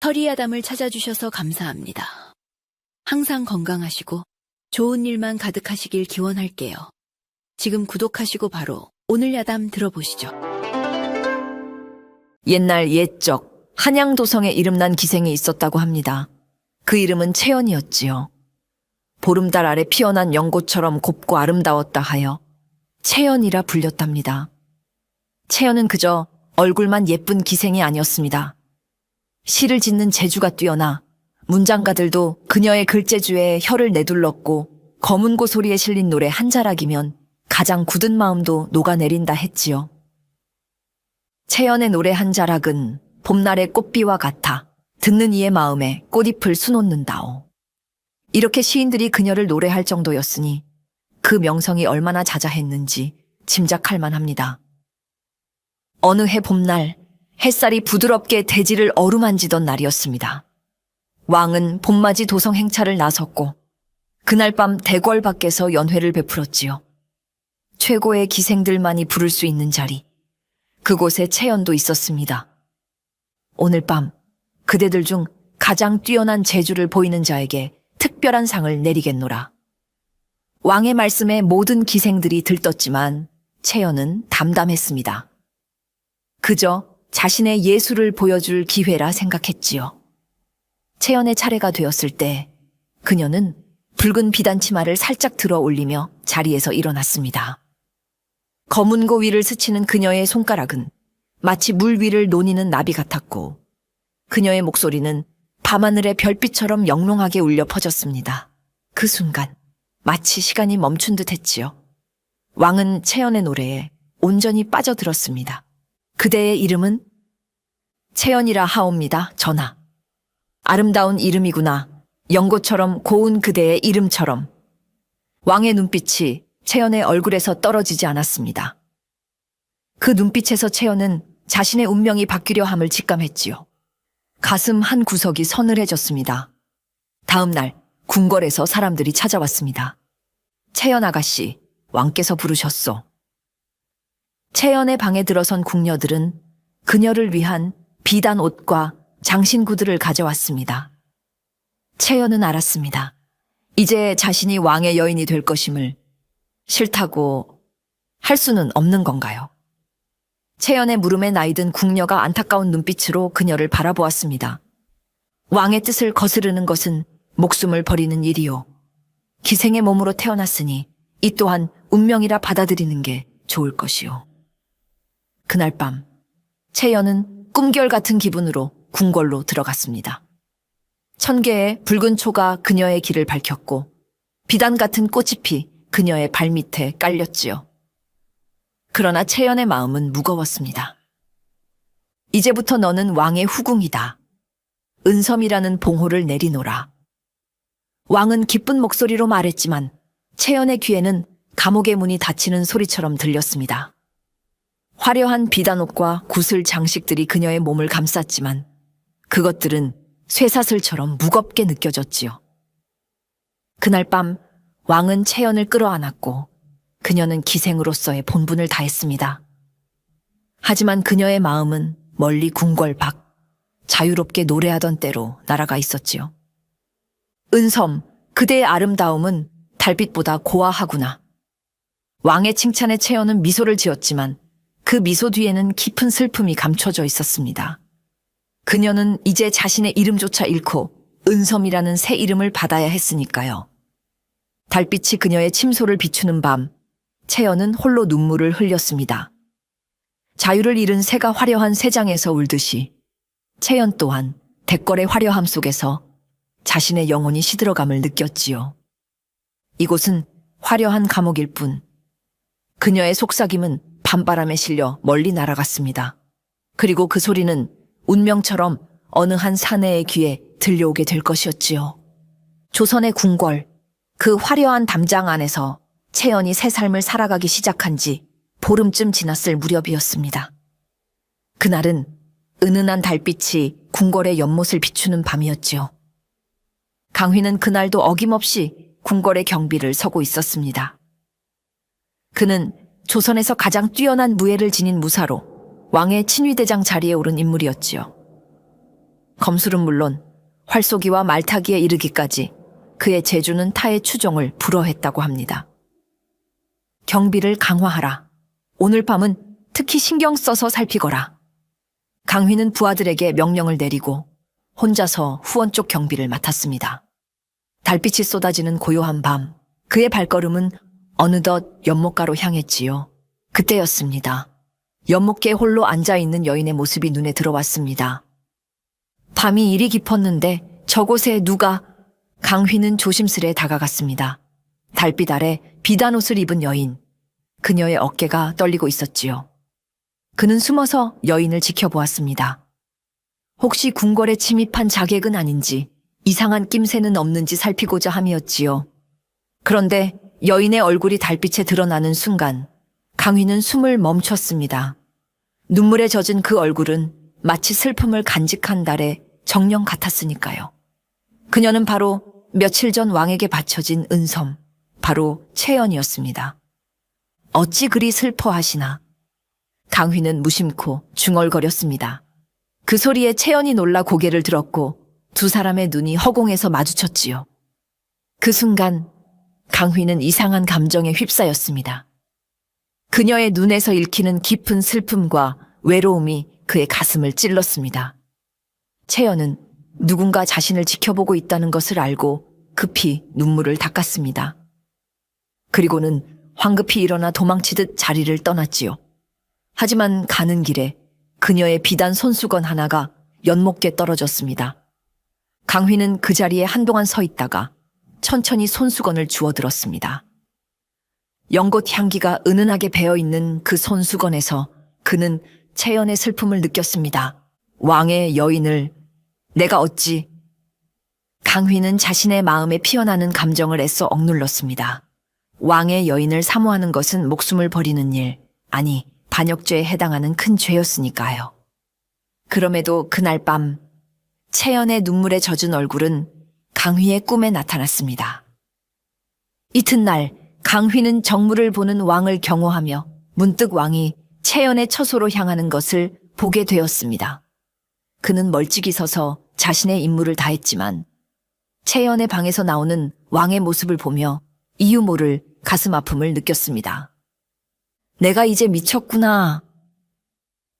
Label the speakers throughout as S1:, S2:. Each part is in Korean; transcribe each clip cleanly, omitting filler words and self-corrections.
S1: 허리야담을 찾아주셔서 감사합니다. 항상 건강하시고 좋은 일만 가득하시길 기원할게요. 지금 구독하시고 바로 오늘 야담 들어보시죠.
S2: 옛날 옛적 한양도성에 이름난 기생이 있었다고 합니다. 그 이름은 채연이었지요. 보름달 아래 피어난 연꽃처럼 곱고 아름다웠다 하여 채연이라 불렸답니다. 채연은 그저 얼굴만 예쁜 기생이 아니었습니다. 시를 짓는 재주가 뛰어나 문장가들도 그녀의 글재주에 혀를 내둘렀고 검은 고소리에 실린 노래 한 자락이면 가장 굳은 마음도 녹아내린다 했지요. 채연의 노래 한 자락은 봄날의 꽃비와 같아 듣는 이의 마음에 꽃잎을 수놓는다오. 이렇게 시인들이 그녀를 노래할 정도였으니 그 명성이 얼마나 자자했는지 짐작할 만합니다. 어느 해 봄날 햇살이 부드럽게 대지를 어루만지던 날이었습니다. 왕은 봄맞이 도성 행차를 나섰고 그날 밤 대궐 밖에서 연회를 베풀었지요. 최고의 기생들만이 부를 수 있는 자리, 그곳에 채연도 있었습니다. 오늘 밤 그대들 중 가장 뛰어난 재주를 보이는 자에게 특별한 상을 내리겠노라. 왕의 말씀에 모든 기생들이 들떴지만 채연은 담담했습니다. 그저 자신의 예술을 보여줄 기회라 생각했지요. 채연의 차례가 되었을 때 그녀는 붉은 비단치마를 살짝 들어 올리며 자리에서 일어났습니다. 검은 고 위를 스치는 그녀의 손가락은 마치 물 위를 노니는 나비 같았고 그녀의 목소리는 밤하늘의 별빛처럼 영롱하게 울려 퍼졌습니다. 그 순간 마치 시간이 멈춘 듯 했지요. 왕은 채연의 노래에 온전히 빠져들었습니다. 그대의 이름은? 채연이라 하옵니다, 전하. 아름다운 이름이구나. 연꽃처럼 고운 그대의 이름처럼. 왕의 눈빛이 채연의 얼굴에서 떨어지지 않았습니다. 그 눈빛에서 채연은 자신의 운명이 바뀌려 함을 직감했지요. 가슴 한 구석이 서늘해졌습니다. 다음 날 궁궐에서 사람들이 찾아왔습니다. 채연 아가씨, 왕께서 부르셨소. 채연의 방에 들어선 궁녀들은 그녀를 위한 비단 옷과 장신구들을 가져왔습니다. 채연은 알았습니다. 이제 자신이 왕의 여인이 될 것임을. 싫다고 할 수는 없는 건가요? 채연의 물음에 나이든 궁녀가 안타까운 눈빛으로 그녀를 바라보았습니다. 왕의 뜻을 거스르는 것은 목숨을 버리는 일이요. 기생의 몸으로 태어났으니 이 또한 운명이라 받아들이는 게 좋을 것이요. 그날 밤 채연은 꿈결 같은 기분으로 궁궐로 들어갔습니다. 1000개의 붉은 초가 그녀의 길을 밝혔고 비단 같은 꽃잎이 그녀의 발밑에 깔렸지요. 그러나 채연의 마음은 무거웠습니다. 이제부터 너는 왕의 후궁이다. 은섬이라는 봉호를 내리노라. 왕은 기쁜 목소리로 말했지만 채연의 귀에는 감옥의 문이 닫히는 소리처럼 들렸습니다. 화려한 비단옷과 구슬 장식들이 그녀의 몸을 감쌌지만 그것들은 쇠사슬처럼 무겁게 느껴졌지요. 그날 밤 왕은 채연을 끌어안았고 그녀는 기생으로서의 본분을 다했습니다. 하지만 그녀의 마음은 멀리 궁궐 밖, 자유롭게 노래하던 때로 날아가 있었지요. 은섬, 그대의 아름다움은 달빛보다 고와하구나. 왕의 칭찬에 채연은 미소를 지었지만 그 미소 뒤에는 깊은 슬픔이 감춰져 있었습니다. 그녀는 이제 자신의 이름조차 잃고 은섬이라는 새 이름을 받아야 했으니까요. 달빛이 그녀의 침소를 비추는 밤, 채연은 홀로 눈물을 흘렸습니다. 자유를 잃은 새가 화려한 새장에서 울듯이 채연 또한 대궐의 화려함 속에서 자신의 영혼이 시들어감을 느꼈지요. 이곳은 화려한 감옥일 뿐 그녀의 속삭임은 밤바람에 실려 멀리 날아갔습니다. 그리고 그 소리는 운명처럼 어느 한 사내의 귀에 들려오게 될 것이었지요. 조선의 궁궐, 그 화려한 담장 안에서 채연이 새 삶을 살아가기 시작한 지 보름쯤 지났을 무렵이었습니다. 그날은 은은한 달빛이 궁궐의 연못을 비추는 밤이었지요. 강휘는 그날도 어김없이 궁궐의 경비를 서고 있었습니다. 그는 조선에서 가장 뛰어난 무예를 지닌 무사로 왕의 친위대장 자리에 오른 인물이었지요. 검술은 물론 활쏘기와 말타기에 이르기까지 그의 재주는 타의 추종을 불허했다고 합니다. 경비를 강화하라. 오늘 밤은 특히 신경 써서 살피거라. 강휘는 부하들에게 명령을 내리고 혼자서 후원 쪽 경비를 맡았습니다. 달빛이 쏟아지는 고요한 밤, 그의 발걸음은 어느덧 연못가로 향했지요. 그때였습니다. 연못가에 홀로 앉아있는 여인의 모습이 눈에 들어왔습니다. 밤이 이리 깊었는데 저곳에 누가... 강휘는 조심스레 다가갔습니다. 달빛 아래 비단 옷을 입은 여인. 그녀의 어깨가 떨리고 있었지요. 그는 숨어서 여인을 지켜보았습니다. 혹시 궁궐에 침입한 자객은 아닌지, 이상한 낌새는 없는지 살피고자 함이었지요. 그런데 여인의 얼굴이 달빛에 드러나는 순간 강휘는 숨을 멈췄습니다. 눈물에 젖은 그 얼굴은 마치 슬픔을 간직한 달의 정령 같았으니까요. 그녀는 바로 며칠 전 왕에게 바쳐진 은섬, 바로 채연이었습니다. 어찌 그리 슬퍼하시나. 강휘는 무심코 중얼거렸습니다. 그 소리에 채연이 놀라 고개를 들었고 두 사람의 눈이 허공에서 마주쳤지요. 그 순간 강휘는 이상한 감정에 휩싸였습니다. 그녀의 눈에서 읽히는 깊은 슬픔과 외로움이 그의 가슴을 찔렀습니다. 채연은 누군가 자신을 지켜보고 있다는 것을 알고 급히 눈물을 닦았습니다. 그리고는 황급히 일어나 도망치듯 자리를 떠났지요. 하지만 가는 길에 그녀의 비단 손수건 하나가 연못께 떨어졌습니다. 강휘는 그 자리에 한동안 서 있다가 천천히 손수건을 주워들었습니다. 연꽃 향기가 은은하게 배어있는 그 손수건에서 그는 채연의 슬픔을 느꼈습니다. 왕의 여인을 내가 어찌... 강휘는 자신의 마음에 피어나는 감정을 애써 억눌렀습니다. 왕의 여인을 사모하는 것은 목숨을 버리는 일, 아니 반역죄에 해당하는 큰 죄였으니까요. 그럼에도 그날 밤 채연의 눈물에 젖은 얼굴은 강휘의 꿈에 나타났습니다. 이튿날 강휘는 정물을 보는 왕을 경호하며 문득 왕이 채연의 처소로 향하는 것을 보게 되었습니다. 그는 멀찍이 서서 자신의 임무를 다했지만 채연의 방에서 나오는 왕의 모습을 보며 이유 모를 가슴 아픔을 느꼈습니다. 내가 이제 미쳤구나.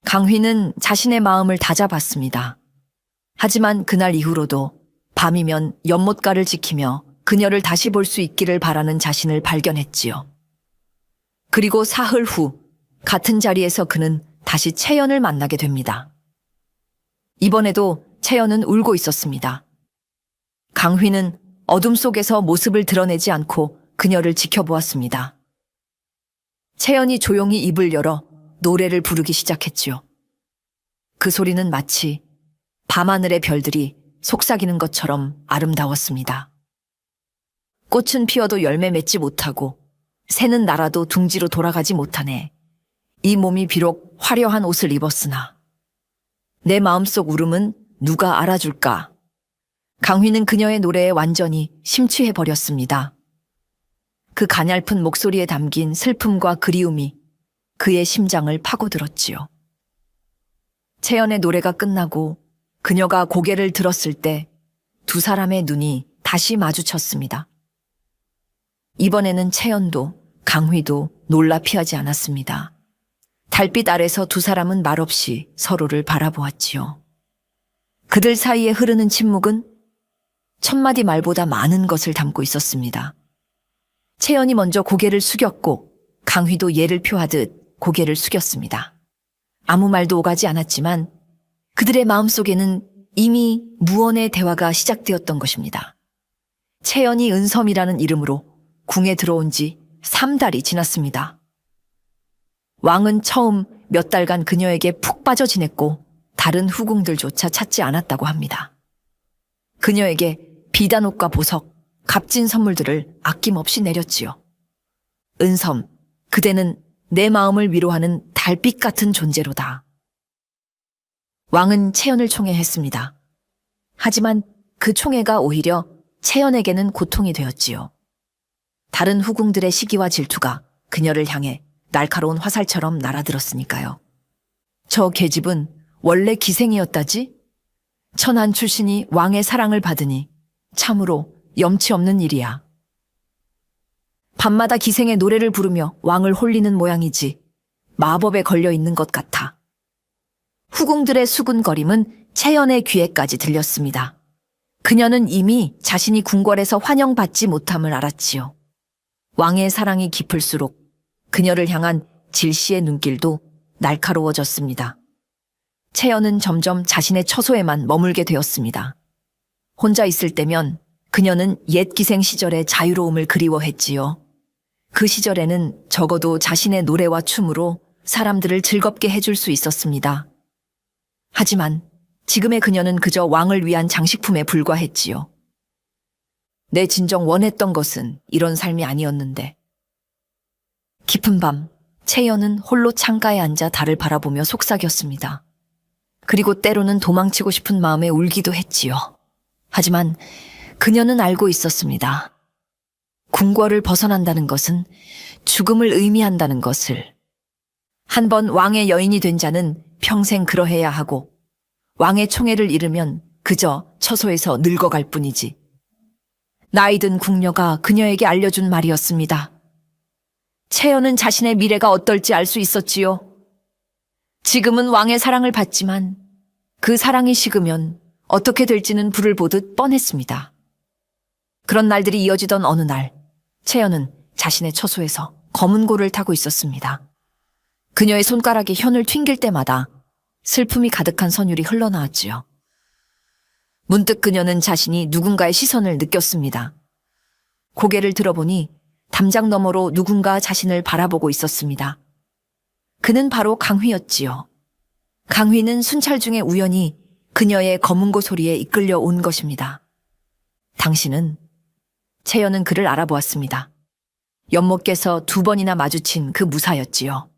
S2: 강휘는 자신의 마음을 다잡았습니다. 하지만 그날 이후로도 밤이면 연못가를 지키며 그녀를 다시 볼 수 있기를 바라는 자신을 발견했지요. 그리고 사흘 후 같은 자리에서 그는 다시 채연을 만나게 됩니다. 이번에도 채연은 울고 있었습니다. 강휘는 어둠 속에서 모습을 드러내지 않고 그녀를 지켜보았습니다. 채연이 조용히 입을 열어 노래를 부르기 시작했지요. 그 소리는 마치 밤하늘의 별들이 속삭이는 것처럼 아름다웠습니다. 꽃은 피어도 열매 맺지 못하고 새는 날아도 둥지로 돌아가지 못하네. 이 몸이 비록 화려한 옷을 입었으나 내 마음속 울음은 누가 알아줄까? 강휘는 그녀의 노래에 완전히 심취해버렸습니다. 그 가냘픈 목소리에 담긴 슬픔과 그리움이 그의 심장을 파고들었지요. 채연의 노래가 끝나고 그녀가 고개를 들었을 때 두 사람의 눈이 다시 마주쳤습니다. 이번에는 채연도 강휘도 놀라 피하지 않았습니다. 달빛 아래서 두 사람은 말없이 서로를 바라보았지요. 그들 사이에 흐르는 침묵은 천마디 말보다 많은 것을 담고 있었습니다. 채연이 먼저 고개를 숙였고 강휘도 예를 표하듯 고개를 숙였습니다. 아무 말도 오가지 않았지만 그들의 마음속에는 이미 무언의 대화가 시작되었던 것입니다. 채연이 은섬이라는 이름으로 궁에 들어온 지 3달이 지났습니다. 왕은 처음 몇 달간 그녀에게 푹 빠져 지냈고 다른 후궁들조차 찾지 않았다고 합니다. 그녀에게 비단옷과 보석, 값진 선물들을 아낌없이 내렸지요. 은섬, 그대는 내 마음을 위로하는 달빛 같은 존재로다. 왕은 채연을 총애했습니다. 하지만 그 총애가 오히려 채연에게는 고통이 되었지요. 다른 후궁들의 시기와 질투가 그녀를 향해 날카로운 화살처럼 날아들었으니까요. 저 계집은 원래 기생이었다지? 천한 출신이 왕의 사랑을 받으니 참으로 염치 없는 일이야. 밤마다 기생의 노래를 부르며 왕을 홀리는 모양이지 마법에 걸려 있는 것 같아. 후궁들의 수군거림은 채연의 귀에까지 들렸습니다. 그녀는 이미 자신이 궁궐에서 환영받지 못함을 알았지요. 왕의 사랑이 깊을수록 그녀를 향한 질시의 눈길도 날카로워졌습니다. 채연은 점점 자신의 처소에만 머물게 되었습니다. 혼자 있을 때면 그녀는 옛 기생 시절의 자유로움을 그리워했지요. 그 시절에는 적어도 자신의 노래와 춤으로 사람들을 즐겁게 해줄 수 있었습니다. 하지만 지금의 그녀는 그저 왕을 위한 장식품에 불과했지요. 내 진정 원했던 것은 이런 삶이 아니었는데. 깊은 밤, 채연은 홀로 창가에 앉아 달을 바라보며 속삭였습니다. 그리고 때로는 도망치고 싶은 마음에 울기도 했지요. 하지만 그녀는 알고 있었습니다. 궁궐을 벗어난다는 것은 죽음을 의미한다는 것을. 한번 왕의 여인이 된 자는 평생 그러해야 하고 왕의 총애를 잃으면 그저 처소에서 늙어갈 뿐이지. 나이든 궁녀가 그녀에게 알려준 말이었습니다. 채연은 자신의 미래가 어떨지 알 수 있었지요. 지금은 왕의 사랑을 받지만 그 사랑이 식으면 어떻게 될지는 불을 보듯 뻔했습니다. 그런 날들이 이어지던 어느 날, 채연은 자신의 처소에서 검은 고를 타고 있었습니다. 그녀의 손가락이 현을 튕길 때마다 슬픔이 가득한 선율이 흘러나왔지요. 문득 그녀는 자신이 누군가의 시선을 느꼈습니다. 고개를 들어보니 담장 너머로 누군가 자신을 바라보고 있었습니다. 그는 바로 강휘였지요. 강휘는 순찰 중에 우연히 그녀의 검은고 소리에 이끌려 온 것입니다. 당신은? 채연은 그를 알아보았습니다. 연못께서 2번이나 마주친 그 무사였지요.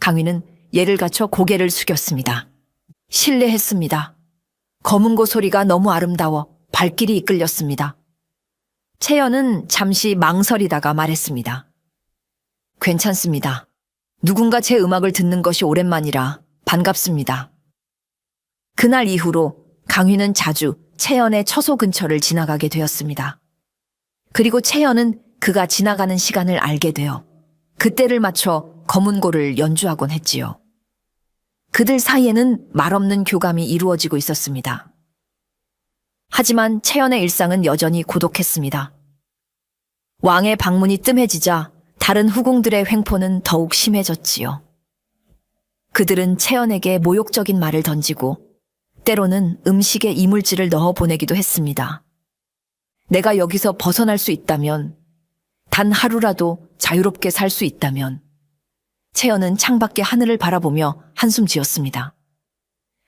S2: 강휘는 예를 갖춰 고개를 숙였습니다. 실례했습니다. 검은고 소리가 너무 아름다워 발길이 이끌렸습니다. 채연은 잠시 망설이다가 말했습니다. 괜찮습니다. 누군가 제 음악을 듣는 것이 오랜만이라 반갑습니다. 그날 이후로 강휘는 자주 채연의 처소 근처를 지나가게 되었습니다. 그리고 채연은 그가 지나가는 시간을 알게 되어 그때를 맞춰 검은고를 연주하곤 했지요. 그들 사이에는 말없는 교감이 이루어지고 있었습니다. 하지만 채연의 일상은 여전히 고독했습니다. 왕의 방문이 뜸해지자 다른 후궁들의 횡포는 더욱 심해졌지요. 그들은 채연에게 모욕적인 말을 던지고 때로는 음식에 이물질을 넣어 보내기도 했습니다. 내가 여기서 벗어날 수 있다면, 단 하루라도 자유롭게 살 수 있다면, 채연은 창밖의 하늘을 바라보며 한숨 지었습니다.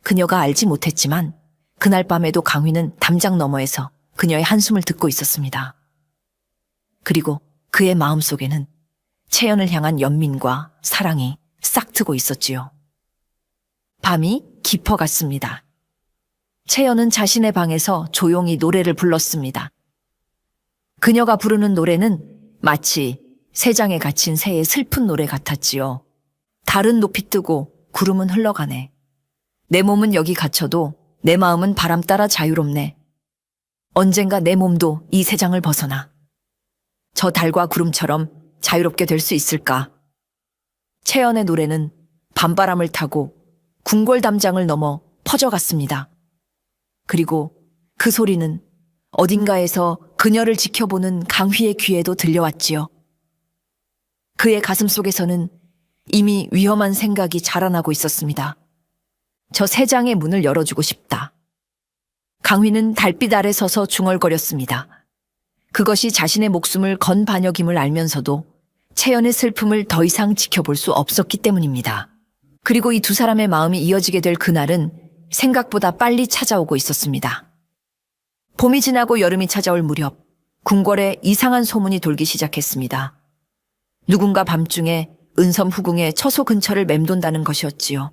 S2: 그녀가 알지 못했지만 그날 밤에도 강휘는 담장 너머에서 그녀의 한숨을 듣고 있었습니다. 그리고 그의 마음속에는 채연을 향한 연민과 사랑이 싹트고 있었지요. 밤이 깊어갔습니다. 채연은 자신의 방에서 조용히 노래를 불렀습니다. 그녀가 부르는 노래는 마치 새장에 갇힌 새의 슬픈 노래 같았지요. 달은 높이 뜨고 구름은 흘러가네. 내 몸은 여기 갇혀도 내 마음은 바람 따라 자유롭네. 언젠가 내 몸도 이 새장을 벗어나 저 달과 구름처럼 자유롭게 될 수 있을까? 채연의 노래는 밤바람을 타고 궁궐 담장을 넘어 퍼져갔습니다. 그리고 그 소리는 어딘가에서 그녀를 지켜보는 강휘의 귀에도 들려왔지요. 그의 가슴 속에서는 이미 위험한 생각이 자라나고 있었습니다. 저 새장의 문을 열어주고 싶다. 강휘는 달빛 아래 서서 중얼거렸습니다. 그것이 자신의 목숨을 건 반역임을 알면서도 채연의 슬픔을 더 이상 지켜볼 수 없었기 때문입니다. 그리고 이 두 사람의 마음이 이어지게 될 그날은 생각보다 빨리 찾아오고 있었습니다. 봄이 지나고 여름이 찾아올 무렵 궁궐에 이상한 소문이 돌기 시작했습니다. 누군가 밤중에 은섬 후궁의 처소 근처를 맴돈다는 것이었지요.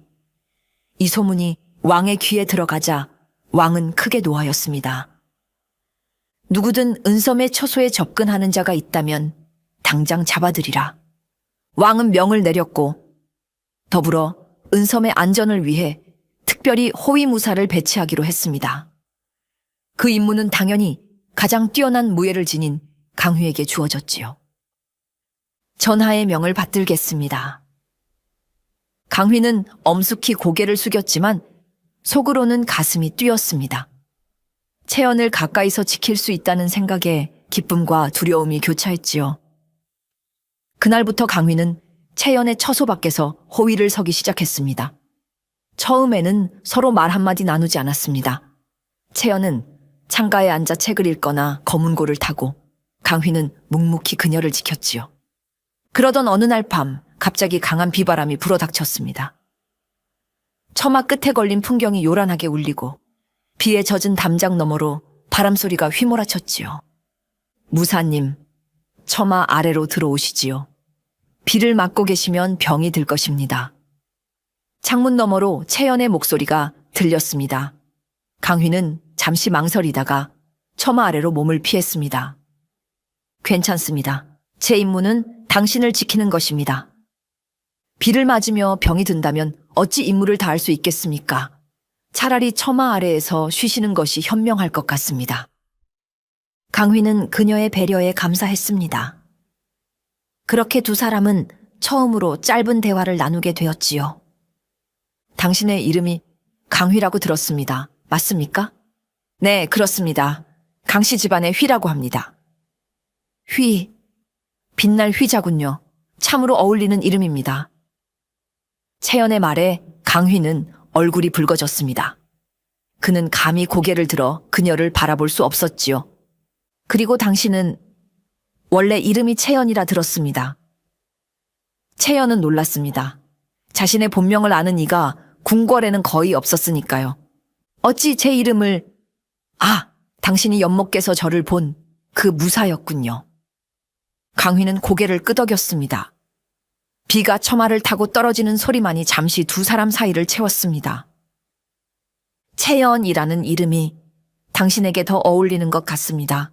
S2: 이 소문이 왕의 귀에 들어가자 왕은 크게 노하였습니다. 누구든 은섬의 처소에 접근하는 자가 있다면 당장 잡아들이라. 왕은 명을 내렸고 더불어 은섬의 안전을 위해 특별히 호위무사를 배치하기로 했습니다. 그 임무는 당연히 가장 뛰어난 무예를 지닌 강휘에게 주어졌지요. 전하의 명을 받들겠습니다. 강휘는 엄숙히 고개를 숙였지만 속으로는 가슴이 뛰었습니다. 채연을 가까이서 지킬 수 있다는 생각에 기쁨과 두려움이 교차했지요. 그날부터 강휘는 채연의 처소 밖에서 호위를 서기 시작했습니다. 처음에는 서로 말 한마디 나누지 않았습니다. 채연은 창가에 앉아 책을 읽거나 검은고를 타고 강휘는 묵묵히 그녀를 지켰지요. 그러던 어느 날 밤 갑자기 강한 비바람이 불어닥쳤습니다. 처마 끝에 걸린 풍경이 요란하게 울리고 비에 젖은 담장 너머로 바람소리가 휘몰아쳤지요. 무사님, 처마 아래로 들어오시지요. 비를 맞고 계시면 병이 들 것입니다. 창문 너머로 채연의 목소리가 들렸습니다. 강휘는 잠시 망설이다가 처마 아래로 몸을 피했습니다. 괜찮습니다. 제 임무는 당신을 지키는 것입니다. 비를 맞으며 병이 든다면 어찌 임무를 다할 수 있겠습니까? 차라리 처마 아래에서 쉬시는 것이 현명할 것 같습니다. 강휘는 그녀의 배려에 감사했습니다. 그렇게 두 사람은 처음으로 짧은 대화를 나누게 되었지요. 당신의 이름이 강휘라고 들었습니다. 맞습니까? 네, 그렇습니다. 강씨 집안의 휘라고 합니다. 휘, 빛날 휘자군요. 참으로 어울리는 이름입니다. 채연의 말에 강휘는 얼굴이 붉어졌습니다. 그는 감히 고개를 들어 그녀를 바라볼 수 없었지요. 그리고 당신은 원래 이름이 채연이라 들었습니다. 채연은 놀랐습니다. 자신의 본명을 아는 이가 궁궐에는 거의 없었으니까요. 어찌 제 이름을... 당신이 연못께서 저를 본 그 무사였군요. 강휘는 고개를 끄덕였습니다. 비가 처마를 타고 떨어지는 소리만이 잠시 두 사람 사이를 채웠습니다. 채연이라는 이름이 당신에게 더 어울리는 것 같습니다.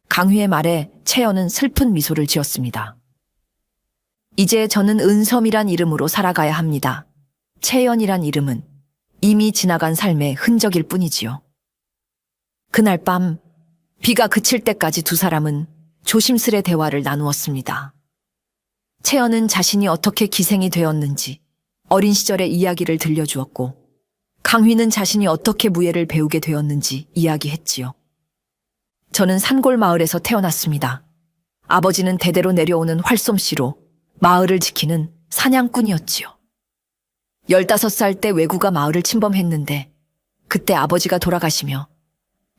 S2: 강휘의 말에 채연은 슬픈 미소를 지었습니다. 이제 저는 은섬이란 이름으로 살아가야 합니다. 채연이란 이름은 이미 지나간 삶의 흔적일 뿐이지요. 그날 밤 비가 그칠 때까지 두 사람은 조심스레 대화를 나누었습니다. 채연은 자신이 어떻게 기생이 되었는지 어린 시절의 이야기를 들려주었고 강휘는 자신이 어떻게 무예를 배우게 되었는지 이야기했지요. 저는 산골 마을에서 태어났습니다. 아버지는 대대로 내려오는 활솜씨로 마을을 지키는 사냥꾼이었지요. 15살 때 왜구가 마을을 침범했는데 그때 아버지가 돌아가시며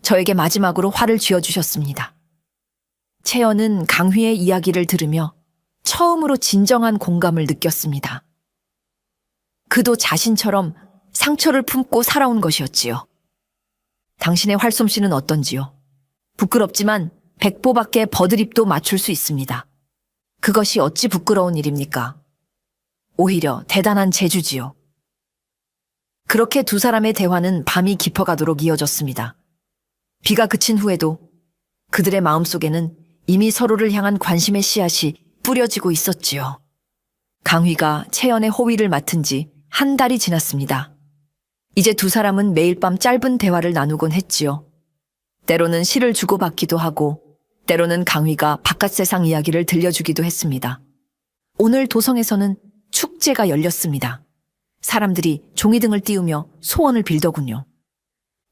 S2: 저에게 마지막으로 화를 쥐어주셨습니다. 채연은 강휘의 이야기를 들으며 처음으로 진정한 공감을 느꼈습니다. 그도 자신처럼 상처를 품고 살아온 것이었지요. 당신의 활솜씨는 어떤지요? 부끄럽지만 백보밖에 버드립도 맞출 수 있습니다. 그것이 어찌 부끄러운 일입니까? 오히려 대단한 재주지요. 그렇게 두 사람의 대화는 밤이 깊어가도록 이어졌습니다. 비가 그친 후에도 그들의 마음속에는 이미 서로를 향한 관심의 씨앗이 뿌려지고 있었지요. 강휘가 채연의 호위를 맡은 지 한 달이 지났습니다. 이제 두 사람은 매일 밤 짧은 대화를 나누곤 했지요. 때로는 시를 주고받기도 하고 때로는 강휘가 바깥 세상 이야기를 들려주기도 했습니다. 오늘 도성에서는 축제가 열렸습니다. 사람들이 종이등을 띄우며 소원을 빌더군요.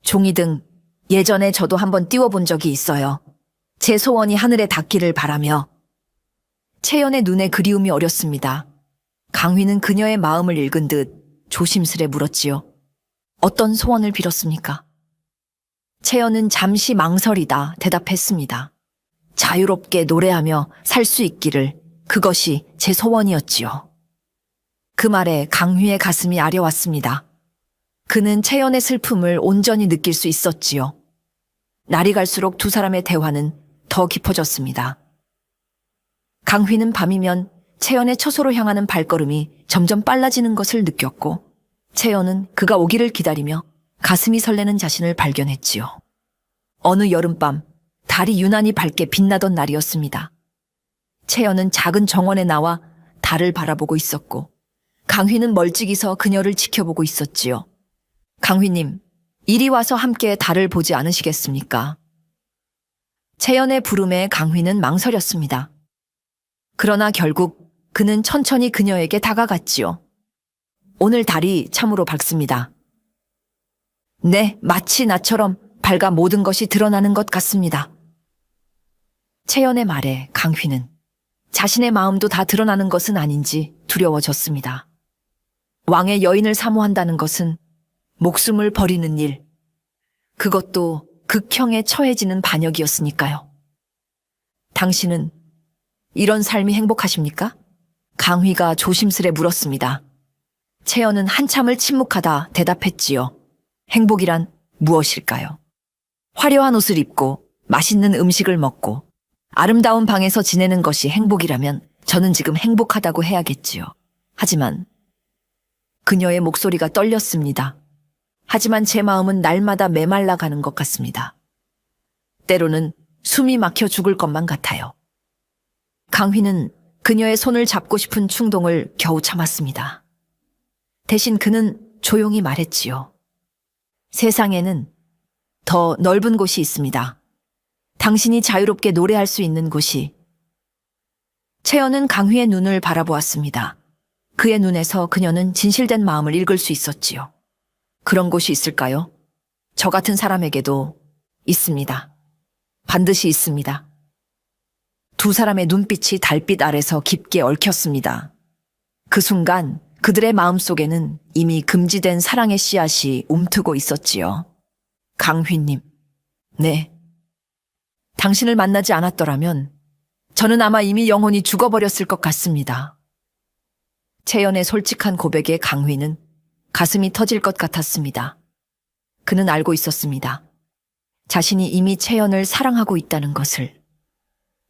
S2: 종이등, 예전에 저도 한번 띄워본 적이 있어요. 제 소원이 하늘에 닿기를 바라며. 채연의 눈에 그리움이 어렸습니다. 강휘는 그녀의 마음을 읽은 듯 조심스레 물었지요. 어떤 소원을 빌었습니까? 채연은 잠시 망설이다 대답했습니다. 자유롭게 노래하며 살 수 있기를, 그것이 제 소원이었지요. 그 말에 강휘의 가슴이 아려왔습니다. 그는 채연의 슬픔을 온전히 느낄 수 있었지요. 날이 갈수록 두 사람의 대화는 더 깊어졌습니다. 강휘는 밤이면 채연의 처소로 향하는 발걸음이 점점 빨라지는 것을 느꼈고 채연은 그가 오기를 기다리며 가슴이 설레는 자신을 발견했지요. 어느 여름밤 달이 유난히 밝게 빛나던 날이었습니다. 채연은 작은 정원에 나와 달을 바라보고 있었고 강휘는 멀찍이서 그녀를 지켜보고 있었지요. 강휘님, 이리 와서 함께 달을 보지 않으시겠습니까? 채연의 부름에 강휘는 망설였습니다. 그러나 결국 그는 천천히 그녀에게 다가갔지요. 오늘 달이 참으로 밝습니다. 네, 마치 나처럼 밝아 모든 것이 드러나는 것 같습니다. 채연의 말에 강휘는 자신의 마음도 다 드러나는 것은 아닌지 두려워졌습니다. 왕의 여인을 사모한다는 것은 목숨을 버리는 일, 그것도 극형에 처해지는 반역이었으니까요. 당신은 이런 삶이 행복하십니까? 강휘가 조심스레 물었습니다. 채연은 한참을 침묵하다 대답했지요. 행복이란 무엇일까요? 화려한 옷을 입고 맛있는 음식을 먹고 아름다운 방에서 지내는 것이 행복이라면 저는 지금 행복하다고 해야겠지요. 하지만 그녀의 목소리가 떨렸습니다. 하지만 제 마음은 날마다 메말라가는 것 같습니다. 때로는 숨이 막혀 죽을 것만 같아요. 강휘는 그녀의 손을 잡고 싶은 충동을 겨우 참았습니다. 대신 그는 조용히 말했지요. 세상에는 더 넓은 곳이 있습니다. 당신이 자유롭게 노래할 수 있는 곳이. 채연은 강휘의 눈을 바라보았습니다. 그의 눈에서 그녀는 진실된 마음을 읽을 수 있었지요. 그런 곳이 있을까요? 저 같은 사람에게도 있습니다. 반드시 있습니다. 두 사람의 눈빛이 달빛 아래서 깊게 얽혔습니다. 그 순간 그들의 마음속에는 이미 금지된 사랑의 씨앗이 움트고 있었지요. 강휘님, 네. 당신을 만나지 않았더라면 저는 아마 이미 영혼이 죽어버렸을 것 같습니다. 채연의 솔직한 고백에 강휘는 가슴이 터질 것 같았습니다. 그는 알고 있었습니다. 자신이 이미 채연을 사랑하고 있다는 것을.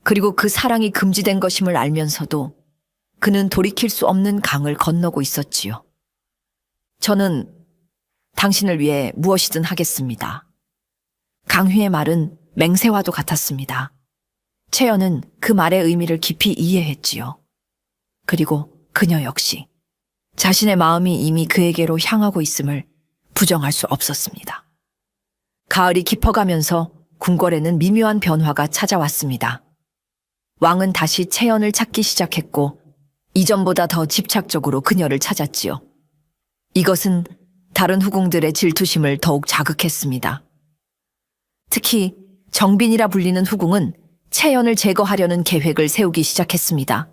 S2: 그리고 그 사랑이 금지된 것임을 알면서도 그는 돌이킬 수 없는 강을 건너고 있었지요. 저는 당신을 위해 무엇이든 하겠습니다. 강휘의 말은 맹세와도 같았습니다. 채연은 그 말의 의미를 깊이 이해했지요. 그리고 그녀 역시 자신의 마음이 이미 그에게로 향하고 있음을 부정할 수 없었습니다. 가을이 깊어가면서 궁궐에는 미묘한 변화가 찾아왔습니다. 왕은 다시 채연을 찾기 시작했고 이전보다 더 집착적으로 그녀를 찾았지요. 이것은 다른 후궁들의 질투심을 더욱 자극했습니다. 특히 정빈이라 불리는 후궁은 채연을 제거하려는 계획을 세우기 시작했습니다.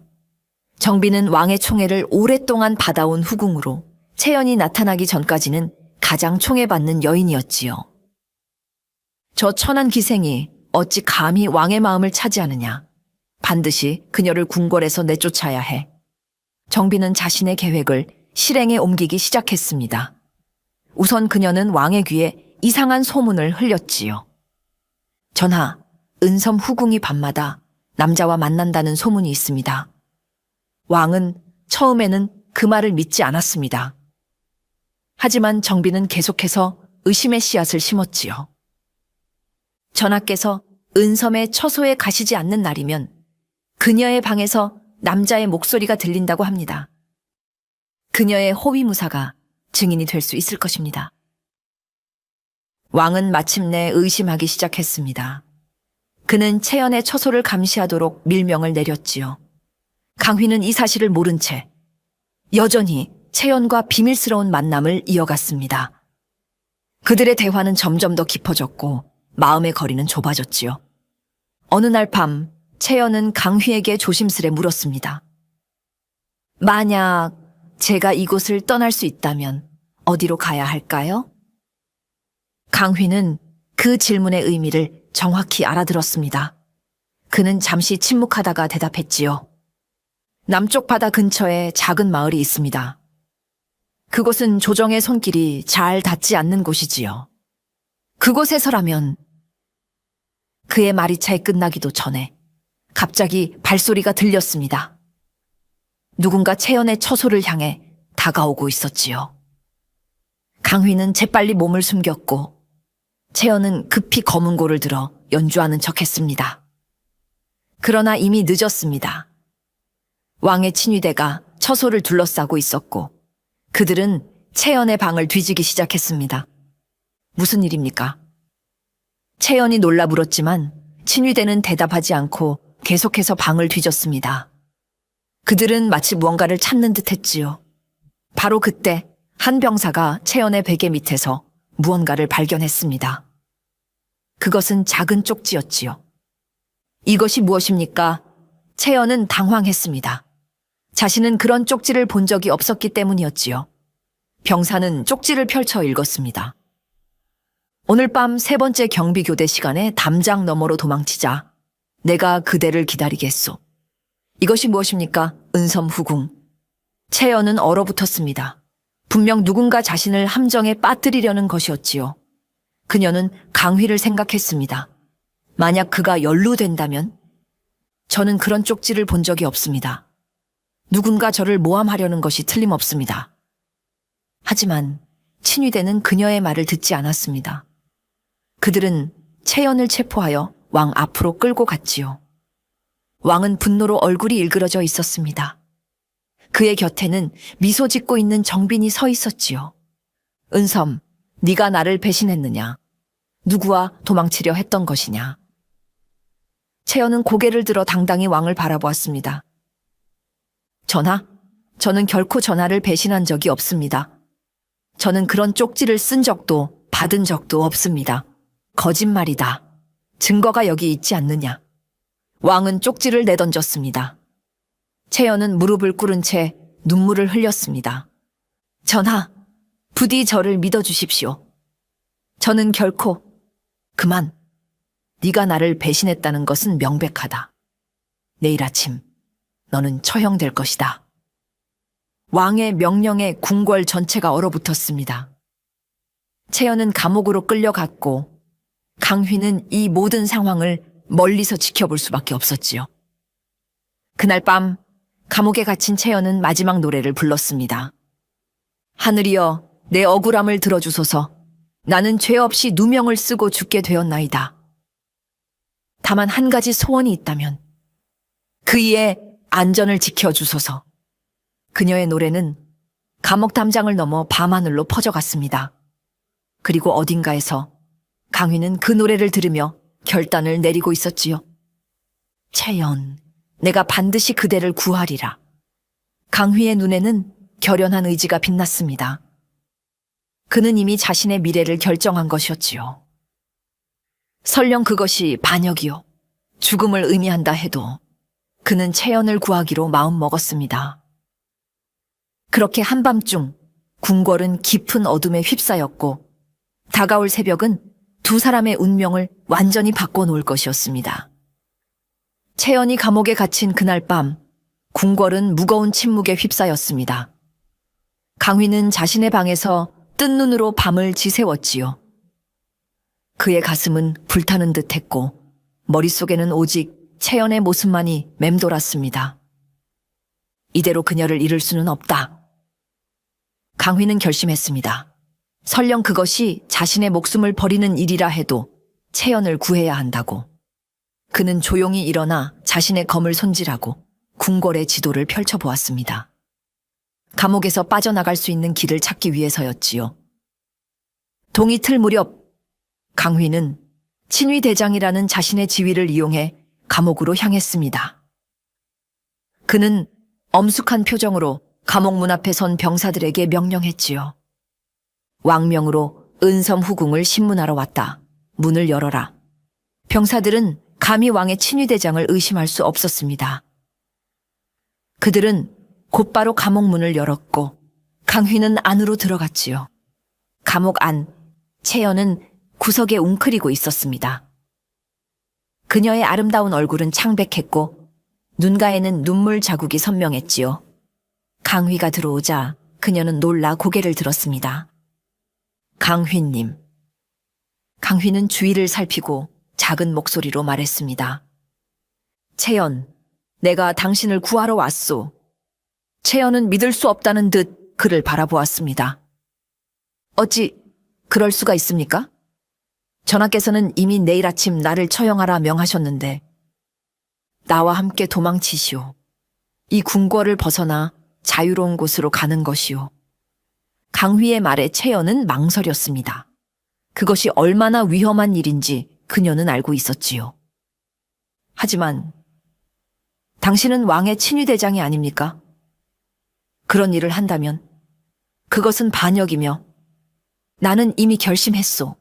S2: 정빈은 왕의 총애를 오랫동안 받아온 후궁으로 채연이 나타나기 전까지는 가장 총애받는 여인이었지요. 저 천한 기생이 어찌 감히 왕의 마음을 차지하느냐. 반드시 그녀를 궁궐에서 내쫓아야 해. 정빈은 자신의 계획을 실행에 옮기기 시작했습니다. 우선 그녀는 왕의 귀에 이상한 소문을 흘렸지요. 전하, 은섬 후궁이 밤마다 남자와 만난다는 소문이 있습니다. 왕은 처음에는 그 말을 믿지 않았습니다. 하지만 정빈은 계속해서 의심의 씨앗을 심었지요. 전하께서 은섬의 처소에 가시지 않는 날이면 그녀의 방에서 남자의 목소리가 들린다고 합니다. 그녀의 호위무사가 증인이 될 수 있을 것입니다. 왕은 마침내 의심하기 시작했습니다. 그는 채연의 처소를 감시하도록 밀명을 내렸지요. 강휘는 이 사실을 모른 채 여전히 채연과 비밀스러운 만남을 이어갔습니다. 그들의 대화는 점점 더 깊어졌고 마음의 거리는 좁아졌지요. 어느 날 밤 채연은 강휘에게 조심스레 물었습니다. 만약 제가 이곳을 떠날 수 있다면 어디로 가야 할까요? 강휘는 그 질문의 의미를 정확히 알아들었습니다. 그는 잠시 침묵하다가 대답했지요. 남쪽 바다 근처에 작은 마을이 있습니다. 그곳은 조정의 손길이 잘 닿지 않는 곳이지요. 그곳에서라면 그의 말이 채 끝나기도 전에 갑자기 발소리가 들렸습니다. 누군가 채연의 처소를 향해 다가오고 있었지요. 강휘는 재빨리 몸을 숨겼고 채연은 급히 검은고를 들어 연주하는 척했습니다. 그러나 이미 늦었습니다. 왕의 친위대가 처소를 둘러싸고 있었고 그들은 채연의 방을 뒤지기 시작했습니다. 무슨 일입니까? 채연이 놀라 물었지만 친위대는 대답하지 않고 계속해서 방을 뒤졌습니다. 그들은 마치 무언가를 찾는 듯 했지요. 바로 그때 한 병사가 채연의 베개 밑에서 무언가를 발견했습니다. 그것은 작은 쪽지였지요. 이것이 무엇입니까? 채연은 당황했습니다. 자신은 그런 쪽지를 본 적이 없었기 때문이었지요. 병사는 쪽지를 펼쳐 읽었습니다. 오늘 밤 3번째 경비교대 시간에 담장 너머로 도망치자. 내가 그대를 기다리겠소. 이것이 무엇입니까? 은섬후궁. 채연은 얼어붙었습니다. 분명 누군가 자신을 함정에 빠뜨리려는 것이었지요. 그녀는 강휘를 생각했습니다. 만약 그가 연루된다면? 저는 그런 쪽지를 본 적이 없습니다. 누군가 저를 모함하려는 것이 틀림없습니다. 하지만 친위대는 그녀의 말을 듣지 않았습니다. 그들은 채연을 체포하여 왕 앞으로 끌고 갔지요. 왕은 분노로 얼굴이 일그러져 있었습니다. 그의 곁에는 미소 짓고 있는 정빈이 서 있었지요. 은섬, 네가 나를 배신했느냐? 누구와 도망치려 했던 것이냐? 채연은 고개를 들어 당당히 왕을 바라보았습니다. 전하, 저는 결코 전하를 배신한 적이 없습니다. 저는 그런 쪽지를 쓴 적도 받은 적도 없습니다. 거짓말이다. 증거가 여기 있지 않느냐? 왕은 쪽지를 내던졌습니다. 채연은 무릎을 꿇은 채 눈물을 흘렸습니다. 전하, 부디 저를 믿어주십시오. 저는 결코... 그만. 네가 나를 배신했다는 것은 명백하다. 내일 아침 너는 처형될 것이다. 왕의 명령에 궁궐 전체가 얼어붙었습니다. 채연은 감옥으로 끌려갔고 강휘는 이 모든 상황을 멀리서 지켜볼 수밖에 없었지요. 그날 밤 감옥에 갇힌 채연은 마지막 노래를 불렀습니다. 하늘이여 내 억울함을 들어주소서. 나는 죄 없이 누명을 쓰고 죽게 되었나이다. 다만 한 가지 소원이 있다면 그이의 안전을 지켜주소서. 그녀의 노래는 감옥 담장을 넘어 밤하늘로 퍼져갔습니다. 그리고 어딘가에서 강휘는 그 노래를 들으며 결단을 내리고 있었지요. 채연, 내가 반드시 그대를 구하리라. 강휘의 눈에는 결연한 의지가 빛났습니다. 그는 이미 자신의 미래를 결정한 것이었지요. 설령 그것이 반역이요, 죽음을 의미한다 해도 그는 채연을 구하기로 마음먹었습니다. 그렇게 한밤중 궁궐은 깊은 어둠에 휩싸였고 다가올 새벽은 두 사람의 운명을 완전히 바꿔놓을 것이었습니다. 채연이 감옥에 갇힌 그날 밤 궁궐은 무거운 침묵에 휩싸였습니다. 강휘는 자신의 방에서 뜬 눈으로 밤을 지새웠지요. 그의 가슴은 불타는 듯했고 머릿속에는 오직 채연의 모습만이 맴돌았습니다. 이대로 그녀를 잃을 수는 없다. 강휘는 결심했습니다. 설령 그것이 자신의 목숨을 버리는 일이라 해도 채연을 구해야 한다고. 그는 조용히 일어나 자신의 검을 손질하고 궁궐의 지도를 펼쳐보았습니다. 감옥에서 빠져나갈 수 있는 길을 찾기 위해서였지요. 동이틀 무렵 강휘는 친위대장이라는 자신의 지위를 이용해 감옥으로 향했습니다. 그는 엄숙한 표정으로 감옥 문 앞에 선 병사들에게 명령했지요. 왕명으로 은섬후궁을 신문하러 왔다. 문을 열어라. 병사들은 감히 왕의 친위대장을 의심할 수 없었습니다. 그들은 곧바로 감옥 문을 열었고 강휘는 안으로 들어갔지요. 감옥 안 채연은 구석에 웅크리고 있었습니다. 그녀의 아름다운 얼굴은 창백했고 눈가에는 눈물 자국이 선명했지요. 강휘가 들어오자 그녀는 놀라 고개를 들었습니다. 강휘님. 강휘는 주위를 살피고 작은 목소리로 말했습니다. 채연, 내가 당신을 구하러 왔소. 채연은 믿을 수 없다는 듯 그를 바라보았습니다. 어찌 그럴 수가 있습니까? 전하께서는 이미 내일 아침 나를 처형하라 명하셨는데 나와 함께 도망치시오. 이 궁궐을 벗어나 자유로운 곳으로 가는 것이오. 강휘의 말에 채연은 망설였습니다. 그것이 얼마나 위험한 일인지 그녀는 알고 있었지요. 하지만 당신은 왕의 친위대장이 아닙니까? 그런 일을 한다면 그것은 반역이며 나는 이미 결심했소.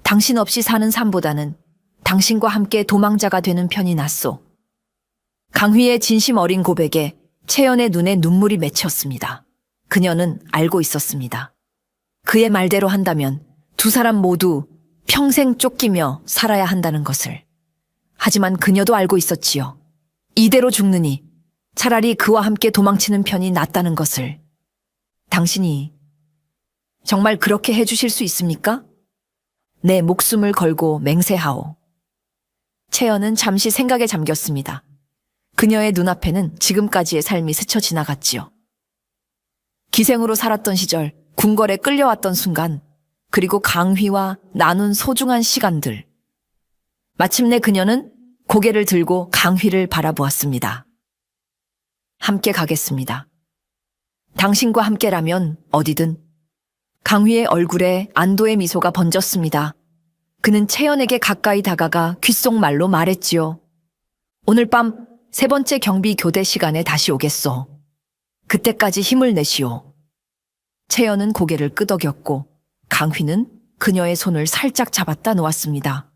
S2: 당신 없이 사는 삶보다는 당신과 함께 도망자가 되는 편이 낫소. 강휘의 진심 어린 고백에 채연의 눈에 눈물이 맺혔습니다. 그녀는 알고 있었습니다. 그의 말대로 한다면 두 사람 모두 평생 쫓기며 살아야 한다는 것을. 하지만 그녀도 알고 있었지요. 이대로 죽느니 차라리 그와 함께 도망치는 편이 낫다는 것을. 당신이 정말 그렇게 해주실 수 있습니까? 내 목숨을 걸고 맹세하오. 채연은 잠시 생각에 잠겼습니다. 그녀의 눈앞에는 지금까지의 삶이 스쳐 지나갔지요. 기생으로 살았던 시절, 궁궐에 끌려왔던 순간, 그리고 강휘와 나눈 소중한 시간들. 마침내 그녀는 고개를 들고 강휘를 바라보았습니다. 함께 가겠습니다. 당신과 함께라면 어디든. 강휘의 얼굴에 안도의 미소가 번졌습니다. 그는 채연에게 가까이 다가가 귓속말로 말했지요. 오늘 밤 3번째 경비 교대 시간에 다시 오겠소. 그때까지 힘을 내시오. 채연은 고개를 끄덕였고 강휘는 그녀의 손을 살짝 잡았다 놓았습니다.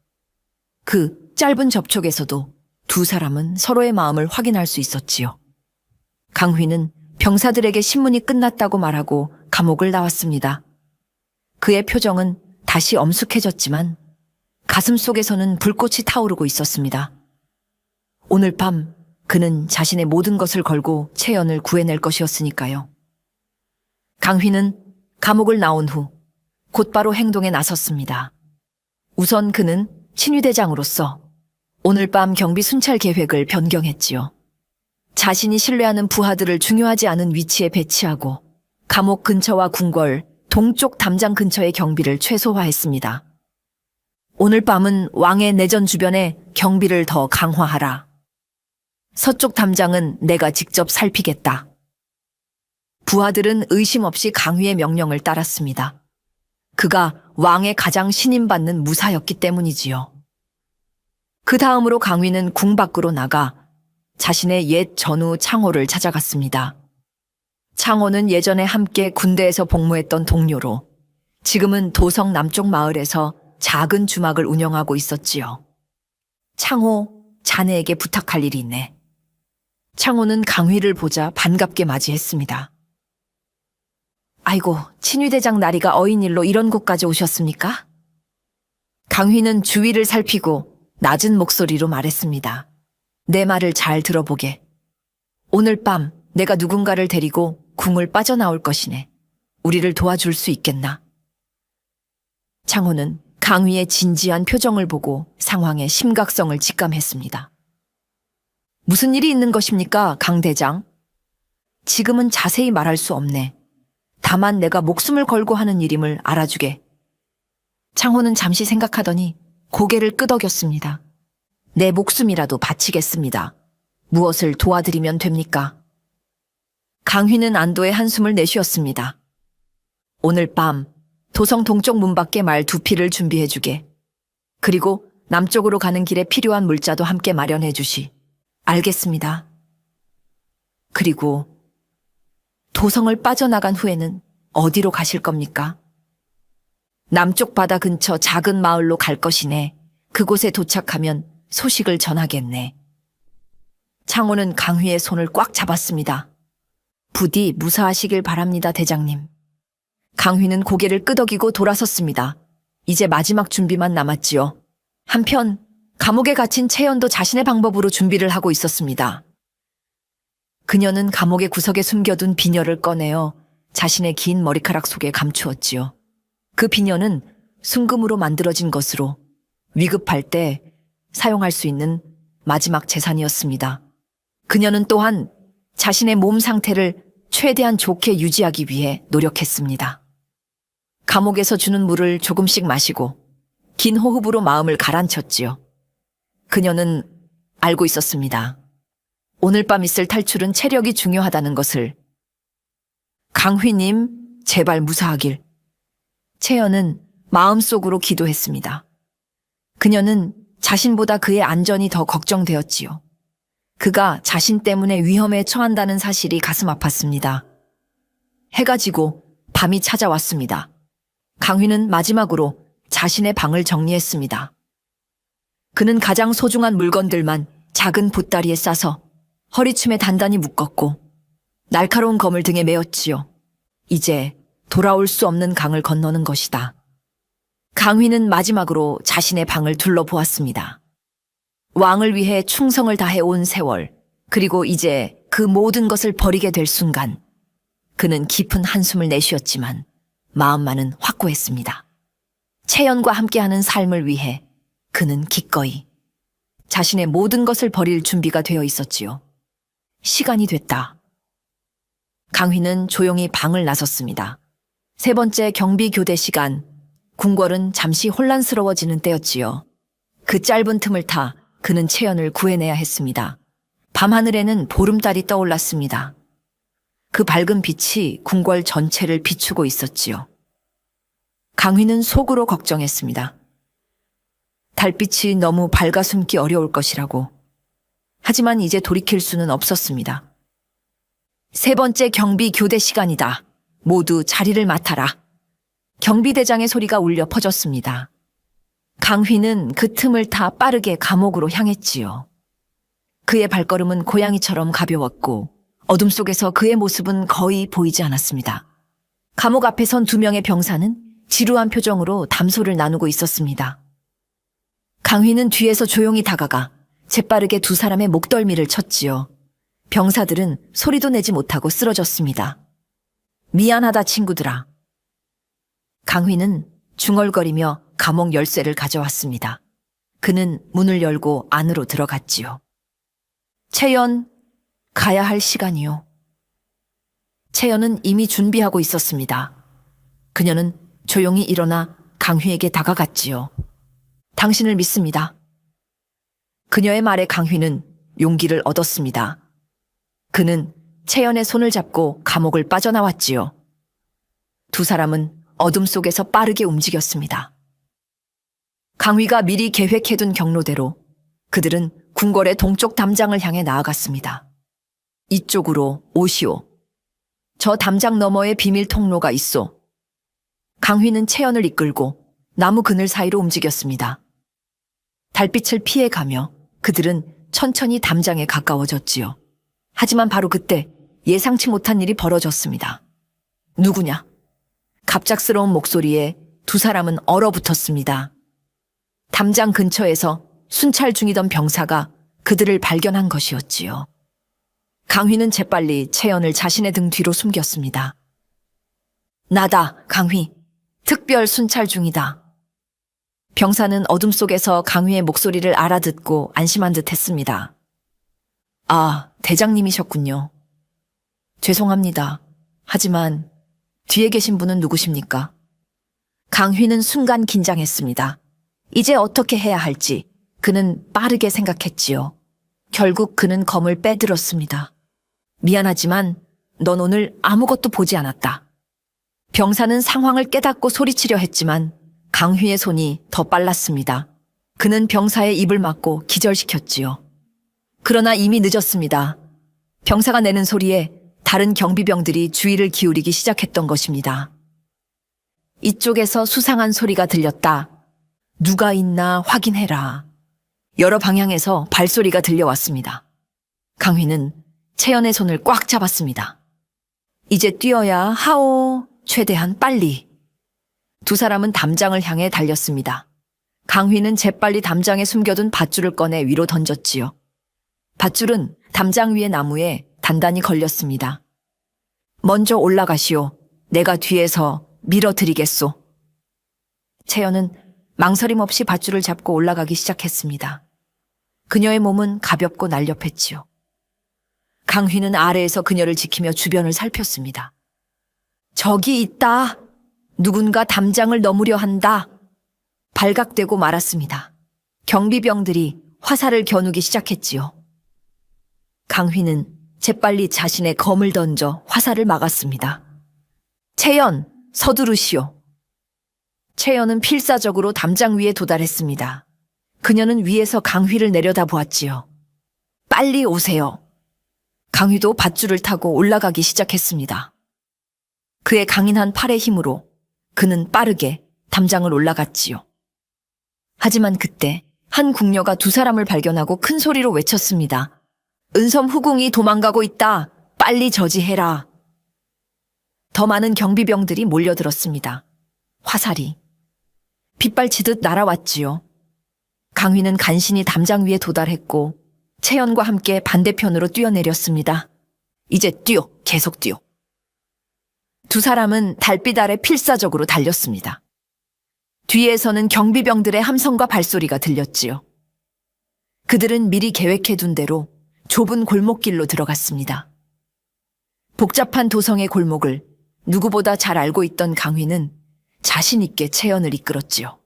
S2: 그 짧은 접촉에서도 두 사람은 서로의 마음을 확인할 수 있었지요. 강휘는 병사들에게 신문이 끝났다고 말하고 감옥을 나왔습니다. 그의 표정은 다시 엄숙해졌지만 가슴 속에서는 불꽃이 타오르고 있었습니다. 오늘 밤 그는 자신의 모든 것을 걸고 채연을 구해낼 것이었으니까요. 강휘는 감옥을 나온 후 곧바로 행동에 나섰습니다. 우선 그는 친위대장으로서 오늘 밤 경비 순찰 계획을 변경했지요. 자신이 신뢰하는 부하들을 중요하지 않은 위치에 배치하고 감옥 근처와 궁궐, 동쪽 담장 근처의 경비를 최소화했습니다. 오늘 밤은 왕의 내전 주변에 경비를 더 강화하라. 서쪽 담장은 내가 직접 살피겠다. 부하들은 의심 없이 강휘의 명령을 따랐습니다. 그가 왕의 가장 신임받는 무사였기 때문이지요. 그 다음으로 강휘는 궁 밖으로 나가 자신의 옛 전우 창호를 찾아갔습니다. 창호는 예전에 함께 군대에서 복무했던 동료로 지금은 도성 남쪽 마을에서 작은 주막을 운영하고 있었지요. 창호, 자네에게 부탁할 일이 있네. 창호는 강휘를 보자 반갑게 맞이했습니다. 아이고, 친위대장 나리가 어인일로 이런 곳까지 오셨습니까? 강휘는 주위를 살피고 낮은 목소리로 말했습니다. 내 말을 잘 들어보게. 오늘 밤 내가 누군가를 데리고 궁을 빠져나올 것이네. 우리를 도와줄 수 있겠나? 창호는 강휘의 진지한 표정을 보고 상황의 심각성을 직감했습니다. 무슨 일이 있는 것입니까, 강 대장? 지금은 자세히 말할 수 없네. 다만 내가 목숨을 걸고 하는 일임을 알아주게. 창호는 잠시 생각하더니 고개를 끄덕였습니다. 내 목숨이라도 바치겠습니다. 무엇을 도와드리면 됩니까? 강휘는 안도의 한숨을 내쉬었습니다. 오늘 밤 도성 동쪽 문 밖에 말 2피를 준비해주게. 그리고 남쪽으로 가는 길에 필요한 물자도 함께 마련해주시. 알겠습니다. 그리고 도성을 빠져나간 후에는 어디로 가실 겁니까? 남쪽 바다 근처 작은 마을로 갈 것이네. 그곳에 도착하면 소식을 전하겠네. 창호는 강휘의 손을 꽉 잡았습니다. 부디 무사하시길 바랍니다, 대장님. 강휘는 고개를 끄덕이고 돌아섰습니다. 이제 마지막 준비만 남았지요. 한편 감옥에 갇힌 채연도 자신의 방법으로 준비를 하고 있었습니다. 그녀는 감옥의 구석에 숨겨둔 비녀를 꺼내어 자신의 긴 머리카락 속에 감추었지요. 그 비녀는 순금으로 만들어진 것으로 위급할 때 사용할 수 있는 마지막 재산이었습니다. 그녀는 또한 자신의 몸 상태를 최대한 좋게 유지하기 위해 노력했습니다. 감옥에서 주는 물을 조금씩 마시고 긴 호흡으로 마음을 가라앉혔지요. 그녀는 알고 있었습니다. 오늘 밤 있을 탈출은 체력이 중요하다는 것을. 강휘님, 제발 무사하길. 채연은 마음속으로 기도했습니다. 그녀는 자신보다 그의 안전이 더 걱정되었지요. 그가 자신 때문에 위험에 처한다는 사실이 가슴 아팠습니다. 해가 지고 밤이 찾아왔습니다. 강휘는 마지막으로 자신의 방을 정리했습니다. 그는 가장 소중한 물건들만 작은 보따리에 싸서 허리춤에 단단히 묶었고 날카로운 검을 등에 메었지요. 이제 돌아올 수 없는 강을 건너는 것이다. 강휘는 마지막으로 자신의 방을 둘러보았습니다. 왕을 위해 충성을 다해온 세월, 그리고 이제 그 모든 것을 버리게 될 순간, 그는 깊은 한숨을 내쉬었지만 마음만은 확고했습니다. 채연과 함께하는 삶을 위해 그는 기꺼이 자신의 모든 것을 버릴 준비가 되어 있었지요. 시간이 됐다. 강휘는 조용히 방을 나섰습니다. 세 번째 경비 교대 시간, 궁궐은 잠시 혼란스러워지는 때였지요. 그 짧은 틈을 타 그는 채연을 구해내야 했습니다. 밤하늘에는 보름달이 떠올랐습니다. 그 밝은 빛이 궁궐 전체를 비추고 있었지요. 강휘는 속으로 걱정했습니다. 달빛이 너무 밝아 숨기 어려울 것이라고. 하지만 이제 돌이킬 수는 없었습니다. 세 번째 경비 교대 시간이다. 모두 자리를 맡아라. 경비대장의 소리가 울려 퍼졌습니다. 강휘는 그 틈을 타 빠르게 감옥으로 향했지요. 그의 발걸음은 고양이처럼 가벼웠고 어둠 속에서 그의 모습은 거의 보이지 않았습니다. 감옥 앞에 선 2명의 병사는 지루한 표정으로 담소를 나누고 있었습니다. 강휘는 뒤에서 조용히 다가가 재빠르게 2 사람의 목덜미를 쳤지요. 병사들은 소리도 내지 못하고 쓰러졌습니다. 미안하다 친구들아. 강휘는 중얼거리며 감옥 열쇠를 가져왔습니다. 그는 문을 열고 안으로 들어갔지요. 채연, 가야 할 시간이요. 채연은 이미 준비하고 있었습니다. 그녀는 조용히 일어나 강휘에게 다가갔지요. 당신을 믿습니다. 그녀의 말에 강휘는 용기를 얻었습니다. 그는 채연의 손을 잡고 감옥을 빠져나왔지요. 2 사람은 어둠 속에서 빠르게 움직였습니다. 강휘가 미리 계획해둔 경로대로 그들은 궁궐의 동쪽 담장을 향해 나아갔습니다. 이쪽으로 오시오. 저 담장 너머에 비밀 통로가 있소. 강휘는 채연을 이끌고 나무 그늘 사이로 움직였습니다. 달빛을 피해가며 그들은 천천히 담장에 가까워졌지요. 하지만 바로 그때 예상치 못한 일이 벌어졌습니다. 누구냐? 갑작스러운 목소리에 2 사람은 얼어붙었습니다. 담장 근처에서 순찰 중이던 병사가 그들을 발견한 것이었지요. 강휘는 재빨리 채연을 자신의 등 뒤로 숨겼습니다. 나다, 강휘. 특별 순찰 중이다. 병사는 어둠 속에서 강휘의 목소리를 알아듣고 안심한 듯 했습니다. 아, 대장님이셨군요. 죄송합니다. 하지만 뒤에 계신 분은 누구십니까? 강휘는 순간 긴장했습니다. 이제 어떻게 해야 할지 그는 빠르게 생각했지요. 결국 그는 검을 빼들었습니다. 미안하지만 넌 오늘 아무것도 보지 않았다. 병사는 상황을 깨닫고 소리치려 했지만 강휘의 손이 더 빨랐습니다. 그는 병사의 입을 막고 기절시켰지요. 그러나 이미 늦었습니다. 병사가 내는 소리에 다른 경비병들이 주의를 기울이기 시작했던 것입니다. 이쪽에서 수상한 소리가 들렸다. 누가 있나 확인해라. 여러 방향에서 발소리가 들려왔습니다. 강휘는 채연의 손을 꽉 잡았습니다. 이제 뛰어야 하오. 최대한 빨리. 2 사람은 담장을 향해 달렸습니다. 강휘는 재빨리 담장에 숨겨둔 밧줄을 꺼내 위로 던졌지요. 밧줄은 담장 위의 나무에 단단히 걸렸습니다. 먼저 올라가시오. 내가 뒤에서 밀어드리겠소. 채연은 망설임 없이 밧줄을 잡고 올라가기 시작했습니다. 그녀의 몸은 가볍고 날렵했지요. 강휘는 아래에서 그녀를 지키며 주변을 살폈습니다. 저기 있다. 누군가 담장을 넘으려 한다. 발각되고 말았습니다. 경비병들이 화살을 겨누기 시작했지요. 강휘는 재빨리 자신의 검을 던져 화살을 막았습니다. 채연, 서두르시오. 채연은 필사적으로 담장 위에 도달했습니다. 그녀는 위에서 강휘를 내려다 보았지요. 빨리 오세요. 강휘도 밧줄을 타고 올라가기 시작했습니다. 그의 강인한 팔의 힘으로 그는 빠르게 담장을 올라갔지요. 하지만 그때 한 궁녀가 두 사람을 발견하고 큰 소리로 외쳤습니다. 은섬 후궁이 도망가고 있다. 빨리 저지해라. 더 많은 경비병들이 몰려들었습니다. 화살이 빗발치듯 날아왔지요. 강휘는 간신히 담장 위에 도달했고 채연과 함께 반대편으로 뛰어내렸습니다. 이제 뛰어, 계속 뛰어. 두 사람은 달빛 아래 필사적으로 달렸습니다. 뒤에서는 경비병들의 함성과 발소리가 들렸지요. 그들은 미리 계획해둔 대로 좁은 골목길로 들어갔습니다. 복잡한 도성의 골목을 누구보다 잘 알고 있던 강휘는 자신 있게 채연을 이끌었지요.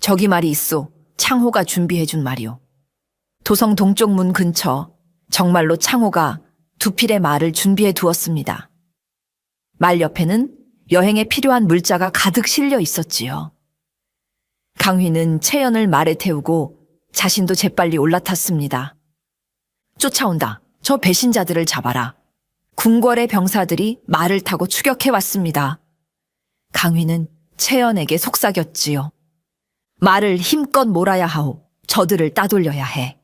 S2: 저기 말이 있소. 창호가 준비해준 말이오. 도성 동쪽 문 근처 정말로 창호가 두 필의 말을 준비해 두었습니다. 말 옆에는 여행에 필요한 물자가 가득 실려 있었지요. 강휘는 채연을 말에 태우고 자신도 재빨리 올라탔습니다. 쫓아온다. 저 배신자들을 잡아라. 궁궐의 병사들이 말을 타고 추격해 왔습니다. 강휘는 채연에게 속삭였지요. 말을 힘껏 몰아야 하오. 저들을 따돌려야 해.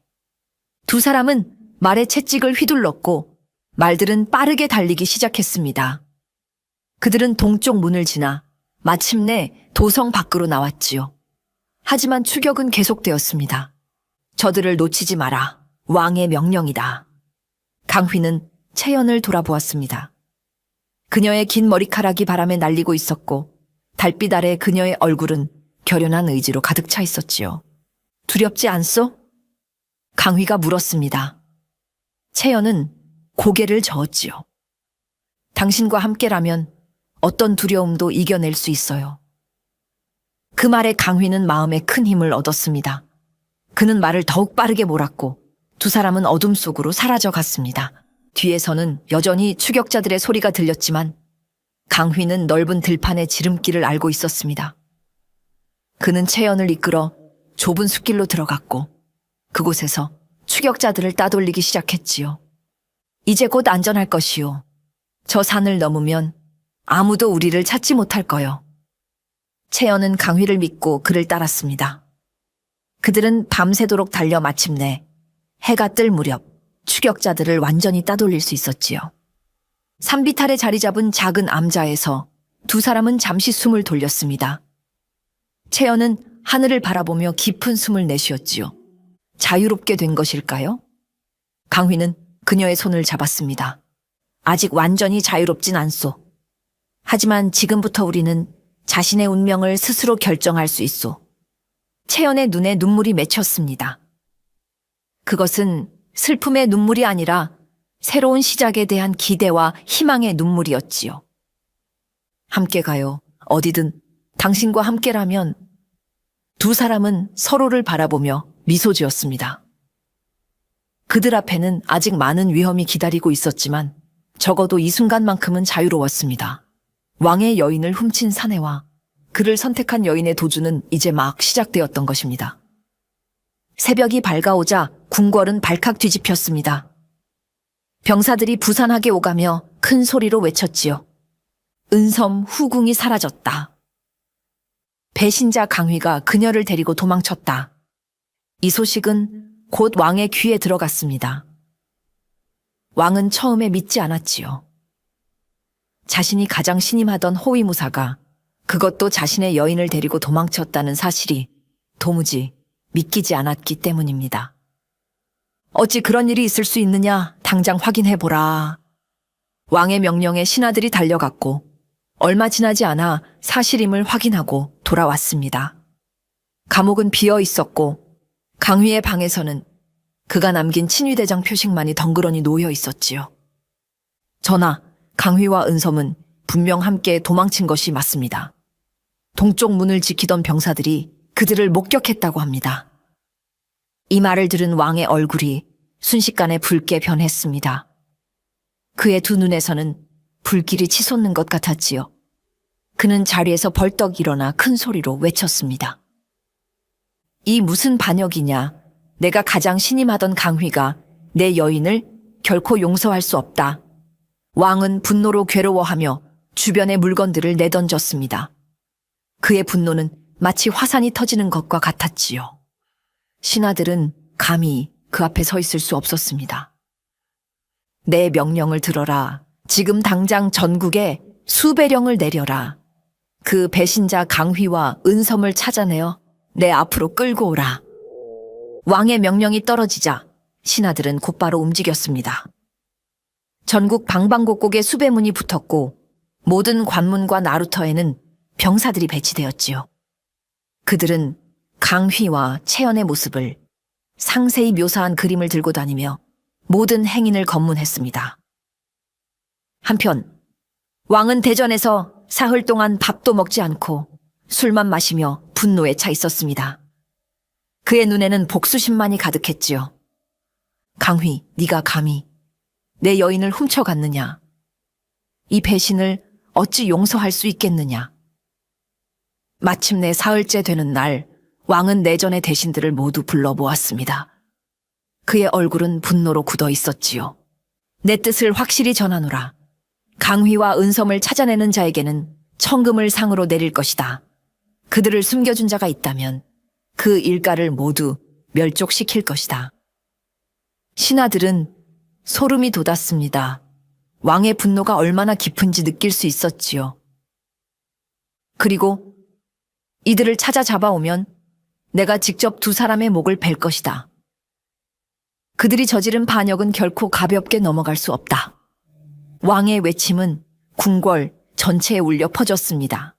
S2: 두 사람은 말의 채찍을 휘둘렀고 말들은 빠르게 달리기 시작했습니다. 그들은 동쪽 문을 지나 마침내 도성 밖으로 나왔지요. 하지만 추격은 계속되었습니다. 저들을 놓치지 마라. 왕의 명령이다. 강휘는 채연을 돌아보았습니다. 그녀의 긴 머리카락이 바람에 날리고 있었고 달빛 아래 그녀의 얼굴은 결연한 의지로 가득 차 있었지요. 두렵지 않소? 강휘가 물었습니다. 채연은 고개를 저었지요. 당신과 함께라면 어떤 두려움도 이겨낼 수 있어요. 그 말에 강휘는 마음에 큰 힘을 얻었습니다. 그는 말을 더욱 빠르게 몰았고 두 사람은 어둠 속으로 사라져 갔습니다. 뒤에서는 여전히 추격자들의 소리가 들렸지만 강휘는 넓은 들판의 지름길을 알고 있었습니다. 그는 채연을 이끌어 좁은 숲길로 들어갔고 그곳에서 추격자들을 따돌리기 시작했지요. 이제 곧 안전할 것이요. 저 산을 넘으면 아무도 우리를 찾지 못할 거요. 채연은 강휘를 믿고 그를 따랐습니다. 그들은 밤새도록 달려 마침내 해가 뜰 무렵 추격자들을 완전히 따돌릴 수 있었지요. 산비탈에 자리 잡은 작은 암자에서 두 사람은 잠시 숨을 돌렸습니다. 채연은 하늘을 바라보며 깊은 숨을 내쉬었지요. 자유롭게 된 것일까요? 강휘는 그녀의 손을 잡았습니다. 아직 완전히 자유롭진 않소. 하지만 지금부터 우리는 자신의 운명을 스스로 결정할 수 있소. 채연의 눈에 눈물이 맺혔습니다. 그것은 슬픔의 눈물이 아니라 새로운 시작에 대한 기대와 희망의 눈물이었지요. 함께 가요. 어디든 당신과 함께라면. 두 사람은 서로를 바라보며 미소 지었습니다. 그들 앞에는 아직 많은 위험이 기다리고 있었지만 적어도 이 순간만큼은 자유로웠습니다. 왕의 여인을 훔친 사내와 그를 선택한 여인의 도주는 이제 막 시작되었던 것입니다. 새벽이 밝아오자 궁궐은 발칵 뒤집혔습니다. 병사들이 부산하게 오가며 큰 소리로 외쳤지요. 은섬 후궁이 사라졌다. 배신자 강휘가 그녀를 데리고 도망쳤다. 이 소식은 곧 왕의 귀에 들어갔습니다. 왕은 처음에 믿지 않았지요. 자신이 가장 신임하던 호위무사가 그것도 자신의 여인을 데리고 도망쳤다는 사실이 도무지 믿기지 않았기 때문입니다. 어찌 그런 일이 있을 수 있느냐? 당장 확인해보라. 왕의 명령에 신하들이 달려갔고 얼마 지나지 않아 사실임을 확인하고 돌아왔습니다. 감옥은 비어 있었고 강휘의 방에서는 그가 남긴 친위대장 표식만이 덩그러니 놓여 있었지요. 전하, 강휘와 은섬은 분명 함께 도망친 것이 맞습니다. 동쪽 문을 지키던 병사들이 그들을 목격했다고 합니다. 이 말을 들은 왕의 얼굴이 순식간에 붉게 변했습니다. 그의 두 눈에서는 불길이 치솟는 것 같았지요. 그는 자리에서 벌떡 일어나 큰 소리로 외쳤습니다. 이 무슨 반역이냐. 내가 가장 신임하던 강휘가 내 여인을 결코 용서할 수 없다. 왕은 분노로 괴로워하며 주변의 물건들을 내던졌습니다. 그의 분노는 마치 화산이 터지는 것과 같았지요. 신하들은 감히 그 앞에 서 있을 수 없었습니다. 내 명령을 들어라. 지금 당장 전국에 수배령을 내려라. 그 배신자 강휘와 은섬을 찾아내어 내 앞으로 끌고 오라. 왕의 명령이 떨어지자 신하들은 곧바로 움직였습니다. 전국 방방곡곡에 수배문이 붙었고 모든 관문과 나루터에는 병사들이 배치되었지요. 그들은 강휘와 채연의 모습을 상세히 묘사한 그림을 들고 다니며 모든 행인을 검문했습니다. 한편 왕은 대전에서 사흘 동안 밥도 먹지 않고 술만 마시며 분노에 차 있었습니다. 그의 눈에는 복수심만이 가득했지요. 강휘, 네가 감히 내 여인을 훔쳐갔느냐? 이 배신을 어찌 용서할 수 있겠느냐? 마침내 사흘째 되는 날 왕은 내전의 대신들을 모두 불러모았습니다. 그의 얼굴은 분노로 굳어 있었지요. 내 뜻을 확실히 전하노라. 강휘와 은섬을 찾아내는 자에게는 천금을 상으로 내릴 것이다. 그들을 숨겨준 자가 있다면 그 일가를 모두 멸족시킬 것이다. 신하들은 소름이 돋았습니다. 왕의 분노가 얼마나 깊은지 느낄 수 있었지요. 그리고 이들을 찾아 잡아오면 내가 직접 두 사람의 목을 벨 것이다. 그들이 저지른 반역은 결코 가볍게 넘어갈 수 없다. 왕의 외침은 궁궐 전체에 울려 퍼졌습니다.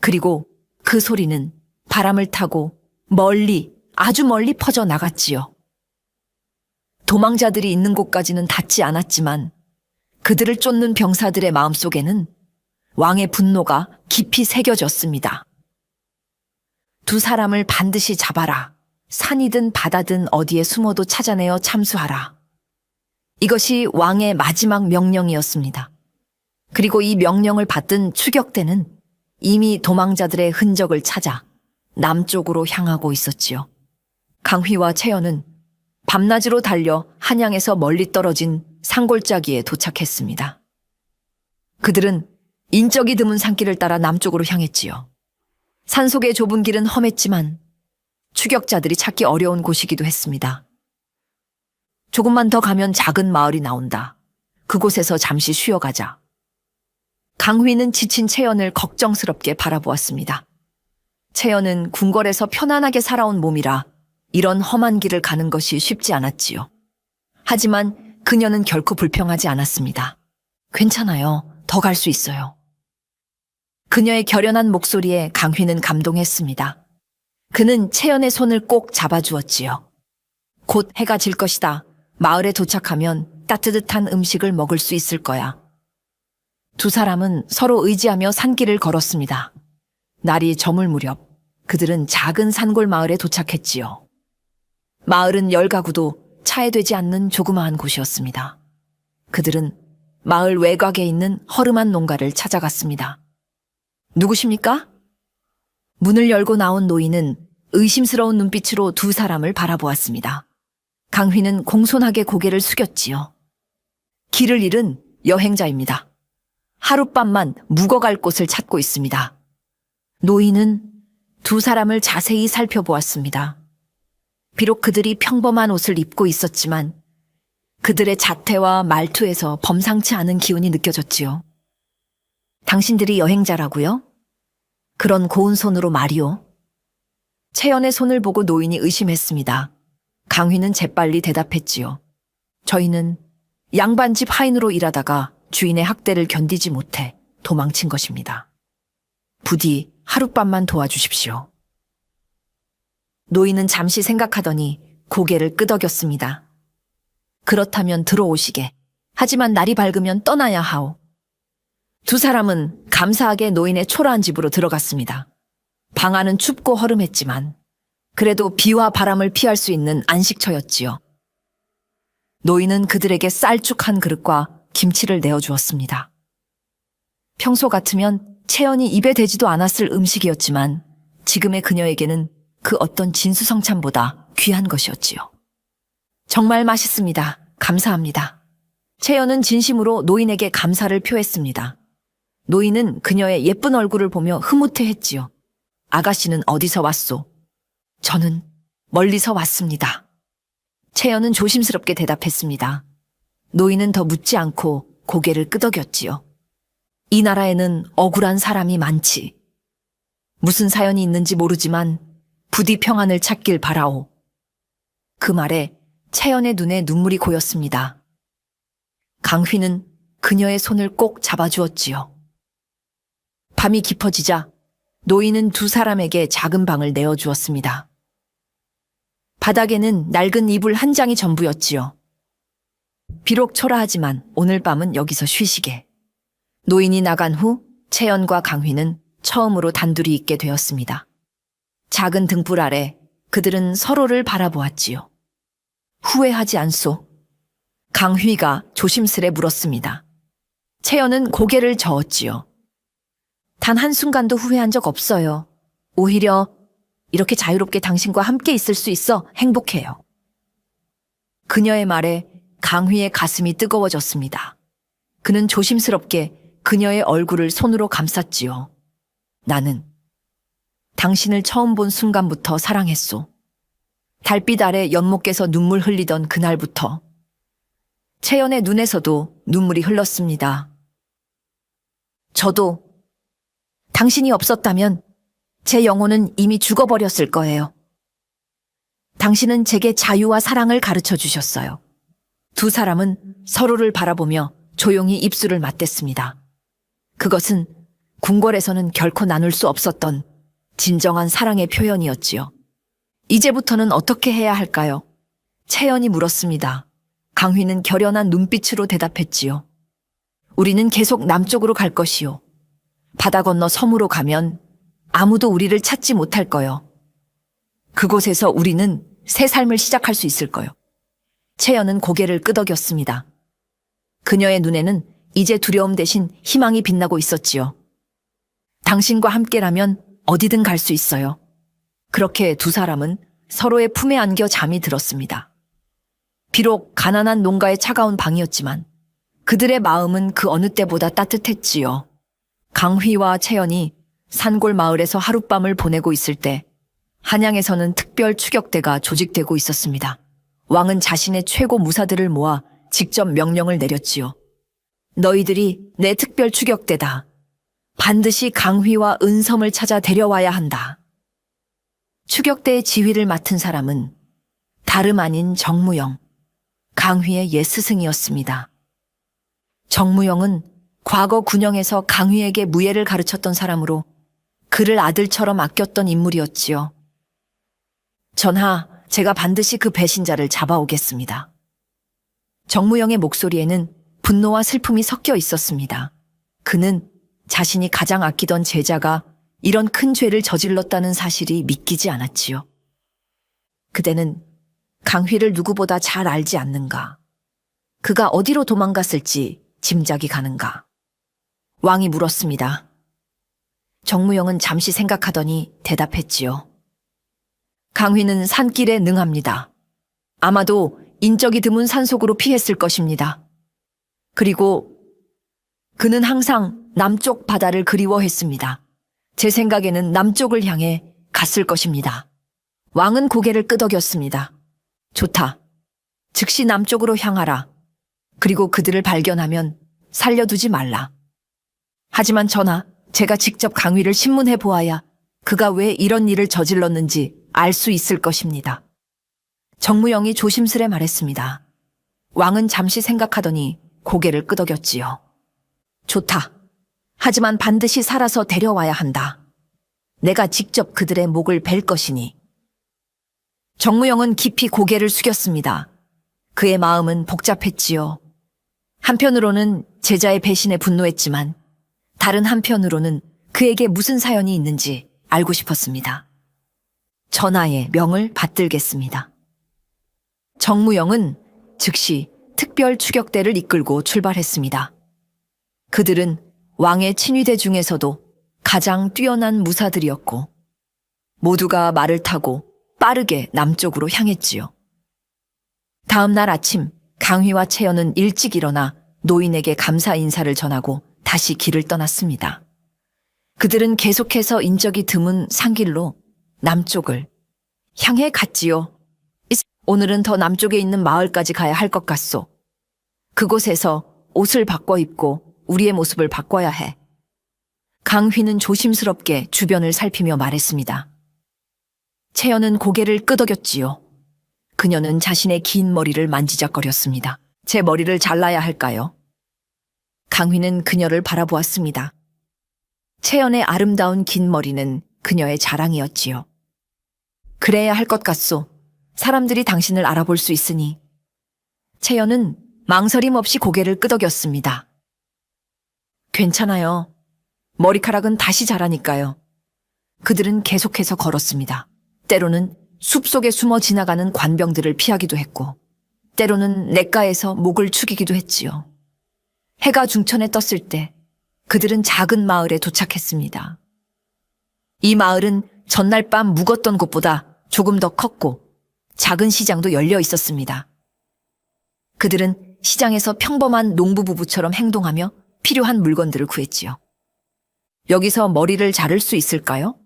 S2: 그리고 그 소리는 바람을 타고 멀리, 아주 멀리 퍼져 나갔지요. 도망자들이 있는 곳까지는 닿지 않았지만 그들을 쫓는 병사들의 마음속에는 왕의 분노가 깊이 새겨졌습니다. 두 사람을 반드시 잡아라. 산이든 바다든 어디에 숨어도 찾아내어 참수하라. 이것이 왕의 마지막 명령이었습니다. 그리고 이 명령을 받든 추격대는 이미 도망자들의 흔적을 찾아 남쪽으로 향하고 있었지요. 강휘와 채연은 밤낮으로 달려 한양에서 멀리 떨어진 산골짜기에 도착했습니다. 그들은 인적이 드문 산길을 따라 남쪽으로 향했지요. 산속의 좁은 길은 험했지만 추격자들이 찾기 어려운 곳이기도 했습니다. 조금만 더 가면 작은 마을이 나온다. 그곳에서 잠시 쉬어가자. 강휘는 지친 채연을 걱정스럽게 바라보았습니다. 채연은 궁궐에서 편안하게 살아온 몸이라 이런 험한 길을 가는 것이 쉽지 않았지요. 하지만 그녀는 결코 불평하지 않았습니다. 괜찮아요. 더 갈 수 있어요. 그녀의 결연한 목소리에 강휘는 감동했습니다. 그는 채연의 손을 꼭 잡아주었지요. 곧 해가 질 것이다. 마을에 도착하면 따뜻한 음식을 먹을 수 있을 거야. 두 사람은 서로 의지하며 산길을 걸었습니다. 날이 저물 무렵 그들은 작은 산골 마을에 도착했지요. 마을은 10가구도 차에되지 않는 조그마한 곳이었습니다. 그들은 마을 외곽에 있는 허름한 농가를 찾아갔습니다. 누구십니까? 문을 열고 나온 노인은 의심스러운 눈빛으로 두 사람을 바라보았습니다. 강휘는 공손하게 고개를 숙였지요. 길을 잃은 여행자입니다. 하룻밤만 묵어갈 곳을 찾고 있습니다. 노인은 두 사람을 자세히 살펴보았습니다. 비록 그들이 평범한 옷을 입고 있었지만 그들의 자태와 말투에서 범상치 않은 기운이 느껴졌지요. 당신들이 여행자라고요? 그런 고운 손으로 말이요. 채연의 손을 보고 노인이 의심했습니다. 강휘는 재빨리 대답했지요. 저희는 양반집 하인으로 일하다가 주인의 학대를 견디지 못해 도망친 것입니다. 부디 하룻밤만 도와주십시오. 노인은 잠시 생각하더니 고개를 끄덕였습니다. 그렇다면 들어오시게. 하지만 날이 밝으면 떠나야 하오. 두 사람은 감사하게 노인의 초라한 집으로 들어갔습니다. 방 안은 춥고 허름했지만 그래도 비와 바람을 피할 수 있는 안식처였지요. 노인은 그들에게 쌀죽 한 그릇과 김치를 내어주었습니다. 평소 같으면 채연이 입에 대지도 않았을 음식이었지만 지금의 그녀에게는 그 어떤 진수성찬보다 귀한 것이었지요. 정말 맛있습니다. 감사합니다. 채연은 진심으로 노인에게 감사를 표했습니다. 노인은 그녀의 예쁜 얼굴을 보며 흐뭇해했지요. 아가씨는 어디서 왔소? 저는 멀리서 왔습니다. 채연은 조심스럽게 대답했습니다. 노인은 더 묻지 않고 고개를 끄덕였지요. 이 나라에는 억울한 사람이 많지. 무슨 사연이 있는지 모르지만 부디 평안을 찾길 바라오. 그 말에 채연의 눈에 눈물이 고였습니다. 강휘는 그녀의 손을 꼭 잡아주었지요. 밤이 깊어지자 노인은 두 사람에게 작은 방을 내어주었습니다. 바닥에는 낡은 이불 한 장이 전부였지요. 비록 초라하지만 오늘 밤은 여기서 쉬시게. 노인이 나간 후 채연과 강휘는 처음으로 단둘이 있게 되었습니다. 작은 등불 아래 그들은 서로를 바라보았지요. 후회하지 않소? 강휘가 조심스레 물었습니다. 채연은 고개를 저었지요. 단 한순간도 후회한 적 없어요. 오히려 이렇게 자유롭게 당신과 함께 있을 수 있어 행복해요. 그녀의 말에 강휘의 가슴이 뜨거워졌습니다. 그는 조심스럽게 그녀의 얼굴을 손으로 감쌌지요. 나는 당신을 처음 본 순간부터 사랑했소. 달빛 아래 연못께서 눈물 흘리던 그날부터 채연의 눈에서도 눈물이 흘렀습니다. 저도 당신이 없었다면 제 영혼은 이미 죽어버렸을 거예요. 당신은 제게 자유와 사랑을 가르쳐 주셨어요. 두 사람은 서로를 바라보며 조용히 입술을 맞댔습니다. 그것은 궁궐에서는 결코 나눌 수 없었던 진정한 사랑의 표현이었지요. 이제부터는 어떻게 해야 할까요? 채연이 물었습니다. 강휘는 결연한 눈빛으로 대답했지요. 우리는 계속 남쪽으로 갈 것이요. 바다 건너 섬으로 가면 아무도 우리를 찾지 못할 거요. 그곳에서 우리는 새 삶을 시작할 수 있을 거요. 채연은 고개를 끄덕였습니다. 그녀의 눈에는 이제 두려움 대신 희망이 빛나고 있었지요. 당신과 함께라면 어디든 갈 수 있어요. 그렇게 두 사람은 서로의 품에 안겨 잠이 들었습니다. 비록 가난한 농가의 차가운 방이었지만 그들의 마음은 그 어느 때보다 따뜻했지요. 강휘와 채연이 산골 마을에서 하룻밤을 보내고 있을 때 한양에서는 특별 추격대가 조직되고 있었습니다. 왕은 자신의 최고 무사들을 모아 직접 명령을 내렸지요. 너희들이 내 특별 추격대다. 반드시 강휘와 은섬을 찾아 데려와야 한다. 추격대의 지휘를 맡은 사람은 다름 아닌 정무영, 강휘의 옛 스승이었습니다. 정무영은 과거 군영에서 강휘에게 무예를 가르쳤던 사람으로 그를 아들처럼 아꼈던 인물이었지요. 전하, 제가 반드시 그 배신자를 잡아오겠습니다. 정무영의 목소리에는 분노와 슬픔이 섞여 있었습니다. 그는 자신이 가장 아끼던 제자가 이런 큰 죄를 저질렀다는 사실이 믿기지 않았지요. 그대는 강휘를 누구보다 잘 알지 않는가? 그가 어디로 도망갔을지 짐작이 가는가? 왕이 물었습니다. 정무영은 잠시 생각하더니 대답했지요. 강휘는 산길에 능합니다. 아마도 인적이 드문 산속으로 피했을 것입니다. 그리고 그는 항상 남쪽 바다를 그리워했습니다. 제 생각에는 남쪽을 향해 갔을 것입니다. 왕은 고개를 끄덕였습니다. 좋다. 즉시 남쪽으로 향하라. 그리고 그들을 발견하면 살려두지 말라. 하지만 전하, 제가 직접 강휘를 신문해 보아야 그가 왜 이런 일을 저질렀는지 알 수 있을 것입니다. 정무영이 조심스레 말했습니다. 왕은 잠시 생각하더니 고개를 끄덕였지요. 좋다. 하지만 반드시 살아서 데려와야 한다. 내가 직접 그들의 목을 벨 것이니. 정무영은 깊이 고개를 숙였습니다. 그의 마음은 복잡했지요. 한편으로는 제자의 배신에 분노했지만 다른 한편으로는 그에게 무슨 사연이 있는지 알고 싶었습니다. 전하의 명을 받들겠습니다. 정무영은 즉시 특별 추격대를 이끌고 출발했습니다. 그들은 왕의 친위대 중에서도 가장 뛰어난 무사들이었고 모두가 말을 타고 빠르게 남쪽으로 향했지요. 다음 날 아침 강휘와 채연은 일찍 일어나 노인에게 감사 인사를 전하고 다시 길을 떠났습니다. 그들은 계속해서 인적이 드문 산길로 남쪽을 향해 갔지요. 오늘은 더 남쪽에 있는 마을까지 가야 할 것 같소. 그곳에서 옷을 바꿔 입고 우리의 모습을 바꿔야 해. 강휘는 조심스럽게 주변을 살피며 말했습니다. 채연은 고개를 끄덕였지요. 그녀는 자신의 긴 머리를 만지작거렸습니다. 제 머리를 잘라야 할까요? 강휘는 그녀를 바라보았습니다. 채연의 아름다운 긴 머리는 그녀의 자랑이었지요. 그래야 할 것 같소. 사람들이 당신을 알아볼 수 있으니. 채연은 망설임 없이 고개를 끄덕였습니다. 괜찮아요. 머리카락은 다시 자라니까요. 그들은 계속해서 걸었습니다. 때로는 숲속에 숨어 지나가는 관병들을 피하기도 했고, 때로는 냇가에서 목을 축이기도 했지요. 해가 중천에 떴을 때 그들은 작은 마을에 도착했습니다. 이 마을은 전날 밤 묵었던 곳보다 조금 더 컸고 작은 시장도 열려 있었습니다. 그들은 시장에서 평범한 농부 부부처럼 행동하며 필요한 물건들을 구했지요. 여기서 머리를 자를 수 있을까요?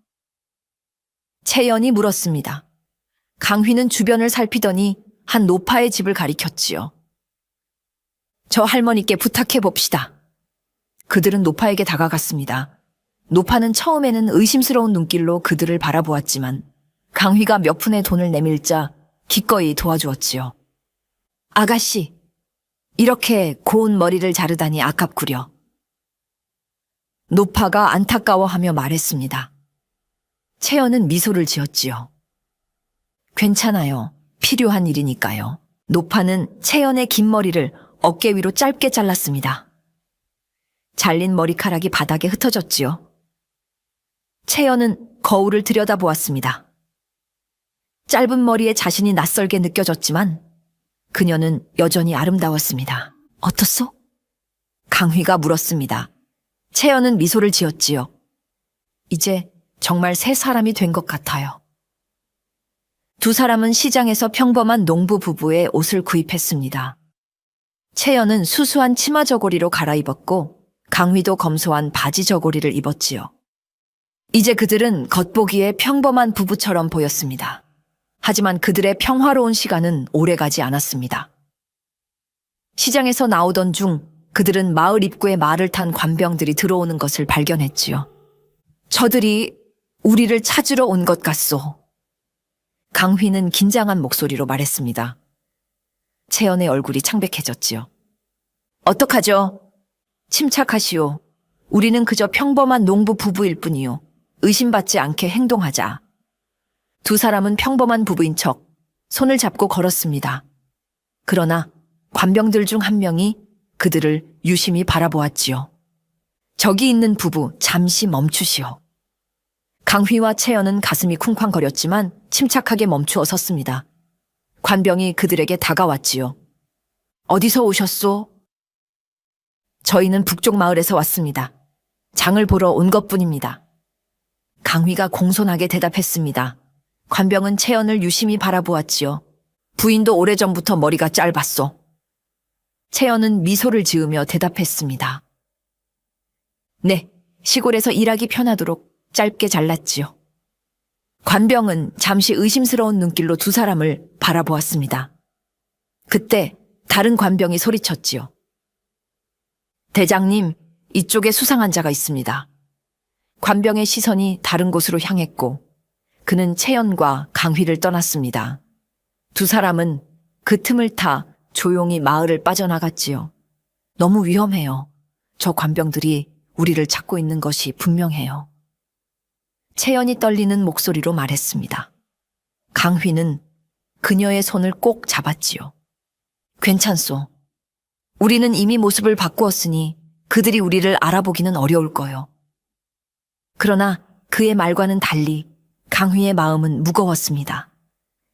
S2: 채연이 물었습니다. 강휘는 주변을 살피더니 한 노파의 집을 가리켰지요. 저 할머니께 부탁해 봅시다. 그들은 노파에게 다가갔습니다. 노파는 처음에는 의심스러운 눈길로 그들을 바라보았지만 강휘가 몇 푼의 돈을 내밀자 기꺼이 도와주었지요. 아가씨, 이렇게 고운 머리를 자르다니 아깝구려. 노파가 안타까워하며 말했습니다. 채연은 미소를 지었지요. 괜찮아요. 필요한 일이니까요. 노파는 채연의 긴 머리를 어깨 위로 짧게 잘랐습니다. 잘린 머리카락이 바닥에 흩어졌지요. 채연은 거울을 들여다보았습니다. 짧은 머리에 자신이 낯설게 느껴졌지만 그녀는 여전히 아름다웠습니다. 어떻소? 강휘가 물었습니다. 채연은 미소를 지었지요. 이제 정말 새 사람이 된 것 같아요. 두 사람은 시장에서 평범한 농부 부부의 옷을 구입했습니다. 채연은 수수한 치마 저고리로 갈아입었고 강휘도 검소한 바지 저고리를 입었지요. 이제 그들은 겉보기에 평범한 부부처럼 보였습니다. 하지만 그들의 평화로운 시간은 오래가지 않았습니다. 시장에서 나오던 중 그들은 마을 입구에 말을 탄 관병들이 들어오는 것을 발견했지요. 저들이 우리를 찾으러 온 것 같소. 강휘는 긴장한 목소리로 말했습니다. 채연의 얼굴이 창백해졌지요. 어떡하죠? 침착하시오. 우리는 그저 평범한 농부 부부일 뿐이요. 의심받지 않게 행동하자. 두 사람은 평범한 부부인 척 손을 잡고 걸었습니다. 그러나 관병들 중 한 명이 그들을 유심히 바라보았지요. 저기 있는 부부 잠시 멈추시오. 강휘와 채연은 가슴이 쿵쾅거렸지만 침착하게 멈추어 섰습니다. 관병이 그들에게 다가왔지요. 어디서 오셨소? 저희는 북쪽 마을에서 왔습니다. 장을 보러 온 것뿐입니다. 강휘가 공손하게 대답했습니다. 관병은 채연을 유심히 바라보았지요. 부인도 오래전부터 머리가 짧았소. 채연은 미소를 지으며 대답했습니다. 네, 시골에서 일하기 편하도록 짧게 잘랐지요. 관병은 잠시 의심스러운 눈길로 두 사람을 바라보았습니다. 그때 다른 관병이 소리쳤지요. 대장님, 이쪽에 수상한 자가 있습니다. 관병의 시선이 다른 곳으로 향했고 그는 채연과 강휘를 떠났습니다. 두 사람은 그 틈을 타 조용히 마을을 빠져나갔지요. 너무 위험해요. 저 관병들이 우리를 찾고 있는 것이 분명해요. 채연이 떨리는 목소리로 말했습니다. 강휘는 그녀의 손을 꼭 잡았지요. 괜찮소. 우리는 이미 모습을 바꾸었으니 그들이 우리를 알아보기는 어려울 거요. 그러나 그의 말과는 달리 강휘의 마음은 무거웠습니다.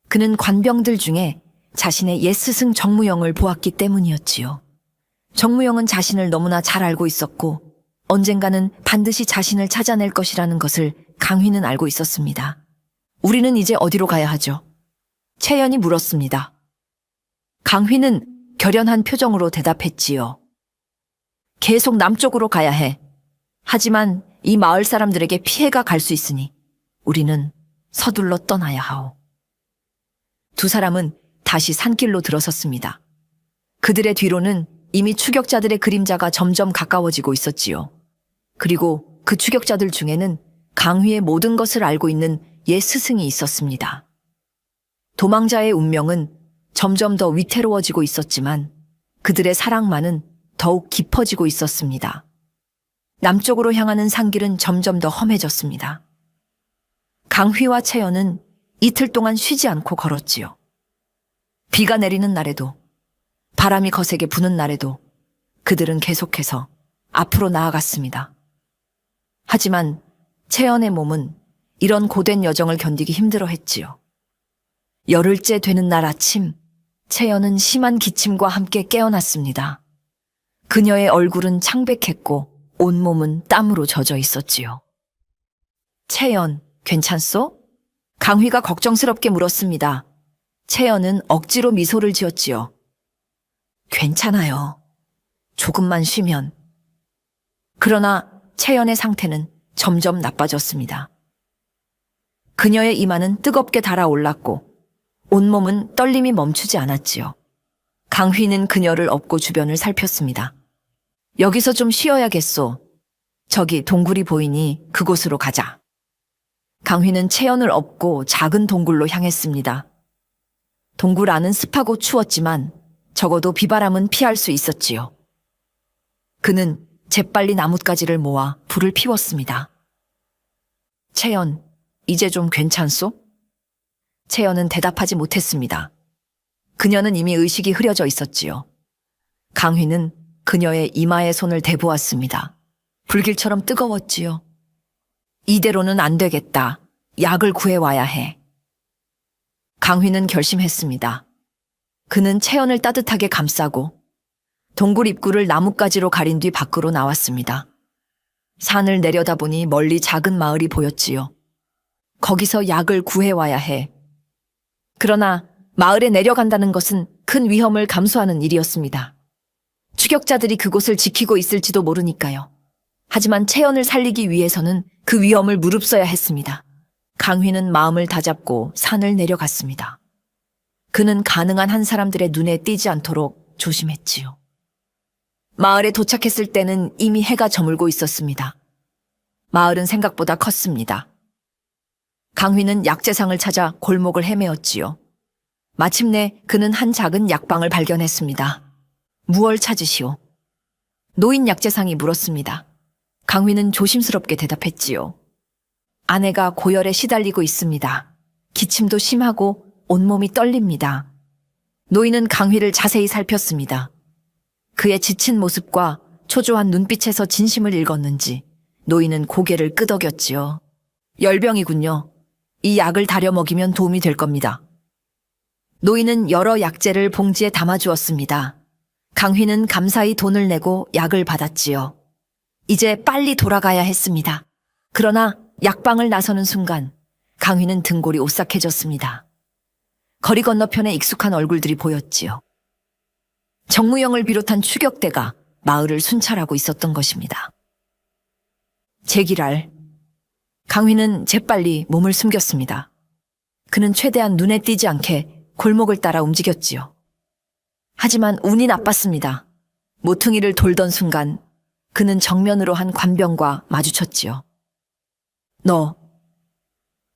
S2: 그는 관병들 중에 자신의 옛 스승 정무영을 보았기 때문이었지요. 정무영은 자신을 너무나 잘 알고 있었고 언젠가는 반드시 자신을 찾아낼 것이라는 것을 강휘는 알고 있었습니다. 우리는 이제 어디로 가야 하죠? 채연이 물었습니다. 강휘는 결연한 표정으로 대답했지요. 계속 남쪽으로 가야 해. 하지만 이 마을 사람들에게 피해가 갈 수 있으니 우리는 서둘러 떠나야 하오. 두 사람은 다시 산길로 들어섰습니다. 그들의 뒤로는 이미 추격자들의 그림자가 점점 가까워지고 있었지요. 그리고 그 추격자들 중에는 강휘의 모든 것을 알고 있는 옛 스승이 있었습니다. 도망자의 운명은 점점 더 위태로워지고 있었지만 그들의 사랑만은 더욱 깊어지고 있었습니다. 남쪽으로 향하는 산길은 점점 더 험해졌습니다. 강휘와 채연은 이틀 동안 쉬지 않고 걸었지요. 비가 내리는 날에도, 바람이 거세게 부는 날에도 그들은 계속해서 앞으로 나아갔습니다. 하지만 채연의 몸은 이런 고된 여정을 견디기 힘들어했지요. 열흘째 되는 날 아침, 채연은 심한 기침과 함께 깨어났습니다. 그녀의 얼굴은 창백했고 온몸은 땀으로 젖어 있었지요. 채연, 괜찮소? 강휘가 걱정스럽게 물었습니다. 채연은 억지로 미소를 지었지요. 괜찮아요. 조금만 쉬면. 그러나 채연의 상태는 점점 나빠졌습니다. 그녀의 이마는 뜨겁게 달아올랐고 온몸은 떨림이 멈추지 않았지요. 강휘는 그녀를 업고 주변을 살폈습니다. 여기서 좀 쉬어야겠소. 저기 동굴이 보이니 그곳으로 가자. 강휘는 채연을 업고 작은 동굴로 향했습니다. 동굴 안은 습하고 추웠지만 적어도 비바람은 피할 수 있었지요. 그는 재빨리 나뭇가지를 모아 불을 피웠습니다. 채연, 이제 좀 괜찮소? 채연은 대답하지 못했습니다. 그녀는 이미 의식이 흐려져 있었지요. 강휘는 그녀의 이마에 손을 대보았습니다. 불길처럼 뜨거웠지요. 이대로는 안 되겠다. 약을 구해와야 해. 강휘는 결심했습니다. 그는 채연을 따뜻하게 감싸고 동굴 입구를 나뭇가지로 가린 뒤 밖으로 나왔습니다. 산을 내려다보니 멀리 작은 마을이 보였지요. 거기서 약을 구해와야 해. 그러나 마을에 내려간다는 것은 큰 위험을 감수하는 일이었습니다. 추격자들이 그곳을 지키고 있을지도 모르니까요. 하지만 채연을 살리기 위해서는 그 위험을 무릅써야 했습니다. 강휘는 마음을 다잡고 산을 내려갔습니다. 그는 가능한 한 사람들의 눈에 띄지 않도록 조심했지요. 마을에 도착했을 때는 이미 해가 저물고 있었습니다. 마을은 생각보다 컸습니다. 강휘는 약재상을 찾아 골목을 헤매었지요. 마침내 그는 한 작은 약방을 발견했습니다. 무얼 찾으시오? 노인 약재상이 물었습니다. 강휘는 조심스럽게 대답했지요. 아내가 고열에 시달리고 있습니다. 기침도 심하고 온몸이 떨립니다. 노인은 강휘를 자세히 살폈습니다. 그의 지친 모습과 초조한 눈빛에서 진심을 읽었는지 노인은 고개를 끄덕였지요. 열병이군요. 이 약을 다려 먹이면 도움이 될 겁니다. 노인은 여러 약재를 봉지에 담아주었습니다. 강휘는 감사히 돈을 내고 약을 받았지요. 이제 빨리 돌아가야 했습니다. 그러나 약방을 나서는 순간 강휘는 등골이 오싹해졌습니다. 거리 건너편에 익숙한 얼굴들이 보였지요. 정무영을 비롯한 추격대가 마을을 순찰하고 있었던 것입니다. 제기랄. 강휘는 재빨리 몸을 숨겼습니다. 그는 최대한 눈에 띄지 않게 골목을 따라 움직였지요. 하지만 운이 나빴습니다. 모퉁이를 돌던 순간 그는 정면으로 한 관병과 마주쳤지요. 너.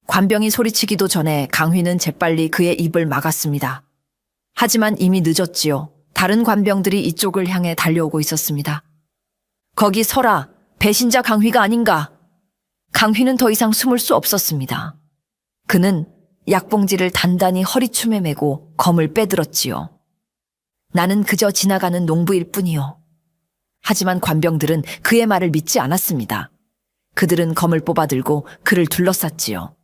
S2: 관병이 소리치기도 전에 강휘는 재빨리 그의 입을 막았습니다. 하지만 이미 늦었지요. 다른 관병들이 이쪽을 향해 달려오고 있었습니다. 거기 서라. 배신자 강휘가 아닌가. 강휘는 더 이상 숨을 수 없었습니다. 그는 약봉지를 단단히 허리춤에 메고 검을 빼들었지요. 나는 그저 지나가는 농부일 뿐이요. 하지만 관병들은 그의 말을 믿지 않았습니다. 그들은 검을 뽑아들고 그를 둘러쌌지요.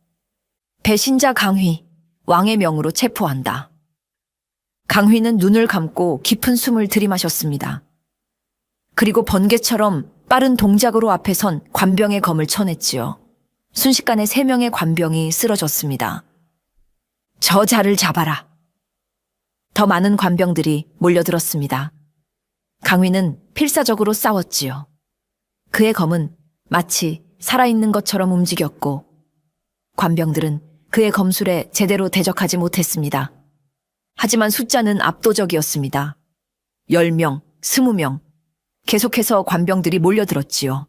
S2: 배신자 강휘, 왕의 명으로 체포한다. 강휘는 눈을 감고 깊은 숨을 들이마셨습니다. 그리고 번개처럼 빠른 동작으로 앞에 선 관병의 검을 쳐냈지요. 순식간에 3명의 관병이 쓰러졌습니다. 저 자를 잡아라. 더 많은 관병들이 몰려들었습니다. 강휘는 필사적으로 싸웠지요. 그의 검은 마치 살아있는 것처럼 움직였고 관병들은 그의 검술에 제대로 대적하지 못했습니다. 하지만 숫자는 압도적이었습니다. 10명, 20명. 계속해서 관병들이 몰려들었지요.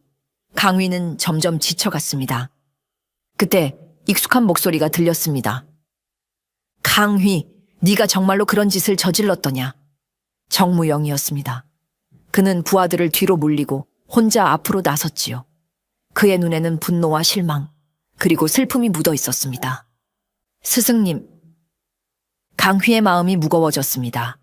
S2: 강휘는 점점 지쳐갔습니다. 그때 익숙한 목소리가 들렸습니다. 강휘, 네가 정말로 그런 짓을 저질렀더냐? 정무영이었습니다. 그는 부하들을 뒤로 물리고 혼자 앞으로 나섰지요. 그의 눈에는 분노와 실망, 그리고 슬픔이 묻어 있었습니다. 스승님. 강휘의 마음이 무거워졌습니다.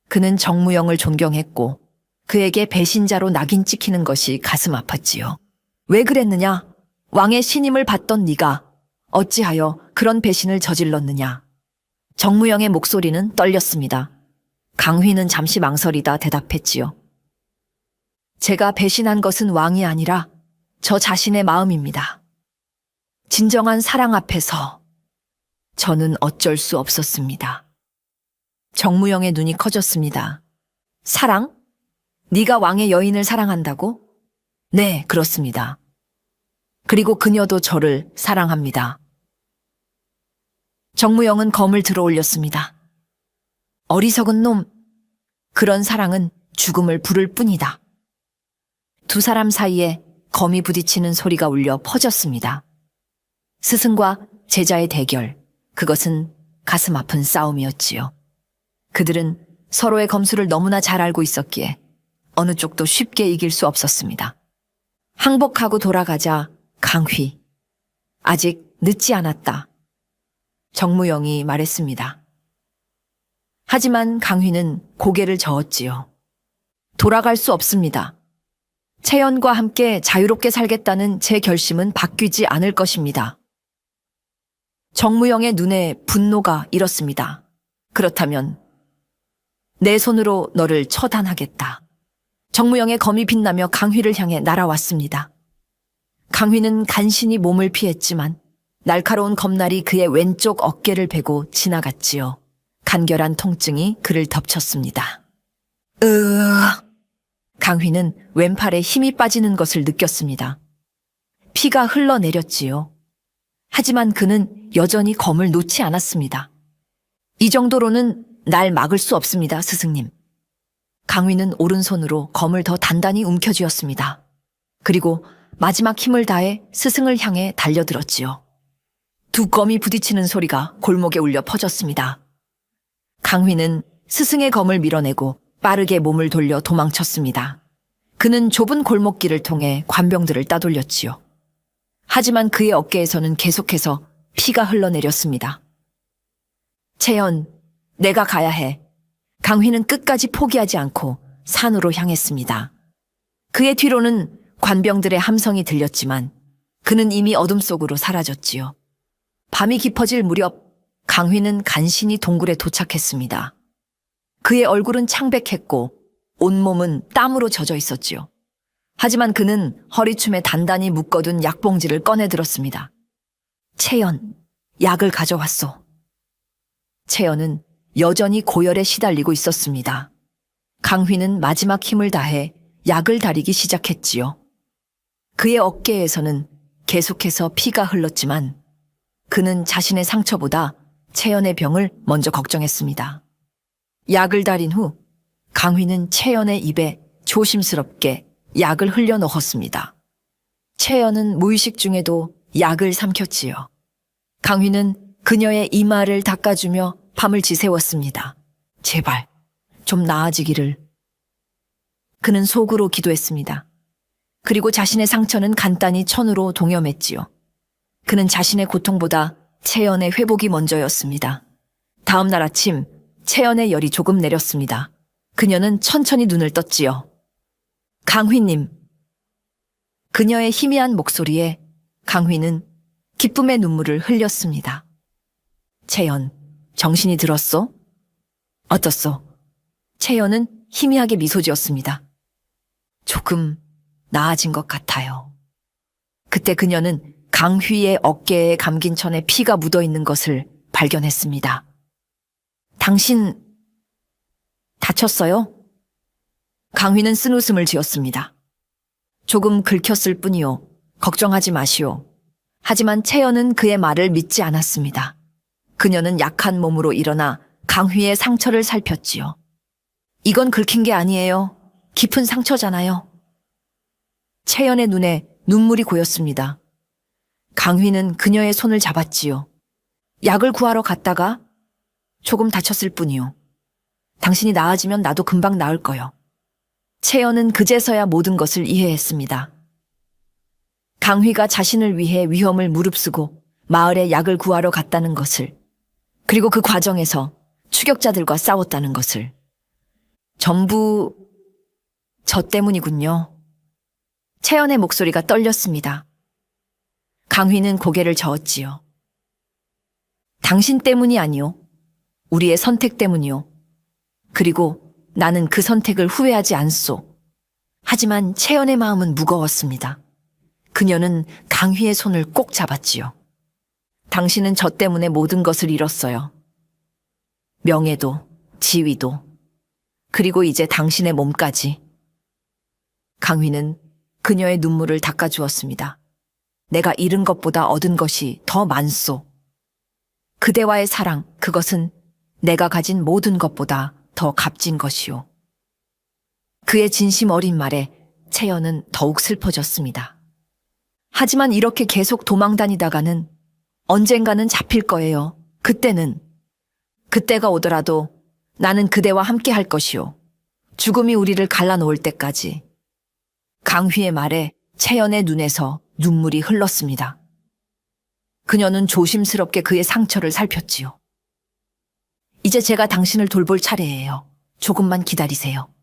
S2: 그는 정무영을 존경했고 그에게 배신자로 낙인 찍히는 것이 가슴 아팠지요. 왜 그랬느냐? 왕의 신임을 받던 네가 어찌하여 그런 배신을 저질렀느냐? 정무영의 목소리는 떨렸습니다. 강휘는 잠시 망설이다 대답했지요. 제가 배신한 것은 왕이 아니라 저 자신의 마음입니다. 진정한 사랑 앞에서 저는 어쩔 수 없었습니다. 정무영의 눈이 커졌습니다. 사랑? 네가 왕의 여인을 사랑한다고? 네, 그렇습니다. 그리고 그녀도 저를 사랑합니다. 정무영은 검을 들어 올렸습니다. 어리석은 놈, 그런 사랑은 죽음을 부를 뿐이다. 두 사람 사이에 검이 부딪히는 소리가 울려 퍼졌습니다. 스승과 제자의 대결, 그것은 가슴 아픈 싸움이었지요. 그들은 서로의 검술을 너무나 잘 알고 있었기에 어느 쪽도 쉽게 이길 수 없었습니다. 항복하고 돌아가자 강휘, 아직 늦지 않았다. 정무영이 말했습니다. 하지만 강휘는 고개를 저었지요. 돌아갈 수 없습니다. 채연과 함께 자유롭게 살겠다는 제 결심은 바뀌지 않을 것입니다. 정무영의 눈에 분노가 일었습니다. 그렇다면 내 손으로 너를 처단하겠다. 정무영의 검이 빛나며 강휘를 향해 날아왔습니다. 강휘는 간신히 몸을 피했지만 날카로운 검날이 그의 왼쪽 어깨를 베고 지나갔지요. 간결한 통증이 그를 덮쳤습니다. 강휘는 왼팔에 힘이 빠지는 것을 느꼈습니다. 피가 흘러내렸지요. 하지만 그는 여전히 검을 놓지 않았습니다. 이 정도로는 날 막을 수 없습니다, 스승님. 강휘는 오른손으로 검을 더 단단히 움켜쥐었습니다. 그리고 마지막 힘을 다해 스승을 향해 달려들었지요. 두 검이 부딪히는 소리가 골목에 울려 퍼졌습니다. 강휘는 스승의 검을 밀어내고 빠르게 몸을 돌려 도망쳤습니다. 그는 좁은 골목길을 통해 관병들을 따돌렸지요. 하지만 그의 어깨에서는 계속해서 피가 흘러내렸습니다. 채연, 내가 가야 해. 강휘는 끝까지 포기하지 않고 산으로 향했습니다. 그의 뒤로는 관병들의 함성이 들렸지만 그는 이미 어둠 속으로 사라졌지요. 밤이 깊어질 무렵 강휘는 간신히 동굴에 도착했습니다. 그의 얼굴은 창백했고 온몸은 땀으로 젖어 있었지요. 하지만 그는 허리춤에 단단히 묶어둔 약봉지를 꺼내들었습니다. 채연, 약을 가져왔소. 채연은 여전히 고열에 시달리고 있었습니다. 강휘는 마지막 힘을 다해 약을 다리기 시작했지요. 그의 어깨에서는 계속해서 피가 흘렀지만 그는 자신의 상처보다 채연의 병을 먼저 걱정했습니다. 약을 다린 후 강휘는 채연의 입에 조심스럽게 약을 흘려 넣었습니다. 채연은 무의식 중에도 약을 삼켰지요. 강휘는 그녀의 이마를 닦아주며 밤을 지새웠습니다. 제발 좀 나아지기를. 그는 속으로 기도했습니다. 그리고 자신의 상처는 간단히 천으로 동염했지요. 그는 자신의 고통보다 채연의 회복이 먼저였습니다. 다음 날 아침 채연의 열이 조금 내렸습니다. 그녀는 천천히 눈을 떴지요. 강휘님. 그녀의 희미한 목소리에 강휘는 기쁨의 눈물을 흘렸습니다. 채연, 정신이 들었소? 어떻소? 채연은 희미하게 미소 지었습니다. 조금 나아진 것 같아요. 그때 그녀는 강휘의 어깨에 감긴 천에 피가 묻어 있는 것을 발견했습니다. 당신 다쳤어요? 강휘는 쓴웃음을 지었습니다. 조금 긁혔을 뿐이요. 걱정하지 마시오. 하지만 채연은 그의 말을 믿지 않았습니다. 그녀는 약한 몸으로 일어나 강휘의 상처를 살폈지요. 이건 긁힌 게 아니에요. 깊은 상처잖아요. 채연의 눈에 눈물이 고였습니다. 강휘는 그녀의 손을 잡았지요. 약을 구하러 갔다가 조금 다쳤을 뿐이요. 당신이 나아지면 나도 금방 나을 거요. 채연은 그제서야 모든 것을 이해했습니다. 강휘가 자신을 위해 위험을 무릅쓰고 마을에 약을 구하러 갔다는 것을, 그리고 그 과정에서 추격자들과 싸웠다는 것을. 전부 저 때문이군요. 채연의 목소리가 떨렸습니다. 강휘는 고개를 저었지요. 당신 때문이 아니요. 우리의 선택 때문이요. 그리고 나는 그 선택을 후회하지 않소. 하지만 채연의 마음은 무거웠습니다. 그녀는 강휘의 손을 꼭 잡았지요. 당신은 저 때문에 모든 것을 잃었어요. 명예도, 지위도, 그리고 이제 당신의 몸까지. 강휘는 그녀의 눈물을 닦아주었습니다. 내가 잃은 것보다 얻은 것이 더 많소. 그대와의 사랑, 그것은 내가 가진 모든 것보다 더 값진 것이오. 그의 진심 어린 말에 채연은 더욱 슬퍼졌습니다. 하지만 이렇게 계속 도망다니다가는 언젠가는 잡힐 거예요. 그때가 오더라도 나는 그대와 함께 할 것이오. 죽음이 우리를 갈라놓을 때까지. 강휘의 말에 채연의 눈에서 눈물이 흘렀습니다. 그녀는 조심스럽게 그의 상처를 살폈지요. 이제 제가 당신을 돌볼 차례예요. 조금만 기다리세요.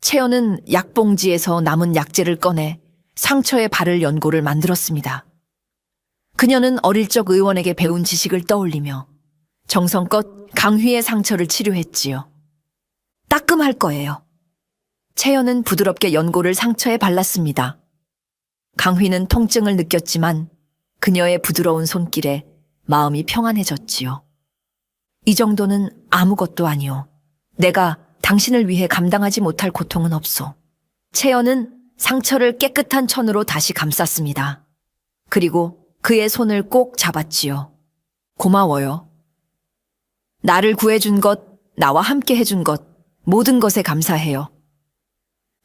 S2: 채연은 약봉지에서 남은 약재를 꺼내 상처에 바를 연고를 만들었습니다. 그녀는 어릴 적 의원에게 배운 지식을 떠올리며 정성껏 강휘의 상처를 치료했지요. 따끔할 거예요. 채연은 부드럽게 연고를 상처에 발랐습니다. 강휘는 통증을 느꼈지만 그녀의 부드러운 손길에 마음이 평안해졌지요. 이 정도는 아무것도 아니오. 내가 당신을 위해 감당하지 못할 고통은 없소. 채연은 상처를 깨끗한 천으로 다시 감쌌습니다. 그리고 그의 손을 꼭 잡았지요. 고마워요. 나를 구해준 것, 나와 함께 해준 것, 모든 것에 감사해요.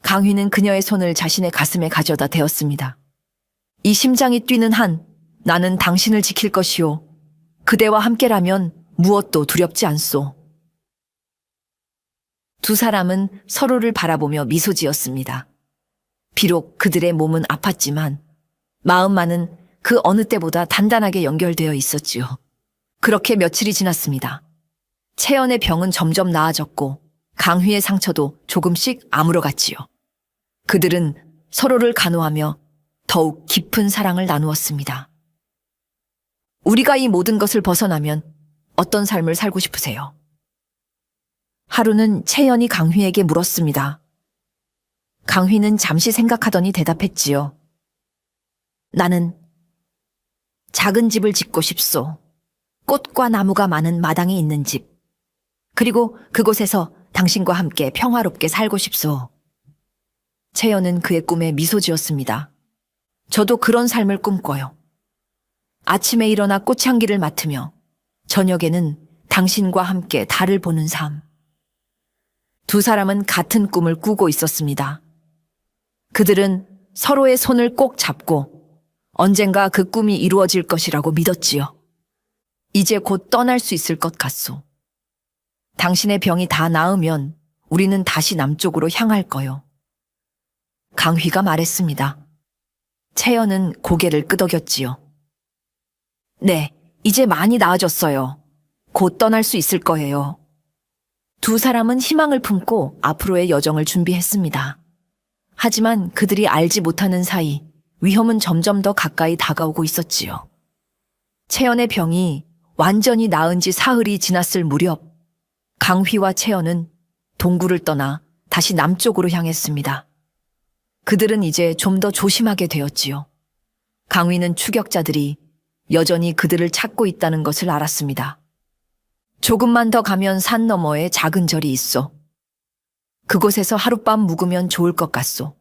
S2: 강휘는 그녀의 손을 자신의 가슴에 가져다 대었습니다. 이 심장이 뛰는 한 나는 당신을 지킬 것이오. 그대와 함께라면 무엇도 두렵지 않소. 두 사람은 서로를 바라보며 미소 지었습니다. 비록 그들의 몸은 아팠지만 마음만은 그 어느 때보다 단단하게 연결되어 있었지요. 그렇게 며칠이 지났습니다. 채연의 병은 점점 나아졌고 강휘의 상처도 조금씩 아물어갔지요. 그들은 서로를 간호하며 더욱 깊은 사랑을 나누었습니다. 우리가 이 모든 것을 벗어나면 어떤 삶을 살고 싶으세요? 하루는 채연이 강휘에게 물었습니다. 강휘는 잠시 생각하더니 대답했지요. 나는 작은 집을 짓고 싶소. 꽃과 나무가 많은 마당이 있는 집. 그리고 그곳에서 당신과 함께 평화롭게 살고 싶소. 채연은 그의 꿈에 미소 지었습니다. 저도 그런 삶을 꿈꿔요. 아침에 일어나 꽃향기를 맡으며 저녁에는 당신과 함께 달을 보는 삶. 두 사람은 같은 꿈을 꾸고 있었습니다. 그들은 서로의 손을 꼭 잡고 언젠가 그 꿈이 이루어질 것이라고 믿었지요. 이제 곧 떠날 수 있을 것 같소. 당신의 병이 다 나으면 우리는 다시 남쪽으로 향할 거요. 강휘가 말했습니다. 채연은 고개를 끄덕였지요. 네, 이제 많이 나아졌어요. 곧 떠날 수 있을 거예요. 두 사람은 희망을 품고 앞으로의 여정을 준비했습니다. 하지만 그들이 알지 못하는 사이 위험은 점점 더 가까이 다가오고 있었지요. 채연의 병이 완전히 나은 지 사흘이 지났을 무렵 강휘와 채연은 동굴을 떠나 다시 남쪽으로 향했습니다. 그들은 이제 좀 더 조심하게 되었지요. 강휘는 추격자들이 여전히 그들을 찾고 있다는 것을 알았습니다. 조금만 더 가면 산 너머에 작은 절이 있어. 그곳에서 하룻밤 묵으면 좋을 것 같소.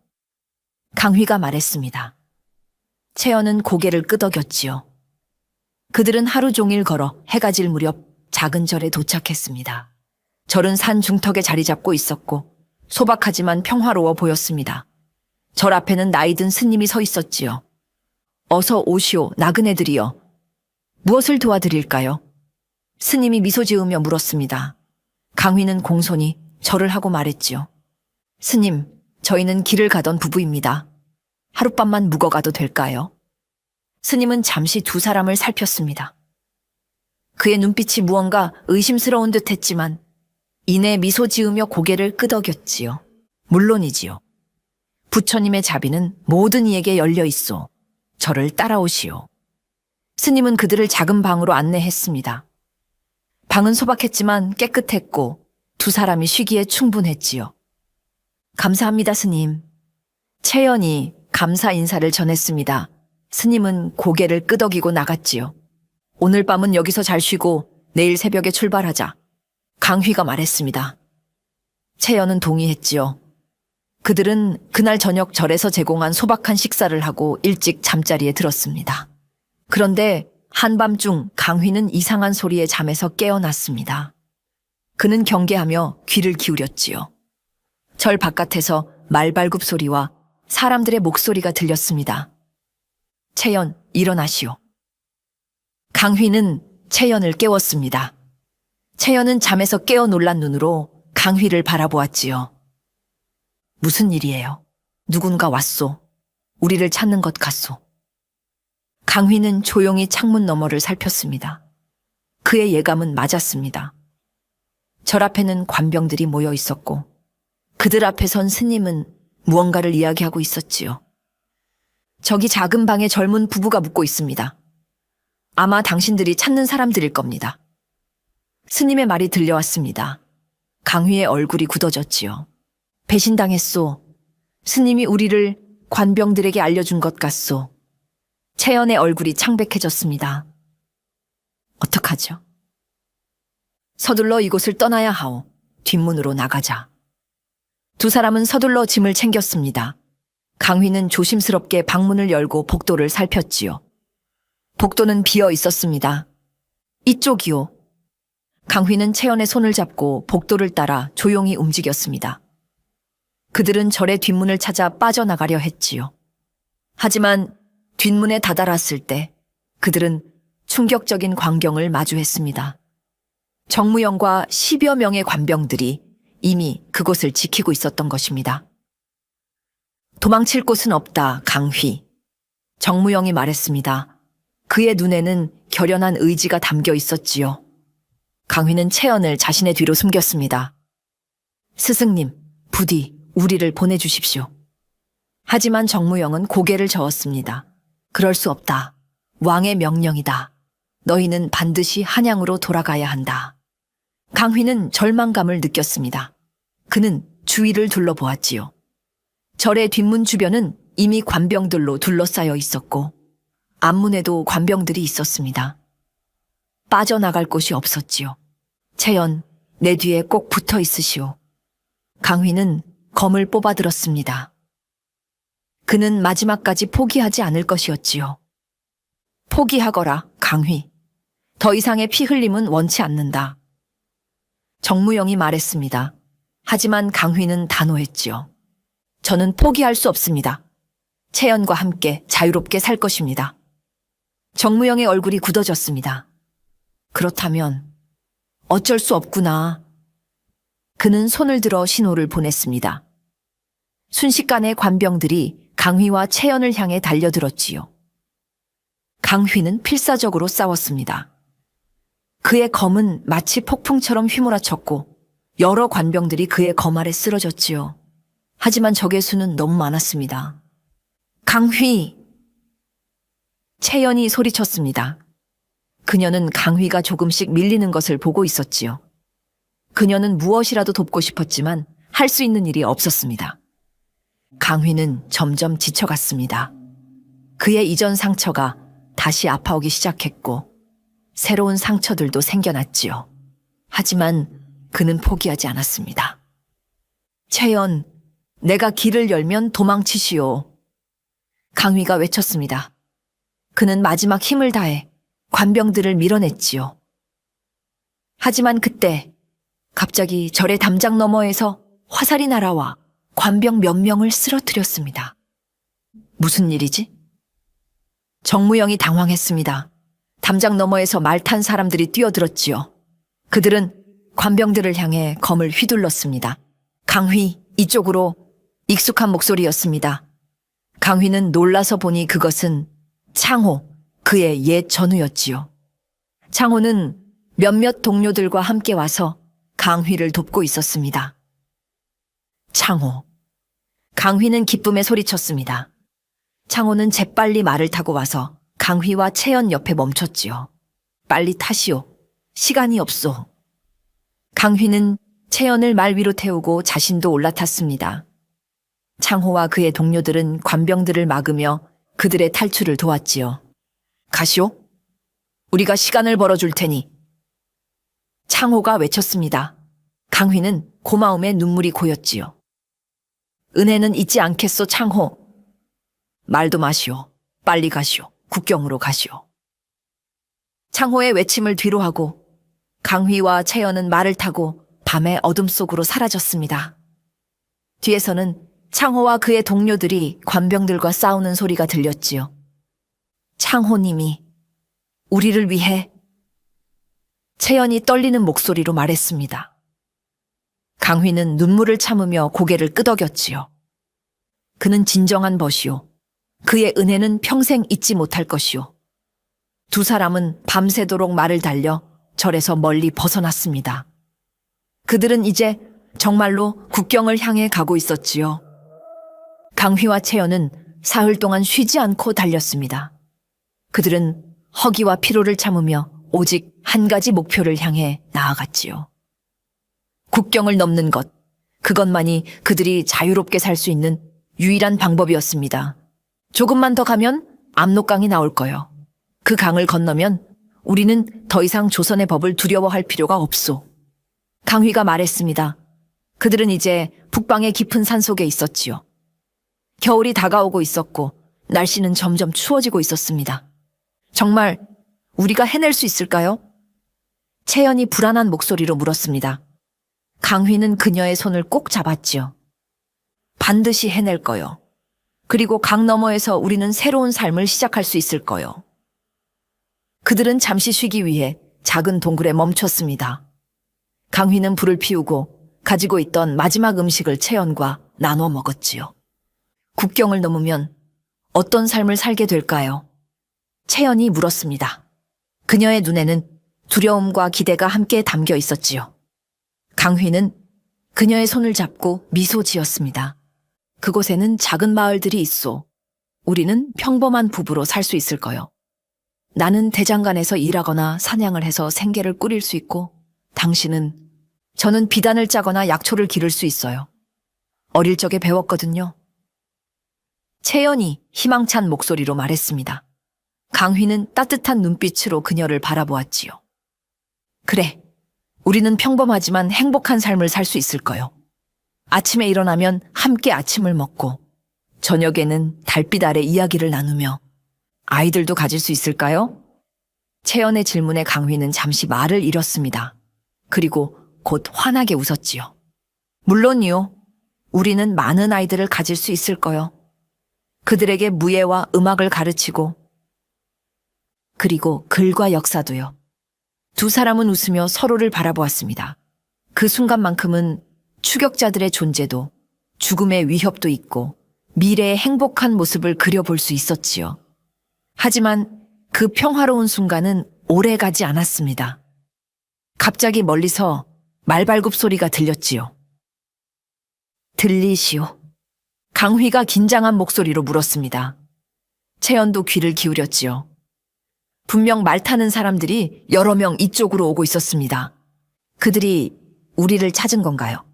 S2: 강휘가 말했습니다. 채연은 고개를 끄덕였지요. 그들은 하루 종일 걸어 해가 질 무렵 작은 절에 도착했습니다. 절은 산 중턱에 자리 잡고 있었고 소박하지만 평화로워 보였습니다. 절 앞에는 나이든 스님이 서 있었지요. 어서 오시오, 나그네들이여. 무엇을 도와드릴까요? 스님이 미소 지으며 물었습니다. 강휘는 공손히 절을 하고 말했지요. 스님, 저희는 길을 가던 부부입니다. 하룻밤만 묵어가도 될까요? 스님은 잠시 두 사람을 살폈습니다. 그의 눈빛이 무언가 의심스러운 듯 했지만 이내 미소 지으며 고개를 끄덕였지요. 물론이지요. 부처님의 자비는 모든 이에게 열려 있소. 저를 따라오시오. 스님은 그들을 작은 방으로 안내했습니다. 방은 소박했지만 깨끗했고 두 사람이 쉬기에 충분했지요. 감사합니다, 스님. 채연이 감사 인사를 전했습니다. 스님은 고개를 끄덕이고 나갔지요. 오늘 밤은 여기서 잘 쉬고 내일 새벽에 출발하자. 강휘가 말했습니다. 채연은 동의했지요. 그들은 그날 저녁 절에서 제공한 소박한 식사를 하고 일찍 잠자리에 들었습니다. 그런데 한밤중 강휘는 이상한 소리에 잠에서 깨어났습니다. 그는 경계하며 귀를 기울였지요. 절 바깥에서 말발굽 소리와 사람들의 목소리가 들렸습니다. 채연, 일어나시오. 강휘는 채연을 깨웠습니다. 채연은 잠에서 깨어 놀란 눈으로 강휘를 바라보았지요. 무슨 일이에요? 누군가 왔소. 우리를 찾는 것 같소. 강휘는 조용히 창문 너머를 살폈습니다. 그의 예감은 맞았습니다. 절 앞에는 관병들이 모여 있었고 그들 앞에 선 스님은 무언가를 이야기하고 있었지요. 저기 작은 방에 젊은 부부가 묵고 있습니다. 아마 당신들이 찾는 사람들일 겁니다. 스님의 말이 들려왔습니다. 강휘의 얼굴이 굳어졌지요. 배신당했소. 스님이 우리를 관병들에게 알려준 것 같소. 채연의 얼굴이 창백해졌습니다. 어떡하죠? 서둘러 이곳을 떠나야 하오. 뒷문으로 나가자. 두 사람은 서둘러 짐을 챙겼습니다. 강휘는 조심스럽게 방문을 열고 복도를 살폈지요. 복도는 비어 있었습니다. 이쪽이요. 강휘는 채연의 손을 잡고 복도를 따라 조용히 움직였습니다. 그들은 절의 뒷문을 찾아 빠져나가려 했지요. 하지만 뒷문에 다다랐을 때 그들은 충격적인 광경을 마주했습니다. 정무영과 10여 명의 관병들이 이미 그곳을 지키고 있었던 것입니다. 도망칠 곳은 없다, 강휘. 정무영이 말했습니다. 그의 눈에는 결연한 의지가 담겨 있었지요. 강휘는 채연을 자신의 뒤로 숨겼습니다. 스승님, 부디 우리를 보내주십시오. 하지만 정무영은 고개를 저었습니다. 그럴 수 없다. 왕의 명령이다. 너희는 반드시 한양으로 돌아가야 한다. 강휘는 절망감을 느꼈습니다. 그는 주위를 둘러보았지요. 절의 뒷문 주변은 이미 관병들로 둘러싸여 있었고 앞문에도 관병들이 있었습니다. 빠져나갈 곳이 없었지요. 채연, 내 뒤에 꼭 붙어 있으시오. 강휘는 검을 뽑아들었습니다. 그는 마지막까지 포기하지 않을 것이었지요. 포기하거라, 강휘. 더 이상의 피 흘림은 원치 않는다. 정무영이 말했습니다. 하지만 강휘는 단호했지요. 저는 포기할 수 없습니다. 채연과 함께 자유롭게 살 것입니다. 정무영의 얼굴이 굳어졌습니다. 그렇다면 어쩔 수 없구나. 그는 손을 들어 신호를 보냈습니다. 순식간에 관병들이 강휘와 채연을 향해 달려들었지요. 강휘는 필사적으로 싸웠습니다. 그의 검은 마치 폭풍처럼 휘몰아쳤고 여러 관병들이 그의 검 아래 쓰러졌지요. 하지만 적의 수는 너무 많았습니다. 강휘! 채연이 소리쳤습니다. 그녀는 강휘가 조금씩 밀리는 것을 보고 있었지요. 그녀는 무엇이라도 돕고 싶었지만 할 수 있는 일이 없었습니다. 강휘는 점점 지쳐갔습니다. 그의 이전 상처가 다시 아파오기 시작했고 새로운 상처들도 생겨났지요. 하지만 그는 포기하지 않았습니다. 채연, 내가 길을 열면 도망치시오. 강휘가 외쳤습니다. 그는 마지막 힘을 다해 관병들을 밀어냈지요. 하지만 그때 갑자기 절의 담장 너머에서 화살이 날아와 관병 몇 명을 쓰러뜨렸습니다. 무슨 일이지? 정무영이 당황했습니다. 담장 너머에서 말 탄 사람들이 뛰어들었지요. 그들은 관병들을 향해 검을 휘둘렀습니다. 강휘, 이쪽으로. 익숙한 목소리였습니다. 강휘는 놀라서 보니 그것은 창호, 그의 옛 전우였지요. 창호는 몇몇 동료들과 함께 와서 강휘를 돕고 있었습니다. 창호. 강휘는 기쁨에 소리쳤습니다. 창호는 재빨리 말을 타고 와서 강휘와 채연 옆에 멈췄지요. 빨리 타시오. 시간이 없소. 강휘는 채연을 말 위로 태우고 자신도 올라탔습니다. 창호와 그의 동료들은 관병들을 막으며 그들의 탈출을 도왔지요. 가시오. 우리가 시간을 벌어줄 테니. 창호가 외쳤습니다. 강휘는 고마움에 눈물이 고였지요. 은혜는 잊지 않겠소, 창호. 말도 마시오. 빨리 가시오. 국경으로 가시오. 창호의 외침을 뒤로하고 강휘와 채연은 말을 타고 밤의 어둠 속으로 사라졌습니다. 뒤에서는 창호와 그의 동료들이 관병들과 싸우는 소리가 들렸지요. 창호님이 우리를 위해. 채연이 떨리는 목소리로 말했습니다. 강휘는 눈물을 참으며 고개를 끄덕였지요. 그는 진정한 벗이요. 그의 은혜는 평생 잊지 못할 것이요. 두 사람은 밤새도록 말을 달려 절에서 멀리 벗어났습니다. 그들은 이제 정말로 국경을 향해 가고 있었지요. 강휘와 채연은 사흘 동안 쉬지 않고 달렸습니다. 그들은 허기와 피로를 참으며 오직 한 가지 목표를 향해 나아갔지요. 국경을 넘는 것, 그것만이 그들이 자유롭게 살 수 있는 유일한 방법이었습니다. 조금만 더 가면 압록강이 나올 거요. 그 강을 건너면 우리는 더 이상 조선의 법을 두려워할 필요가 없소. 강휘가 말했습니다. 그들은 이제 북방의 깊은 산속에 있었지요. 겨울이 다가오고 있었고 날씨는 점점 추워지고 있었습니다. 정말 우리가 해낼 수 있을까요? 채연이 불안한 목소리로 물었습니다. 강휘는 그녀의 손을 꼭 잡았지요. 반드시 해낼 거요. 그리고 강 너머에서 우리는 새로운 삶을 시작할 수 있을 거요. 그들은 잠시 쉬기 위해 작은 동굴에 멈췄습니다. 강휘는 불을 피우고 가지고 있던 마지막 음식을 채연과 나눠 먹었지요. 국경을 넘으면 어떤 삶을 살게 될까요? 채연이 물었습니다. 그녀의 눈에는 두려움과 기대가 함께 담겨 있었지요. 강휘는 그녀의 손을 잡고 미소 지었습니다. 그곳에는 작은 마을들이 있소. 우리는 평범한 부부로 살 수 있을 거요. 나는 대장간에서 일하거나 사냥을 해서 생계를 꾸릴 수 있고 저는 비단을 짜거나 약초를 기를 수 있어요. 어릴 적에 배웠거든요. 채연이 희망찬 목소리로 말했습니다. 강휘는 따뜻한 눈빛으로 그녀를 바라보았지요. 그래, 우리는 평범하지만 행복한 삶을 살 수 있을 거요. 아침에 일어나면 함께 아침을 먹고 저녁에는 달빛 아래 이야기를 나누며 아이들도 가질 수 있을까요? 채연의 질문에 강휘는 잠시 말을 잃었습니다. 그리고 곧 환하게 웃었지요. 물론이요. 우리는 많은 아이들을 가질 수 있을 거요. 그들에게 무예와 음악을 가르치고 그리고 글과 역사도요. 두 사람은 웃으며 서로를 바라보았습니다. 그 순간만큼은 추격자들의 존재도 죽음의 위협도 있고 미래의 행복한 모습을 그려볼 수 있었지요. 하지만 그 평화로운 순간은 오래 가지 않았습니다. 갑자기 멀리서 말발굽 소리가 들렸지요. 들리시오. 강휘가 긴장한 목소리로 물었습니다. 채연도 귀를 기울였지요. 분명 말 타는 사람들이 여러 명 이쪽으로 오고 있었습니다. 그들이 우리를 찾은 건가요?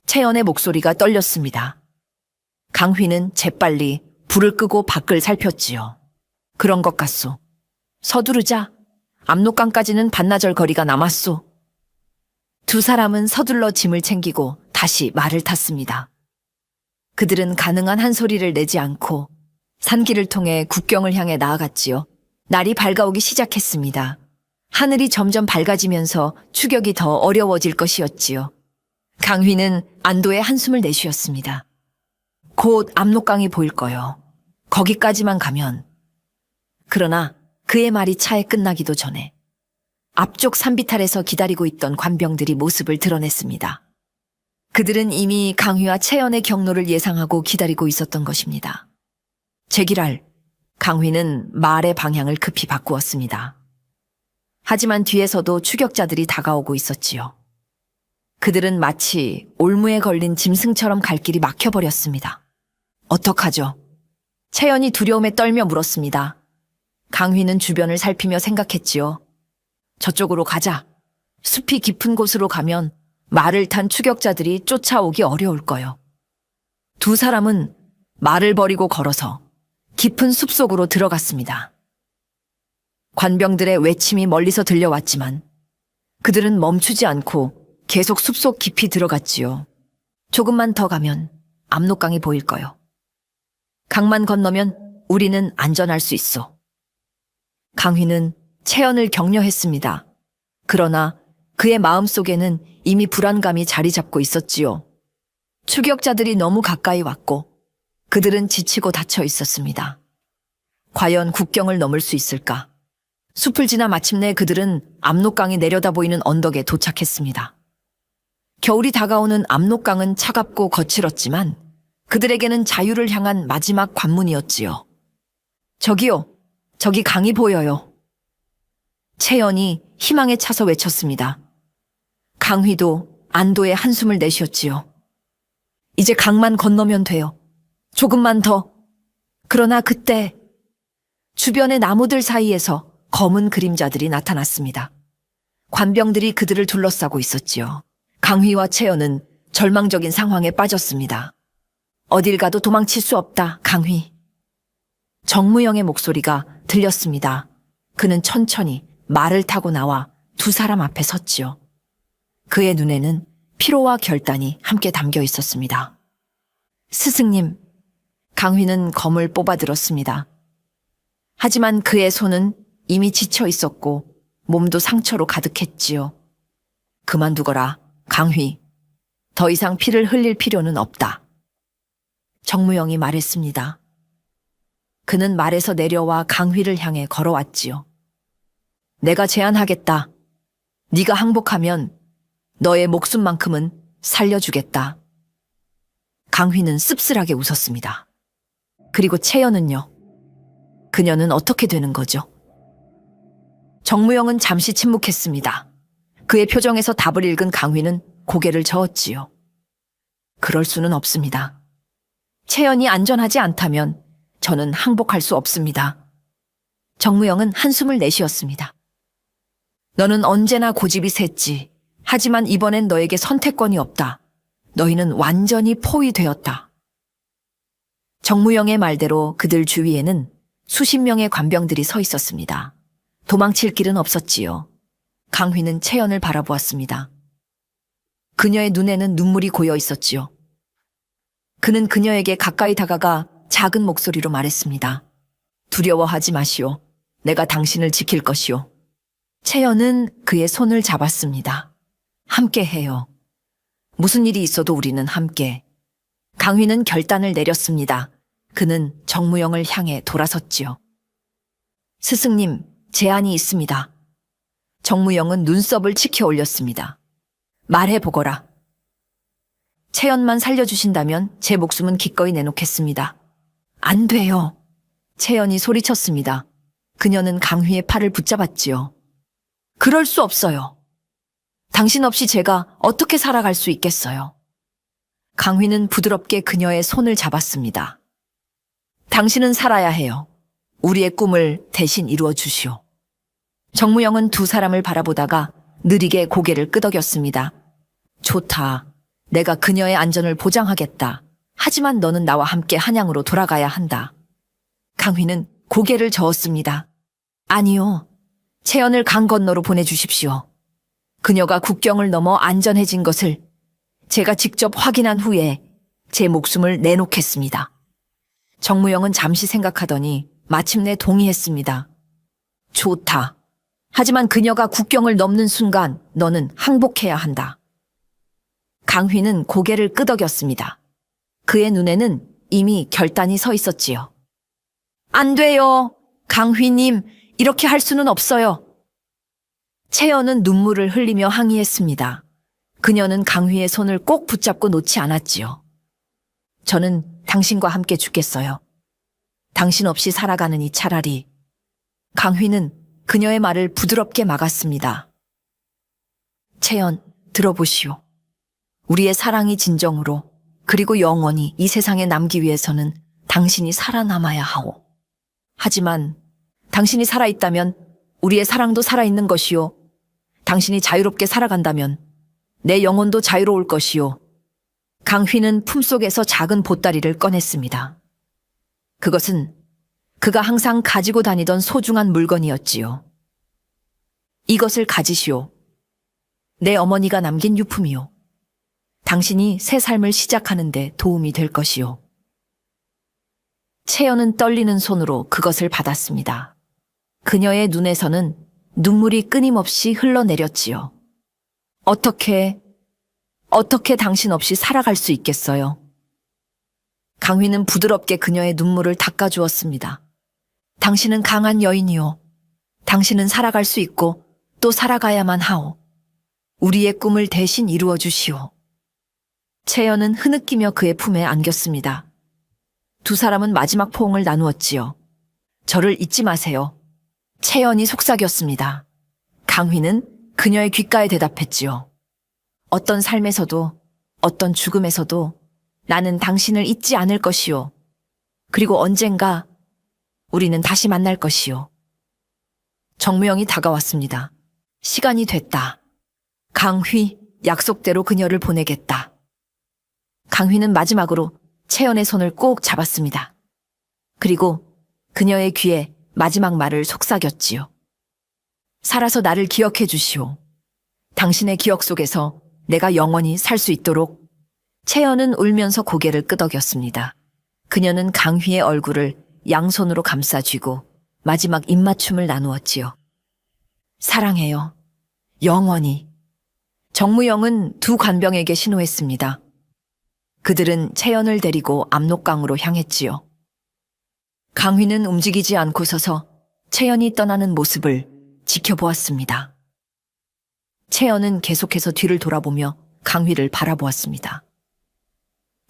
S2: 채연의 목소리가 떨렸습니다. 강휘는 재빨리 불을 끄고 밖을 살폈지요. 그런 것 같소. 서두르자. 압록강까지는 반나절 거리가 남았소. 두 사람은 서둘러 짐을 챙기고 다시 말을 탔습니다. 그들은 가능한 한 소리를 내지 않고 산길을 통해 국경을 향해 나아갔지요. 날이 밝아오기 시작했습니다. 하늘이 점점 밝아지면서 추격이 더 어려워질 것이었지요. 강휘는 안도의 한숨을 내쉬었습니다. 곧 압록강이 보일 거요. 거기까지만 가면. 그러나 그의 말이 차에 끝나기도 전에 앞쪽 산비탈에서 기다리고 있던 관병들이 모습을 드러냈습니다. 그들은 이미 강휘와 채연의 경로를 예상하고 기다리고 있었던 것입니다. 제기랄, 강휘는 말의 방향을 급히 바꾸었습니다. 하지만 뒤에서도 추격자들이 다가오고 있었지요. 그들은 마치 올무에 걸린 짐승처럼 갈 길이 막혀버렸습니다. 어떡하죠? 채연이 두려움에 떨며 물었습니다. 강휘는 주변을 살피며 생각했지요. 저쪽으로 가자. 숲이 깊은 곳으로 가면 말을 탄 추격자들이 쫓아오기 어려울 거요. 두 사람은 말을 버리고 걸어서 깊은 숲속으로 들어갔습니다. 관병들의 외침이 멀리서 들려왔지만 그들은 멈추지 않고 계속 숲속 깊이 들어갔지요. 조금만 더 가면 압록강이 보일 거요. 강만 건너면 우리는 안전할 수 있어. 강휘는 채연을 격려했습니다. 그러나 그의 마음속에는 이미 불안감이 자리 잡고 있었지요. 추격자들이 너무 가까이 왔고 그들은 지치고 다쳐 있었습니다. 과연 국경을 넘을 수 있을까? 숲을 지나 마침내 그들은 압록강이 내려다 보이는 언덕에 도착했습니다. 겨울이 다가오는 압록강은 차갑고 거칠었지만 그들에게는 자유를 향한 마지막 관문이었지요. 저기요, 저기 강이 보여요. 채연이 희망에 차서 외쳤습니다. 강휘도 안도의 한숨을 내쉬었지요. 이제 강만 건너면 돼요. 조금만 더. 그러나 그때 주변의 나무들 사이에서 검은 그림자들이 나타났습니다. 관병들이 그들을 둘러싸고 있었지요. 강휘와 채연은 절망적인 상황에 빠졌습니다. 어딜 가도 도망칠 수 없다, 강휘. 정무영의 목소리가 들렸습니다. 그는 천천히 말을 타고 나와 두 사람 앞에 섰지요. 그의 눈에는 피로와 결단이 함께 담겨 있었습니다. 스승님, 강휘는 검을 뽑아들었습니다. 하지만 그의 손은 이미 지쳐 있었고 몸도 상처로 가득했지요. 그만두거라, 강휘. 더 이상 피를 흘릴 필요는 없다. 정무영이 말했습니다. 그는 말에서 내려와 강휘를 향해 걸어왔지요. 내가 제안하겠다. 네가 항복하면 너의 목숨만큼은 살려주겠다. 강휘는 씁쓸하게 웃었습니다. 그리고 채연은요? 그녀는 어떻게 되는 거죠? 정무영은 잠시 침묵했습니다. 그의 표정에서 답을 읽은 강휘는 고개를 저었지요. 그럴 수는 없습니다. 채연이 안전하지 않다면 저는 항복할 수 없습니다. 정무영은 한숨을 내쉬었습니다. 너는 언제나 고집이 셌지. 하지만 이번엔 너에게 선택권이 없다. 너희는 완전히 포위되었다. 정무영의 말대로 그들 주위에는 수십 명의 관병들이 서 있었습니다. 도망칠 길은 없었지요. 강휘는 채연을 바라보았습니다. 그녀의 눈에는 눈물이 고여 있었지요. 그는 그녀에게 가까이 다가가 작은 목소리로 말했습니다. 두려워하지 마시오. 내가 당신을 지킬 것이오. 채연은 그의 손을 잡았습니다. 함께 해요. 무슨 일이 있어도 우리는 함께. 강휘는 결단을 내렸습니다. 그는 정무영을 향해 돌아섰지요. 스승님, 제안이 있습니다. 정무영은 눈썹을 치켜 올렸습니다. 말해보거라. 채연만 살려주신다면 제 목숨은 기꺼이 내놓겠습니다. 안 돼요. 채연이 소리쳤습니다. 그녀는 강휘의 팔을 붙잡았지요. 그럴 수 없어요. 당신 없이 제가 어떻게 살아갈 수 있겠어요. 강휘는 부드럽게 그녀의 손을 잡았습니다. 당신은 살아야 해요. 우리의 꿈을 대신 이루어 주시오. 정무영은 두 사람을 바라보다가 느리게 고개를 끄덕였습니다. 좋다. 내가 그녀의 안전을 보장하겠다. 하지만 너는 나와 함께 한양으로 돌아가야 한다. 강휘는 고개를 저었습니다. 아니요. 채연을 강 건너로 보내주십시오. 그녀가 국경을 넘어 안전해진 것을 제가 직접 확인한 후에 제 목숨을 내놓겠습니다. 정무영은 잠시 생각하더니 마침내 동의했습니다. 좋다. 하지만 그녀가 국경을 넘는 순간 너는 항복해야 한다. 강휘는 고개를 끄덕였습니다. 그의 눈에는 이미 결단이 서 있었지요. 안 돼요. 강휘님, 이렇게 할 수는 없어요. 채연은 눈물을 흘리며 항의했습니다. 그녀는 강휘의 손을 꼭 붙잡고 놓지 않았지요. 저는 당신과 함께 죽겠어요. 당신 없이 살아가느니 차라리. 강휘는 그녀의 말을 부드럽게 막았습니다. 채연, 들어보시오. 우리의 사랑이 진정으로 그리고 영원히 이 세상에 남기 위해서는 당신이 살아남아야 하오. 하지만 당신이 살아있다면 우리의 사랑도 살아있는 것이요. 당신이 자유롭게 살아간다면 내 영혼도 자유로울 것이요. 강휘는 품속에서 작은 보따리를 꺼냈습니다. 그것은 그가 항상 가지고 다니던 소중한 물건이었지요. 이것을 가지시오. 내 어머니가 남긴 유품이요. 당신이 새 삶을 시작하는데 도움이 될 것이요. 채연은 떨리는 손으로 그것을 받았습니다. 그녀의 눈에서는 눈물이 끊임없이 흘러내렸지요. 어떻게 당신 없이 살아갈 수 있겠어요? 강휘는 부드럽게 그녀의 눈물을 닦아주었습니다. 당신은 강한 여인이요. 당신은 살아갈 수 있고 또 살아가야만 하오. 우리의 꿈을 대신 이루어 주시오. 채연은 흐느끼며 그의 품에 안겼습니다. 두 사람은 마지막 포옹을 나누었지요. 저를 잊지 마세요. 채연이 속삭였습니다. 강휘는 그녀의 귓가에 대답했지요. 어떤 삶에서도, 어떤 죽음에서도 나는 당신을 잊지 않을 것이요. 그리고 언젠가 우리는 다시 만날 것이요. 정무영이 다가왔습니다. 시간이 됐다. 강휘, 약속대로 그녀를 보내겠다. 강휘는 마지막으로 채연의 손을 꼭 잡았습니다. 그리고 그녀의 귀에 마지막 말을 속삭였지요. 살아서 나를 기억해 주시오. 당신의 기억 속에서 내가 영원히 살 수 있도록. 채연은 울면서 고개를 끄덕였습니다. 그녀는 강휘의 얼굴을 양손으로 감싸쥐고 마지막 입맞춤을 나누었지요. 사랑해요. 영원히. 정무영은 두 관병에게 신호했습니다. 그들은 채연을 데리고 압록강으로 향했지요. 강휘는 움직이지 않고 서서 채연이 떠나는 모습을 지켜보았습니다. 채연은 계속해서 뒤를 돌아보며 강휘를 바라보았습니다.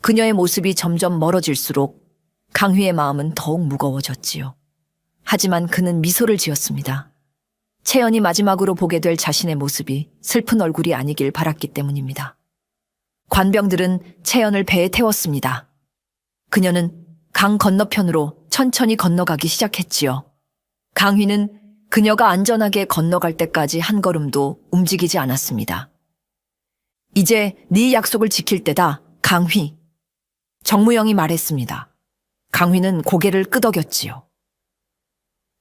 S2: 그녀의 모습이 점점 멀어질수록 강휘의 마음은 더욱 무거워졌지요. 하지만 그는 미소를 지었습니다. 채연이 마지막으로 보게 될 자신의 모습이 슬픈 얼굴이 아니길 바랐기 때문입니다. 관병들은 채연을 배에 태웠습니다. 그녀는 강 건너편으로 천천히 건너가기 시작했지요. 강휘는 그녀가 안전하게 건너갈 때까지 한 걸음도 움직이지 않았습니다. 이제 네 약속을 지킬 때다, 강휘. 정무영이 말했습니다. 강휘는 고개를 끄덕였지요.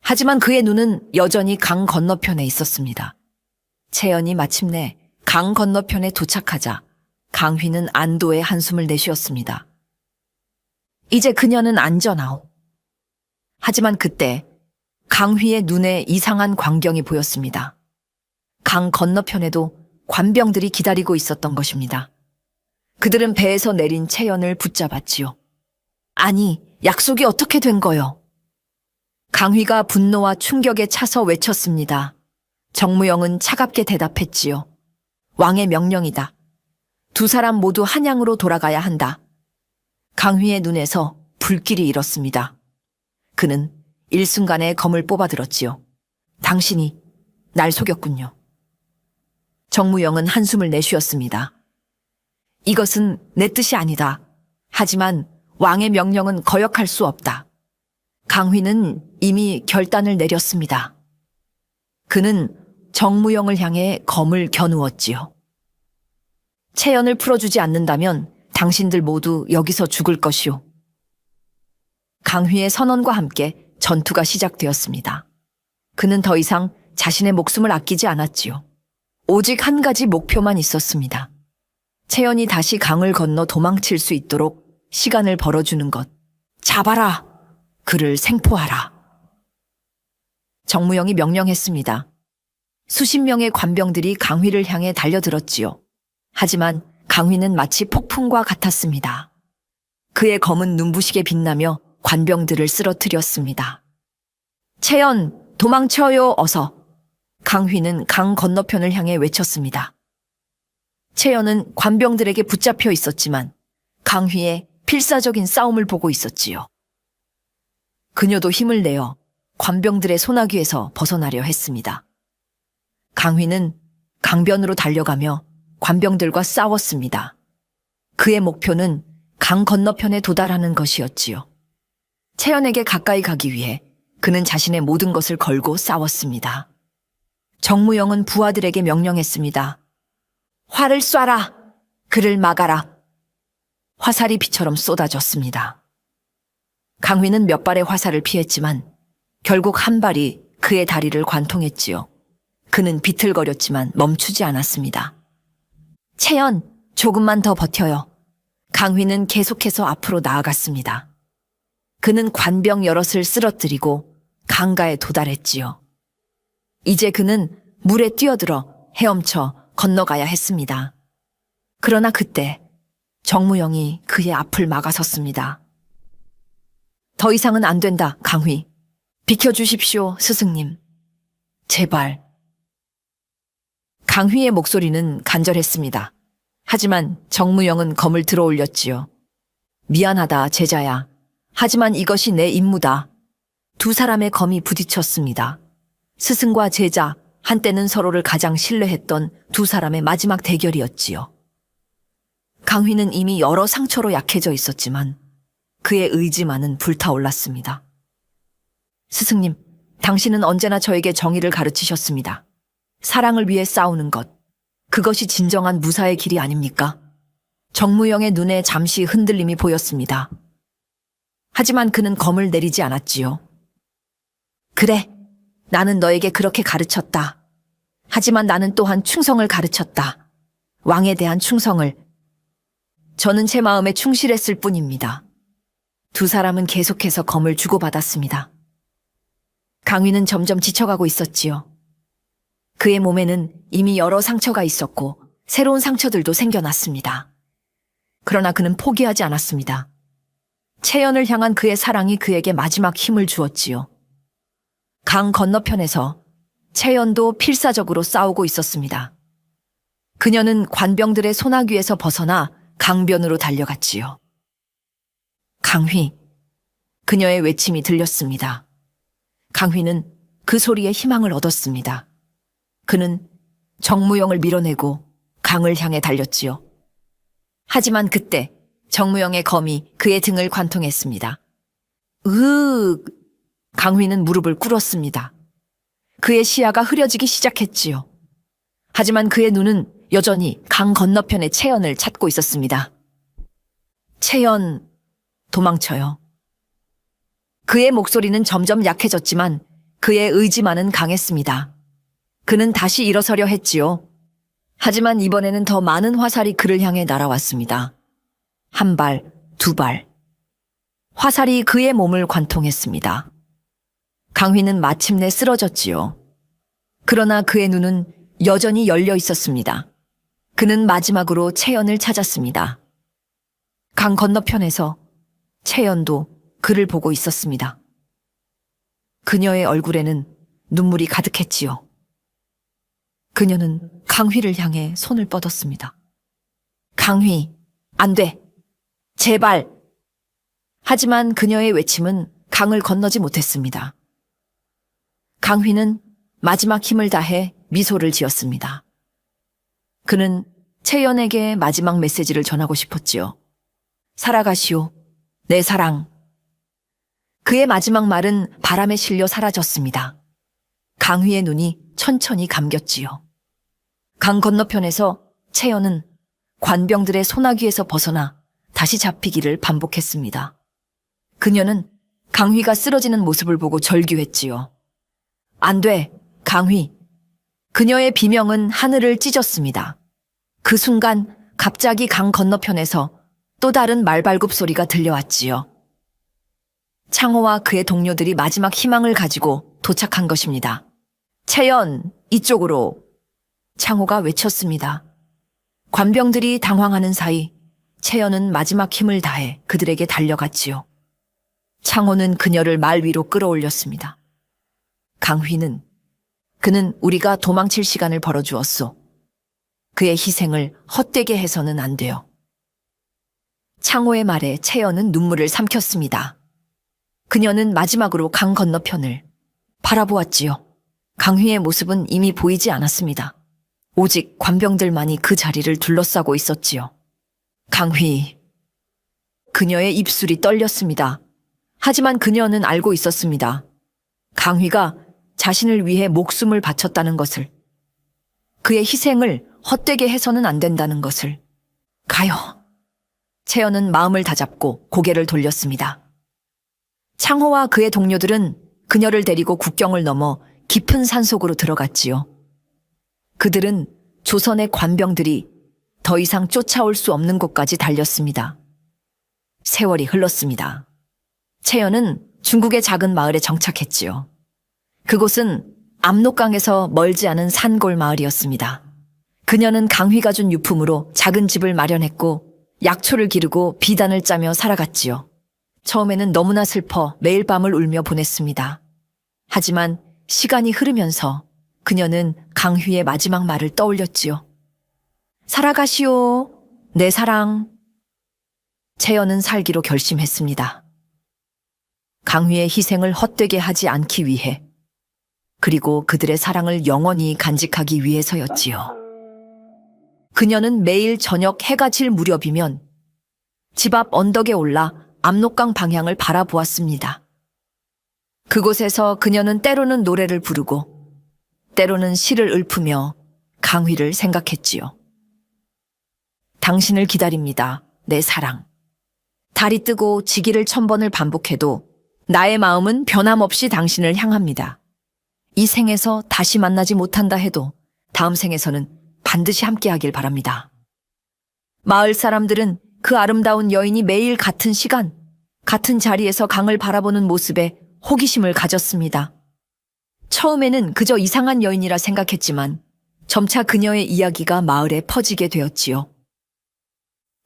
S2: 하지만 그의 눈은 여전히 강 건너편에 있었습니다. 채연이 마침내 강 건너편에 도착하자 강휘는 안도의 한숨을 내쉬었습니다. 이제 그녀는 안전하오. 하지만 그때 강휘의 눈에 이상한 광경이 보였습니다. 강 건너편에도 관병들이 기다리고 있었던 것입니다. 그들은 배에서 내린 채연을 붙잡았지요. 아니, 약속이 어떻게 된 거요? 강휘가 분노와 충격에 차서 외쳤습니다. 정무영은 차갑게 대답했지요. 왕의 명령이다. 두 사람 모두 한양으로 돌아가야 한다. 강휘의 눈에서 불길이 일었습니다. 그는 일순간에 검을 뽑아들었지요. 당신이 날 속였군요. 정무영은 한숨을 내쉬었습니다. 이것은 내 뜻이 아니다. 하지만 왕의 명령은 거역할 수 없다. 강휘는 이미 결단을 내렸습니다. 그는 정무영을 향해 검을 겨누었지요. 채연을 풀어주지 않는다면 당신들 모두 여기서 죽을 것이오. 강휘의 선언과 함께 전투가 시작되었습니다. 그는 더 이상 자신의 목숨을 아끼지 않았지요. 오직 한 가지 목표만 있었습니다. 채연이 다시 강을 건너 도망칠 수 있도록 시간을 벌어주는 것. 잡아라! 그를 생포하라. 정무영이 명령했습니다. 수십 명의 관병들이 강휘를 향해 달려들었지요. 하지만 강휘는 마치 폭풍과 같았습니다. 그의 검은 눈부시게 빛나며 관병들을 쓰러뜨렸습니다. 채연, 도망쳐요, 어서. 강휘는 강 건너편을 향해 외쳤습니다. 채연은 관병들에게 붙잡혀 있었지만 강휘의 필사적인 싸움을 보고 있었지요. 그녀도 힘을 내어 관병들의 소나귀에서 벗어나려 했습니다. 강휘는 강변으로 달려가며 관병들과 싸웠습니다. 그의 목표는 강 건너편에 도달하는 것이었지요. 채연에게 가까이 가기 위해 그는 자신의 모든 것을 걸고 싸웠습니다. 정무영은 부하들에게 명령했습니다. 활을 쏴라! 그를 막아라! 화살이 비처럼 쏟아졌습니다. 강휘는 몇 발의 화살을 피했지만 결국 한 발이 그의 다리를 관통했지요. 그는 비틀거렸지만 멈추지 않았습니다. 채연, 조금만 더 버텨요. 강휘는 계속해서 앞으로 나아갔습니다. 그는 관병 여럿을 쓰러뜨리고 강가에 도달했지요. 이제 그는 물에 뛰어들어 헤엄쳐 건너가야 했습니다. 그러나 그때 정무영이 그의 앞을 막아섰습니다. 더 이상은 안 된다, 강휘. 비켜주십시오, 스승님. 제발. 강휘의 목소리는 간절했습니다. 하지만 정무영은 검을 들어 올렸지요. 미안하다, 제자야. 하지만 이것이 내 임무다. 두 사람의 검이 부딪혔습니다. 스승과 제자, 한때는 서로를 가장 신뢰했던 두 사람의 마지막 대결이었지요. 강휘는 이미 여러 상처로 약해져 있었지만 그의 의지만은 불타올랐습니다. 스승님, 당신은 언제나 저에게 정의를 가르치셨습니다. 사랑을 위해 싸우는 것, 그것이 진정한 무사의 길이 아닙니까? 정무영의 눈에 잠시 흔들림이 보였습니다. 하지만 그는 검을 내리지 않았지요. 그래, 나는 너에게 그렇게 가르쳤다. 하지만 나는 또한 충성을 가르쳤다. 왕에 대한 충성을. 저는 제 마음에 충실했을 뿐입니다. 두 사람은 계속해서 검을 주고받았습니다. 강휘는 점점 지쳐가고 있었지요. 그의 몸에는 이미 여러 상처가 있었고 새로운 상처들도 생겨났습니다. 그러나 그는 포기하지 않았습니다. 채연을 향한 그의 사랑이 그에게 마지막 힘을 주었지요. 강 건너편에서 채연도 필사적으로 싸우고 있었습니다. 그녀는 관병들의 소나귀에서 벗어나 강변으로 달려갔지요. 강휘, 그녀의 외침이 들렸습니다. 강휘는 그 소리에 희망을 얻었습니다. 그는 정무영을 밀어내고 강을 향해 달렸지요. 하지만 그때 정무영의 검이 그의 등을 관통했습니다. 강휘는 무릎을 꿇었습니다. 그의 시야가 흐려지기 시작했지요. 하지만 그의 눈은 여전히 강 건너편의 채연을 찾고 있었습니다. 채연, 도망쳐요. 그의 목소리는 점점 약해졌지만 그의 의지만은 강했습니다. 그는 다시 일어서려 했지요. 하지만 이번에는 더 많은 화살이 그를 향해 날아왔습니다. 한 발, 두 발. 화살이 그의 몸을 관통했습니다. 강휘는 마침내 쓰러졌지요. 그러나 그의 눈은 여전히 열려 있었습니다. 그는 마지막으로 채연을 찾았습니다. 강 건너편에서 채연도 그를 보고 있었습니다. 그녀의 얼굴에는 눈물이 가득했지요. 그녀는 강휘를 향해 손을 뻗었습니다. 강휘, 안 돼. 제발. 하지만 그녀의 외침은 강을 건너지 못했습니다. 강휘는 마지막 힘을 다해 미소를 지었습니다. 그는 채연에게 마지막 메시지를 전하고 싶었지요. 살아가시오, 내 사랑. 그의 마지막 말은 바람에 실려 사라졌습니다. 강휘의 눈이 천천히 감겼지요. 강 건너편에서 채연은 관병들의 소나귀에서 벗어나 다시 잡히기를 반복했습니다. 그녀는 강휘가 쓰러지는 모습을 보고 절규했지요. 안 돼, 강휘. 그녀의 비명은 하늘을 찢었습니다. 그 순간 갑자기 강 건너편에서 또 다른 말발굽 소리가 들려왔지요. 창호와 그의 동료들이 마지막 희망을 가지고 도착한 것입니다. 채연, 이쪽으로. 창호가 외쳤습니다. 관병들이 당황하는 사이 채연은 마지막 힘을 다해 그들에게 달려갔지요. 창호는 그녀를 말 위로 끌어올렸습니다. 그는 우리가 도망칠 시간을 벌어주었소. 그의 희생을 헛되게 해서는 안 돼요. 창호의 말에 채연은 눈물을 삼켰습니다. 그녀는 마지막으로 강 건너편을 바라보았지요. 강휘의 모습은 이미 보이지 않았습니다. 오직 관병들만이 그 자리를 둘러싸고 있었지요. 강휘. 그녀의 입술이 떨렸습니다. 하지만 그녀는 알고 있었습니다. 강휘가 자신을 위해 목숨을 바쳤다는 것을, 그의 희생을 헛되게 해서는 안 된다는 것을. 가요. 채연은 마음을 다잡고 고개를 돌렸습니다. 창호와 그의 동료들은 그녀를 데리고 국경을 넘어 깊은 산속으로 들어갔지요. 그들은 조선의 관병들이 더 이상 쫓아올 수 없는 곳까지 달렸습니다. 세월이 흘렀습니다. 채연은 중국의 작은 마을에 정착했지요. 그곳은 압록강에서 멀지 않은 산골 마을이었습니다. 그녀는 강휘가 준 유품으로 작은 집을 마련했고 약초를 기르고 비단을 짜며 살아갔지요. 처음에는 너무나 슬퍼 매일 밤을 울며 보냈습니다. 하지만 시간이 흐르면서 그녀는 강휘의 마지막 말을 떠올렸지요. 살아가시오, 내 사랑. 채연은 살기로 결심했습니다. 강휘의 희생을 헛되게 하지 않기 위해, 그리고 그들의 사랑을 영원히 간직하기 위해서였지요. 그녀는 매일 저녁 해가 질 무렵이면 집 앞 언덕에 올라 압록강 방향을 바라보았습니다. 그곳에서 그녀는 때로는 노래를 부르고 때로는 시를 읊으며 강휘를 생각했지요. 당신을 기다립니다, 내 사랑. 달이 뜨고 지기를 1000번을 반복해도 나의 마음은 변함없이 당신을 향합니다. 이 생에서 다시 만나지 못한다 해도 다음 생에서는 반드시 함께하길 바랍니다. 마을 사람들은 그 아름다운 여인이 매일 같은 시간, 같은 자리에서 강을 바라보는 모습에 호기심을 가졌습니다. 처음에는 그저 이상한 여인이라 생각했지만 점차 그녀의 이야기가 마을에 퍼지게 되었지요.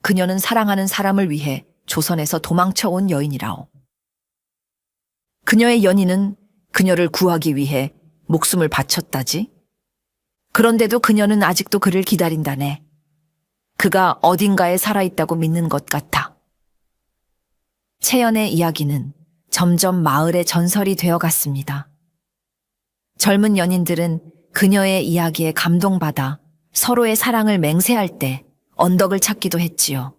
S2: 그녀는 사랑하는 사람을 위해 조선에서 도망쳐온 여인이라오. 그녀의 연인은 그녀를 구하기 위해 목숨을 바쳤다지? 그런데도 그녀는 아직도 그를 기다린다네. 그가 어딘가에 살아있다고 믿는 것 같아. 채연의 이야기는 점점 마을의 전설이 되어갔습니다. 젊은 연인들은 그녀의 이야기에 감동받아 서로의 사랑을 맹세할 때 언덕을 찾기도 했지요.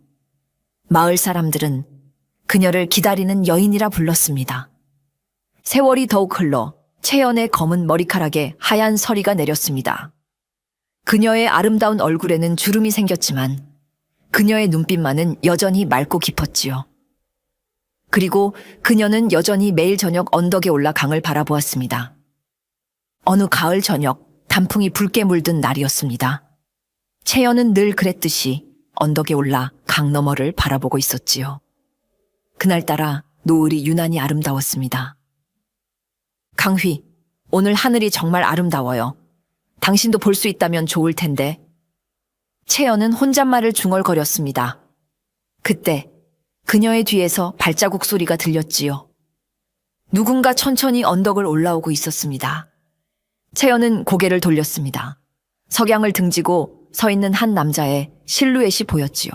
S2: 마을 사람들은 그녀를 기다리는 여인이라 불렀습니다. 세월이 더욱 흘러 채연의 검은 머리카락에 하얀 서리가 내렸습니다. 그녀의 아름다운 얼굴에는 주름이 생겼지만 그녀의 눈빛만은 여전히 맑고 깊었지요. 그리고 그녀는 여전히 매일 저녁 언덕에 올라 강을 바라보았습니다. 어느 가을 저녁 단풍이 붉게 물든 날이었습니다. 채연은 늘 그랬듯이 언덕에 올라 강 너머를 바라보고 있었지요. 그날따라 노을이 유난히 아름다웠습니다. 강휘, 오늘 하늘이 정말 아름다워요. 당신도 볼 수 있다면 좋을 텐데. 채연은 혼잣말을 중얼거렸습니다. 그때 그녀의 뒤에서 발자국 소리가 들렸지요. 누군가 천천히 언덕을 올라오고 있었습니다. 채연은 고개를 돌렸습니다. 석양을 등지고 서 있는 한 남자의 실루엣이 보였지요.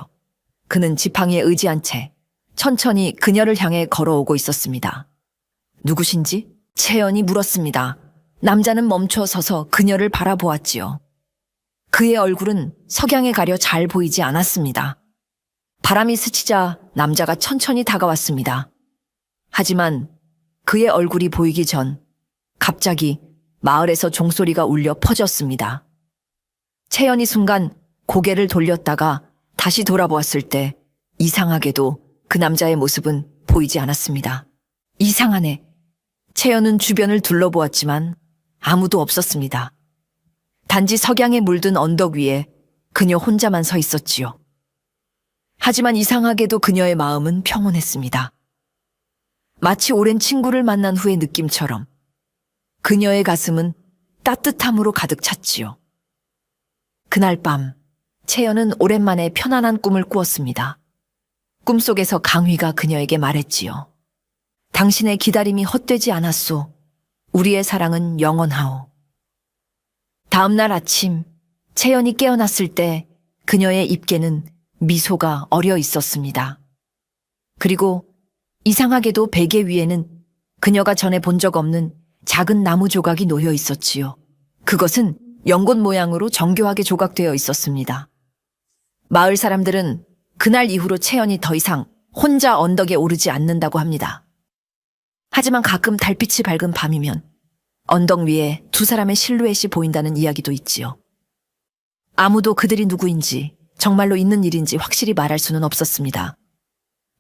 S2: 그는 지팡이에 의지한 채 천천히 그녀를 향해 걸어오고 있었습니다. 누구신지? 채연이 물었습니다. 남자는 멈춰 서서 그녀를 바라보았지요. 그의 얼굴은 석양에 가려 잘 보이지 않았습니다. 바람이 스치자 남자가 천천히 다가왔습니다. 하지만 그의 얼굴이 보이기 전 갑자기 마을에서 종소리가 울려 퍼졌습니다. 채연이 순간 고개를 돌렸다가 다시 돌아보았을 때 이상하게도 그 남자의 모습은 보이지 않았습니다. 이상하네. 채연은 주변을 둘러보았지만 아무도 없었습니다. 단지 석양에 물든 언덕 위에 그녀 혼자만 서 있었지요. 하지만 이상하게도 그녀의 마음은 평온했습니다. 마치 오랜 친구를 만난 후의 느낌처럼 그녀의 가슴은 따뜻함으로 가득 찼지요. 그날 밤, 채연은 오랜만에 편안한 꿈을 꾸었습니다. 꿈속에서 강휘가 그녀에게 말했지요. 당신의 기다림이 헛되지 않았소. 우리의 사랑은 영원하오. 다음날 아침, 채연이 깨어났을 때 그녀의 입계는 미소가 어려 있었습니다. 그리고 이상하게도 베개 위에는 그녀가 전에 본 적 없는 작은 나무 조각이 놓여 있었지요. 그것은 연꽃 모양으로 정교하게 조각되어 있었습니다. 마을 사람들은 그날 이후로 채연이 더 이상 혼자 언덕에 오르지 않는다고 합니다. 하지만 가끔 달빛이 밝은 밤이면 언덕 위에 두 사람의 실루엣이 보인다는 이야기도 있지요. 아무도 그들이 누구인지 정말로 있는 일인지 확실히 말할 수는 없었습니다.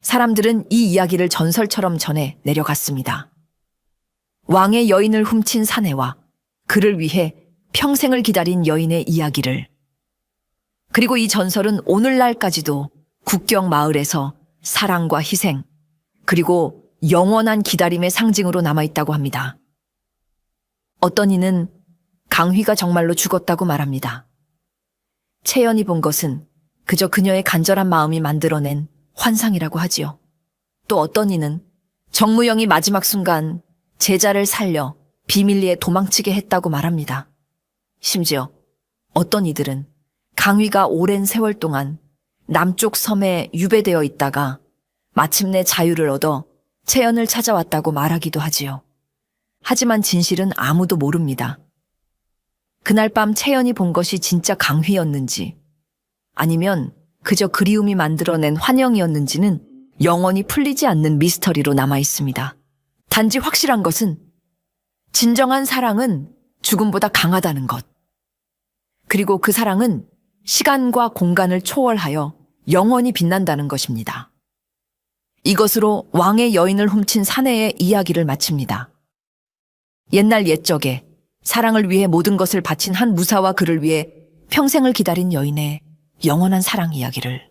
S2: 사람들은 이 이야기를 전설처럼 전해 내려갔습니다. 왕의 여인을 훔친 사내와 그를 위해 평생을 기다린 여인의 이야기를. 그리고 이 전설은 오늘날까지도 국경 마을에서 사랑과 희생, 그리고 영원한 기다림의 상징으로 남아있다고 합니다. 어떤 이는 강휘가 정말로 죽었다고 말합니다. 채연이 본 것은 그저 그녀의 간절한 마음이 만들어낸 환상이라고 하지요. 또 어떤 이는 정무영이 마지막 순간 제자를 살려 비밀리에 도망치게 했다고 말합니다. 심지어 어떤 이들은 강휘가 오랜 세월 동안 남쪽 섬에 유배되어 있다가 마침내 자유를 얻어 채연을 찾아왔다고 말하기도 하지요. 하지만 진실은 아무도 모릅니다. 그날 밤 채연이 본 것이 진짜 강휘였는지 아니면 그저 그리움이 만들어낸 환영이었는지는 영원히 풀리지 않는 미스터리로 남아 있습니다. 단지 확실한 것은 진정한 사랑은 죽음보다 강하다는 것. 그리고 그 사랑은 시간과 공간을 초월하여 영원히 빛난다는 것입니다. 이것으로 왕의 여인을 훔친 사내의 이야기를 마칩니다. 옛날 옛적에 사랑을 위해 모든 것을 바친 한 무사와 그를 위해 평생을 기다린 여인의 영원한 사랑 이야기를